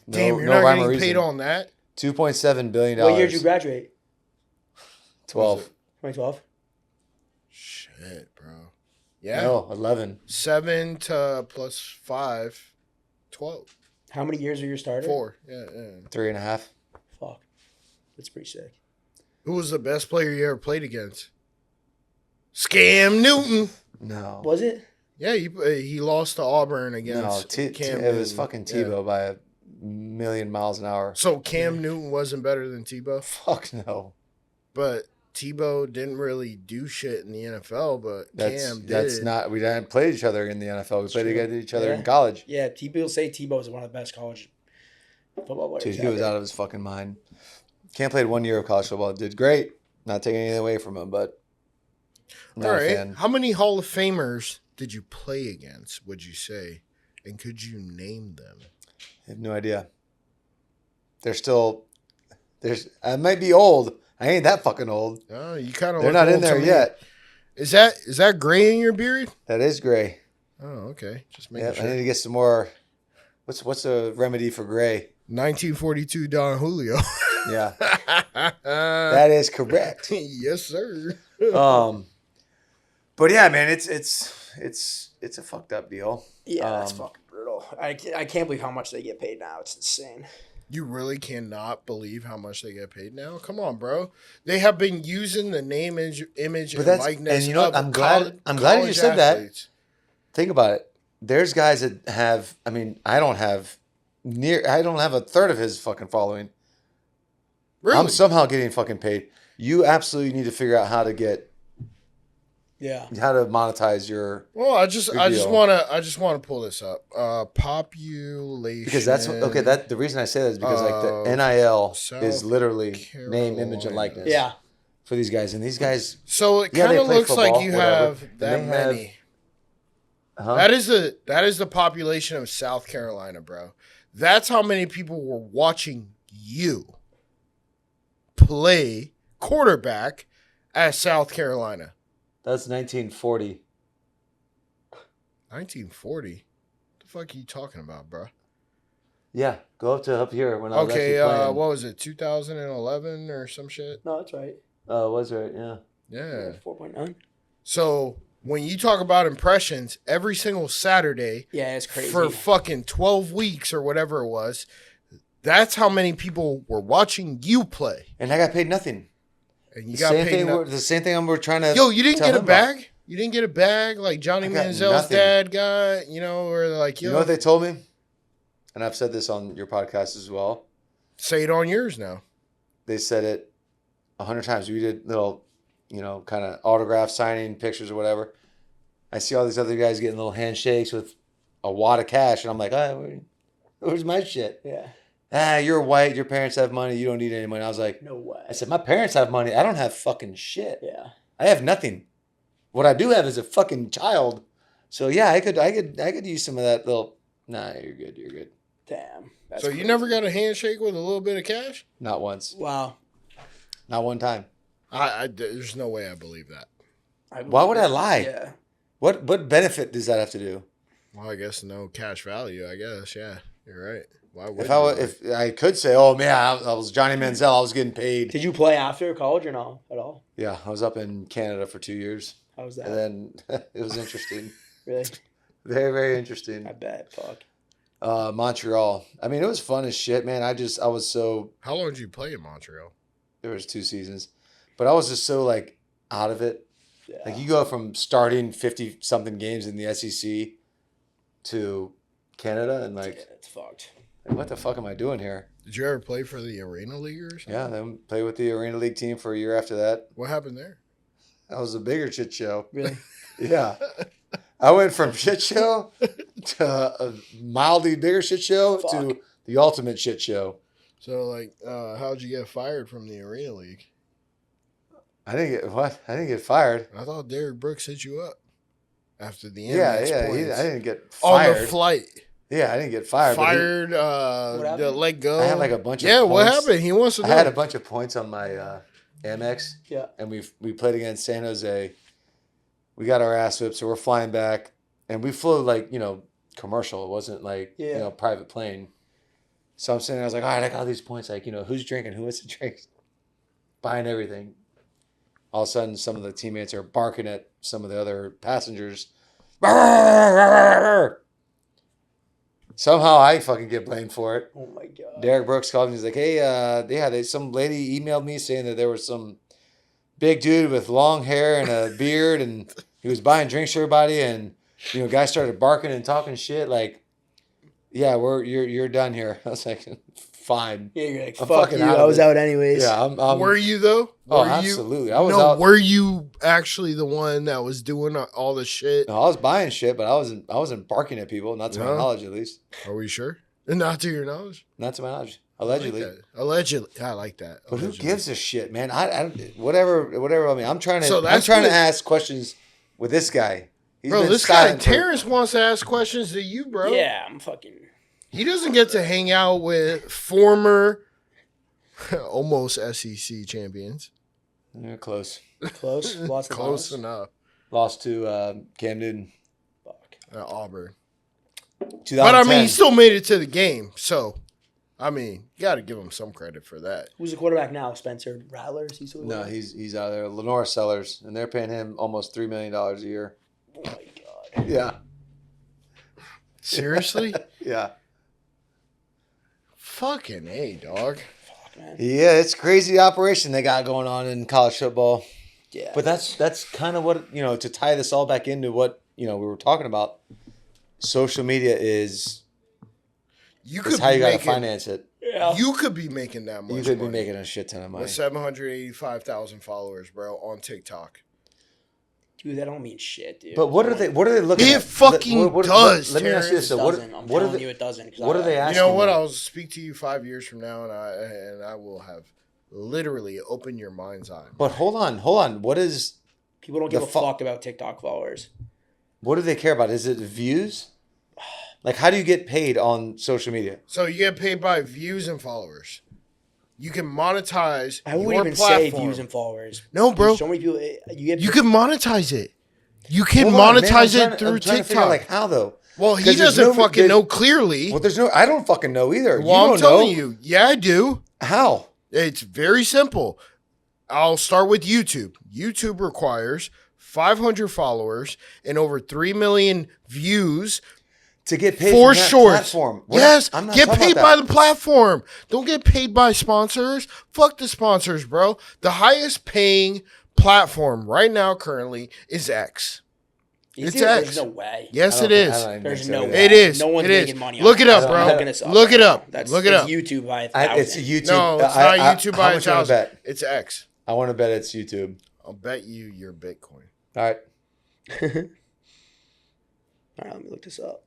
Speaker 1: No,
Speaker 3: Damn, you're
Speaker 1: no
Speaker 3: not
Speaker 1: rhyme or
Speaker 3: getting
Speaker 1: reason.
Speaker 3: paid on that?
Speaker 1: $2.7 billion.
Speaker 2: What year did you graduate?
Speaker 1: 12.
Speaker 2: 2012.
Speaker 3: Shit, bro. Yeah.
Speaker 1: No, 11.
Speaker 3: 7 to plus 5, 12.
Speaker 2: How many years were you started?
Speaker 3: 4. Yeah, yeah.
Speaker 1: 3.5.
Speaker 2: Fuck. That's pretty sick.
Speaker 3: Who was the best player you ever played against? Scam Newton.
Speaker 1: No.
Speaker 2: Was it?
Speaker 3: Yeah, he lost to Auburn
Speaker 1: No,
Speaker 3: against Cam
Speaker 1: it was
Speaker 3: Newton.
Speaker 1: fucking
Speaker 3: Yeah.
Speaker 1: Tebow by a million miles an hour.
Speaker 3: So Cam Newton wasn't better than Tebow,
Speaker 1: Fuck no.
Speaker 3: but Tebow didn't really do shit in the NFL, but Cam did.
Speaker 1: That's not. We didn't play each other in the NFL. We played
Speaker 2: true.
Speaker 1: against each other
Speaker 2: Yeah.
Speaker 1: in college.
Speaker 2: Yeah. People say Tebow is one of the best college football players.
Speaker 1: Dude, he was out of his fucking mind. Cam played 1 year of college football. Did great. Not taking anything away from him, but not
Speaker 3: All
Speaker 1: a
Speaker 3: right.
Speaker 1: fan.
Speaker 3: How many Hall of Famers did you play against, would you say? And could you name them?
Speaker 1: I have no idea. They're still. I might be old. I ain't that fucking old.
Speaker 3: Oh, you kind of
Speaker 1: They're not in there yet.
Speaker 3: Is that gray in your beard?
Speaker 1: That is gray.
Speaker 3: Oh, okay. Just
Speaker 1: Yeah,
Speaker 3: making
Speaker 1: I need
Speaker 3: sure.
Speaker 1: to get some more. What's the remedy for gray?
Speaker 3: 1942 Don Julio.
Speaker 1: Yeah, that is correct.
Speaker 3: Yes, sir.
Speaker 1: But yeah, man, it's a fucked up deal.
Speaker 2: Yeah, that's
Speaker 1: Um,
Speaker 2: fucking brutal. I can't believe how much they get paid now. It's insane.
Speaker 3: You really cannot believe how much they get paid now. Come on, bro. They have been using the name, image,
Speaker 1: But
Speaker 3: and
Speaker 1: that's-
Speaker 3: likeness.
Speaker 1: and you know what?
Speaker 3: of
Speaker 1: I'm glad you
Speaker 3: college
Speaker 1: said that.
Speaker 3: athletes.
Speaker 1: Think about it. There's guys that have. I mean, I don't have a third of his fucking following.
Speaker 3: Really?
Speaker 1: I'm somehow getting fucking paid. You absolutely need to figure out how to
Speaker 2: Yeah.
Speaker 1: monetize your,
Speaker 3: Well, I just
Speaker 1: Good
Speaker 3: want
Speaker 1: deal.
Speaker 3: to pull this up. Population.
Speaker 1: because that's okay. That the reason I say that is because like the
Speaker 3: of
Speaker 1: NIL
Speaker 3: South
Speaker 1: is literally name, image, and
Speaker 3: Carolina.
Speaker 1: likeness.
Speaker 2: Yeah.
Speaker 1: For these guys, and these guys,
Speaker 3: So it
Speaker 1: Yeah,
Speaker 3: kind
Speaker 1: they
Speaker 3: of
Speaker 1: play
Speaker 3: looks like
Speaker 1: football,
Speaker 3: you
Speaker 1: whatever,
Speaker 3: have
Speaker 1: and
Speaker 3: that
Speaker 1: they have-
Speaker 3: many.
Speaker 1: huh?
Speaker 3: That is the population of South Carolina, bro. That's how many people were watching you play quarterback at South Carolina.
Speaker 1: That's 1940.
Speaker 3: 1940. The fuck are you talking about, bro?
Speaker 1: Yeah, go up here when I was
Speaker 3: Okay,
Speaker 1: actually playing.
Speaker 3: what was it? 2011 or some shit?
Speaker 2: No, that's right.
Speaker 1: Was right? Yeah.
Speaker 3: Yeah.
Speaker 2: 4.9.
Speaker 3: So when you talk about impressions, every single Saturday
Speaker 2: Yeah, it's crazy.
Speaker 3: for fucking 12 weeks or whatever it was, that's how many people were watching you play.
Speaker 1: And I got paid nothing.
Speaker 3: And you
Speaker 1: The
Speaker 3: got
Speaker 1: same
Speaker 3: paid.
Speaker 1: thing. The same thing. We're trying to.
Speaker 3: Yo, you didn't
Speaker 1: tell
Speaker 3: get a
Speaker 1: him about.
Speaker 3: bag? You didn't get a bag like Johnny
Speaker 1: I got
Speaker 3: Manziel's
Speaker 1: nothing.
Speaker 3: dad got, or like,
Speaker 1: You know what they told me? And I've said this on your podcast as well.
Speaker 3: say it on yours now.
Speaker 1: They said it 100 times. We did little, kind of autograph signing pictures or whatever. I see all these other guys getting little handshakes with a wad of cash, and I'm like, where's my shit?
Speaker 2: Yeah.
Speaker 1: You're white. Your parents have money. You don't need any money. I was like,
Speaker 2: No way.
Speaker 1: I said, my parents have money. I don't have fucking shit.
Speaker 2: Yeah.
Speaker 1: I have nothing. What I do have is a fucking child. So yeah, I could use some of that little. Nah, you're good. You're good.
Speaker 2: Damn.
Speaker 3: So you never got a handshake with a little bit of cash?
Speaker 1: Not once.
Speaker 2: Wow.
Speaker 1: Not one time.
Speaker 3: There's no way I believe that.
Speaker 1: Why would I lie?
Speaker 2: Yeah.
Speaker 1: What benefit does that have to do?
Speaker 3: Well, I guess no cash value. I guess, yeah, you're right. Why would
Speaker 1: If I could say, oh man, I was Johnny Manziel, I was getting paid.
Speaker 2: Did you play after college or no at all?
Speaker 1: Yeah, I was up in Canada for 2 years,
Speaker 2: How was that?
Speaker 1: and then it was interesting.
Speaker 2: Really?
Speaker 1: Very, very interesting.
Speaker 2: I bet. Fuck.
Speaker 1: Montreal. I mean, it was fun as shit, man. I was so.
Speaker 3: How long did you play in Montreal?
Speaker 1: There was 2 seasons, but I was just so like out of it.
Speaker 2: Yeah.
Speaker 1: Like you go from starting 50 something games in the SEC to Canada, and like,
Speaker 2: Yeah, it's fucked.
Speaker 1: what the fuck am I doing here?
Speaker 3: Did you ever play for the Arena League or something?
Speaker 1: Yeah, then play with the Arena League team for a year after that.
Speaker 3: What happened there?
Speaker 1: That was a bigger shit show.
Speaker 2: Really?
Speaker 1: Yeah. I went from shit show to a mildly bigger shit show to
Speaker 2: Fuck.
Speaker 1: the ultimate shit show.
Speaker 3: So, like, how'd you get fired from the Arena League?
Speaker 1: I didn't get fired.
Speaker 3: I thought Derek Brooks hit you up after the
Speaker 1: Yeah,
Speaker 3: Amex
Speaker 1: yeah.
Speaker 3: points.
Speaker 1: I didn't get
Speaker 3: On
Speaker 1: fired.
Speaker 3: the flight.
Speaker 1: Yeah, I didn't get fired. but
Speaker 3: Fired,
Speaker 2: What happened?
Speaker 3: let go.
Speaker 1: I had like a bunch of
Speaker 3: Yeah, what
Speaker 1: points.
Speaker 3: happened? He wants to
Speaker 1: I
Speaker 3: know.
Speaker 1: had a bunch of points on my Amex.
Speaker 2: Yeah.
Speaker 1: And we played against San Jose. We got our ass whipped, so we're flying back, and we flew like commercial. It wasn't like
Speaker 2: Yeah.
Speaker 1: private plane. So I'm sitting there, I was like, all right, I got all these points. Like who's drinking? Who wants to drink? Buying everything. All of a sudden, some of the teammates are barking at some of the other passengers. Somehow I fucking get blamed for it.
Speaker 2: Oh my god.
Speaker 1: Derek Brooks called me. He's like, hey, some lady emailed me saying that there was some big dude with long hair and a beard, and he was buying drinks for everybody, and guys started barking and talking shit. Like, yeah, you're done here. I was like, fine.
Speaker 2: Yeah, you're like,
Speaker 1: I'm
Speaker 2: fuck
Speaker 1: fucking
Speaker 2: you.
Speaker 1: out of
Speaker 2: I was
Speaker 1: it.
Speaker 2: out anyways.
Speaker 1: Yeah, I'm
Speaker 3: Were you, though?
Speaker 1: Oh,
Speaker 3: Were
Speaker 1: absolutely.
Speaker 3: You,
Speaker 1: I was
Speaker 3: no,
Speaker 1: out.
Speaker 3: were you actually the one that was doing all the shit?
Speaker 1: No, I was buying shit, but I wasn't barking at people. Not to my
Speaker 3: No?
Speaker 1: knowledge, at least.
Speaker 3: Are we sure? Not to your knowledge?
Speaker 1: Not to my knowledge. Allegedly.
Speaker 3: Allegedly. I like that.
Speaker 1: But who
Speaker 3: Allegedly.
Speaker 1: gives a shit, man? I whatever. I mean, I'm trying
Speaker 3: So
Speaker 1: to
Speaker 3: that's
Speaker 1: to
Speaker 3: good.
Speaker 1: ask questions with this guy. He's
Speaker 3: Bro,
Speaker 1: been
Speaker 3: this guy,
Speaker 1: silent for-
Speaker 3: Terrence, wants to ask questions to you, bro.
Speaker 2: Yeah, I'm fucking.
Speaker 3: He doesn't get to hang out with former, almost SEC champions.
Speaker 1: Yeah, close.
Speaker 2: Close. Lots of
Speaker 3: Close
Speaker 2: balls.
Speaker 3: enough.
Speaker 1: Lost to Cam Newton.
Speaker 2: Fuck.
Speaker 3: Auburn.
Speaker 1: 2010.
Speaker 3: But, I mean, he still made it to the game. So, I mean, you got to give him some credit for that.
Speaker 2: Who's the quarterback now? Spencer Rattler? Is he still
Speaker 1: No,
Speaker 2: there?
Speaker 1: he's out there. Lenore Sellers, and they're paying him almost $3 million a year.
Speaker 2: Oh my god.
Speaker 1: Yeah,
Speaker 3: Seriously?
Speaker 1: yeah,
Speaker 3: Fucking A, dog.
Speaker 2: Fuck, man.
Speaker 1: yeah. It's a crazy operation they got going on in college football.
Speaker 2: Yeah.
Speaker 1: But that's kind of what to tie this all back into what we were talking about. Social media is
Speaker 3: You could
Speaker 1: how you
Speaker 3: be
Speaker 1: got to
Speaker 3: making,
Speaker 1: finance it.
Speaker 2: yeah.
Speaker 3: you could be making that much
Speaker 1: You could be
Speaker 3: money
Speaker 1: making a shit ton of money.
Speaker 3: with 785,000 followers, bro, on TikTok.
Speaker 2: Dude, that don't mean shit, dude.
Speaker 1: But what are they looking
Speaker 3: It
Speaker 1: at?
Speaker 3: fucking does,
Speaker 1: Let me ask you this:
Speaker 2: It
Speaker 1: though.
Speaker 2: doesn't. I'm
Speaker 1: What are
Speaker 2: telling
Speaker 1: they?
Speaker 2: you, it doesn't. 'cause
Speaker 1: What are they
Speaker 3: You
Speaker 1: asking?
Speaker 3: know what?
Speaker 1: you?
Speaker 3: I'll speak to you 5 years from now, and I will have literally opened your mind's eye.
Speaker 1: But hold on. What
Speaker 2: People don't give
Speaker 1: The
Speaker 2: a
Speaker 1: fu-
Speaker 2: fuck about TikTok followers.
Speaker 1: do they care about? Is it views? Like, how do you get paid on social media?
Speaker 3: So you get paid by views and followers. You can monetize
Speaker 2: I wouldn't
Speaker 3: your
Speaker 2: even say
Speaker 3: platform.
Speaker 2: views and followers.
Speaker 3: No, bro.
Speaker 2: There's so many people. You get.
Speaker 3: You can monetize it. You can
Speaker 1: Hold on, man,
Speaker 3: monetize
Speaker 1: I'm
Speaker 3: it
Speaker 1: trying
Speaker 3: through
Speaker 1: to figure out,
Speaker 3: TikTok.
Speaker 1: like, how though?
Speaker 3: Well, he
Speaker 1: 'Cause there's
Speaker 3: doesn't
Speaker 1: no-
Speaker 3: fucking
Speaker 1: there's-
Speaker 3: know clearly.
Speaker 1: Well, I don't fucking know either.
Speaker 3: Well,
Speaker 1: you
Speaker 3: I'm
Speaker 1: don't
Speaker 3: telling
Speaker 1: know.
Speaker 3: you. Yeah, I do.
Speaker 1: How?
Speaker 3: It's very simple. I'll start with YouTube. YouTube requires 500 followers and over 3 million views
Speaker 1: To get paid
Speaker 3: for
Speaker 1: from that
Speaker 3: shorts.
Speaker 1: platform.
Speaker 3: Yes,
Speaker 1: I'm not
Speaker 3: get
Speaker 1: talking
Speaker 3: paid
Speaker 1: about
Speaker 3: by
Speaker 1: that.
Speaker 3: the platform. Don't get paid by sponsors. Fuck the sponsors, bro. The highest paying platform right now currently is X.
Speaker 2: Is
Speaker 3: It's
Speaker 2: it?
Speaker 3: X.
Speaker 2: There's no way.
Speaker 3: Yes,
Speaker 1: I
Speaker 3: it
Speaker 1: don't
Speaker 3: is.
Speaker 1: think- I don't even
Speaker 2: There's
Speaker 1: think so
Speaker 2: no
Speaker 1: either.
Speaker 2: way.
Speaker 3: It is.
Speaker 2: No one's
Speaker 3: It is.
Speaker 2: making money on
Speaker 3: Look it up,
Speaker 1: I
Speaker 3: bro.
Speaker 1: don't-
Speaker 2: I'm looking this up
Speaker 3: Look
Speaker 2: right
Speaker 3: it up.
Speaker 2: now. That's
Speaker 3: Look it
Speaker 2: it's
Speaker 3: up.
Speaker 2: YouTube by
Speaker 1: It's
Speaker 2: 1,000.
Speaker 1: YouTube.
Speaker 3: No, it's not YouTube by
Speaker 1: how much you wanna
Speaker 3: 1,000.
Speaker 1: bet?
Speaker 3: It's X.
Speaker 1: I want to bet it's YouTube.
Speaker 3: I'll bet you your Bitcoin.
Speaker 1: All right.
Speaker 2: All right, let me look this up.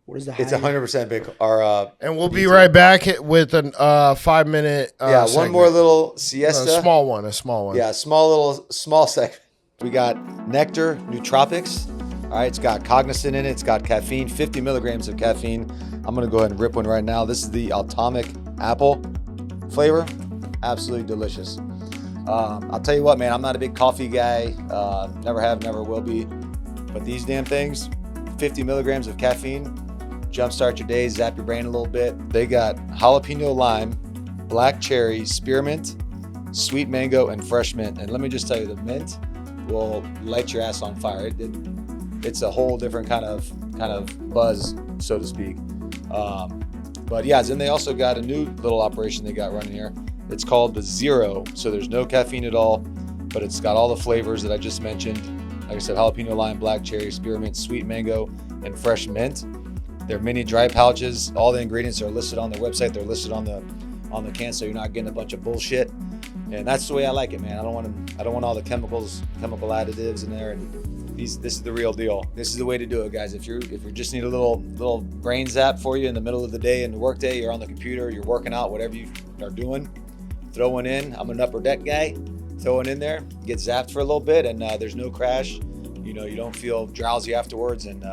Speaker 2: What is the
Speaker 1: It's
Speaker 2: high?
Speaker 1: 100% big. Our
Speaker 3: And we'll be
Speaker 1: BT.
Speaker 3: right back with an 5-minute.
Speaker 1: One
Speaker 3: segment.
Speaker 1: more little
Speaker 3: A
Speaker 1: siesta.
Speaker 3: small one. A small one.
Speaker 1: Yeah, small segment. We got Nectar Nootropics. All right, it's got cognizant in it. It's got caffeine, 50 milligrams of caffeine. I'm gonna go ahead and rip one right now. This is the Atomic Apple flavor. Absolutely delicious. I'll tell you what, man, I'm not a big coffee guy. Never have, never will be. But these damn things, 50 milligrams of caffeine, jumpstart your day, zap your brain a little bit. They got jalapeno lime, black cherry, spearmint, sweet mango, and fresh mint. And let me just tell you, the mint will light your ass on fire. It's a whole different kind of buzz, so to speak. But yeah, then they also got a new little operation they got running here. It's called the Zero. So there's no caffeine at all, but it's got all the flavors that I just mentioned. Like I said, jalapeno lime, black cherry, spearmint, sweet mango, and fresh mint. They're mini dry pouches. All the ingredients are listed on their website. They're listed on the can, so you're not getting a bunch of bullshit. And that's the way I like it, man. I don't want all the chemical additives in there. And this is the real deal. This is the way to do it, guys. If you just need a little brain zap for you in the middle of the day, in the work day, you're on the computer, you're working out, whatever you are doing, throw one in. I'm an upper deck guy. Throw one in there, get zapped for a little bit, and there's no crash. You don't feel drowsy afterwards. And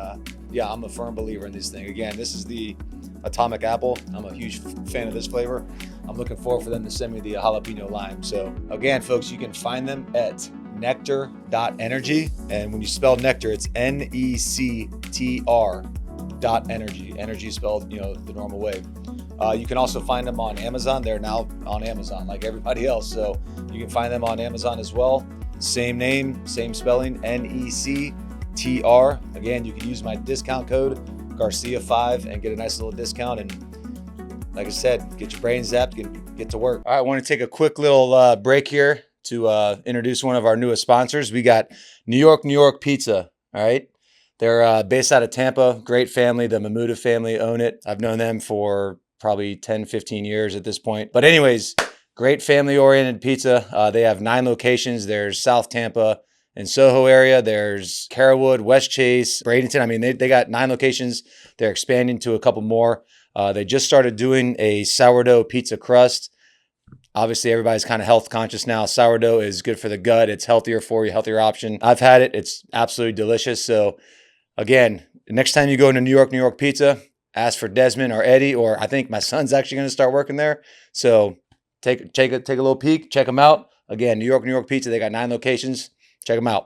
Speaker 1: yeah, I'm a firm believer in this thing. Again, this is the Atomic Apple. I'm a huge fan of this flavor. I'm looking forward for them to send me the jalapeno lime. So again, folks, you can find them at nectar.energy. And when you spell nectar, it's NECTR.energy. Energy spelled, the normal way. You can also find them on Amazon. They're now on Amazon like everybody else. So you can find them on Amazon as well. Same name, same spelling, NECTR. Again, you can use my discount code Garcia5 and get a nice little discount. And like I said, get your brain zapped, get to work. All right, I want to take a quick little break here to introduce one of our newest sponsors. We got New York Pizza. All right. They're based out of Tampa. Great family. The Mahmuda family own it. I've known them for probably 10, 15 years at this point. But anyways, great family-oriented pizza. They have 9 locations. There's South Tampa and Soho area. There's Carrollwood, West Chase, Bradenton. I mean, they got 9 locations. They're expanding to a couple more. They just started doing a sourdough pizza crust. Obviously, everybody's kind of health conscious now. Sourdough is good for the gut. It's healthier for you, healthier option. I've had it. It's absolutely delicious. So again, next time you go into New York Pizza, ask for Desmond or Eddie, or I think my son's actually going to start working there. So take a little peek, check them out. Again, New York Pizza. They got 9 locations. Check them out.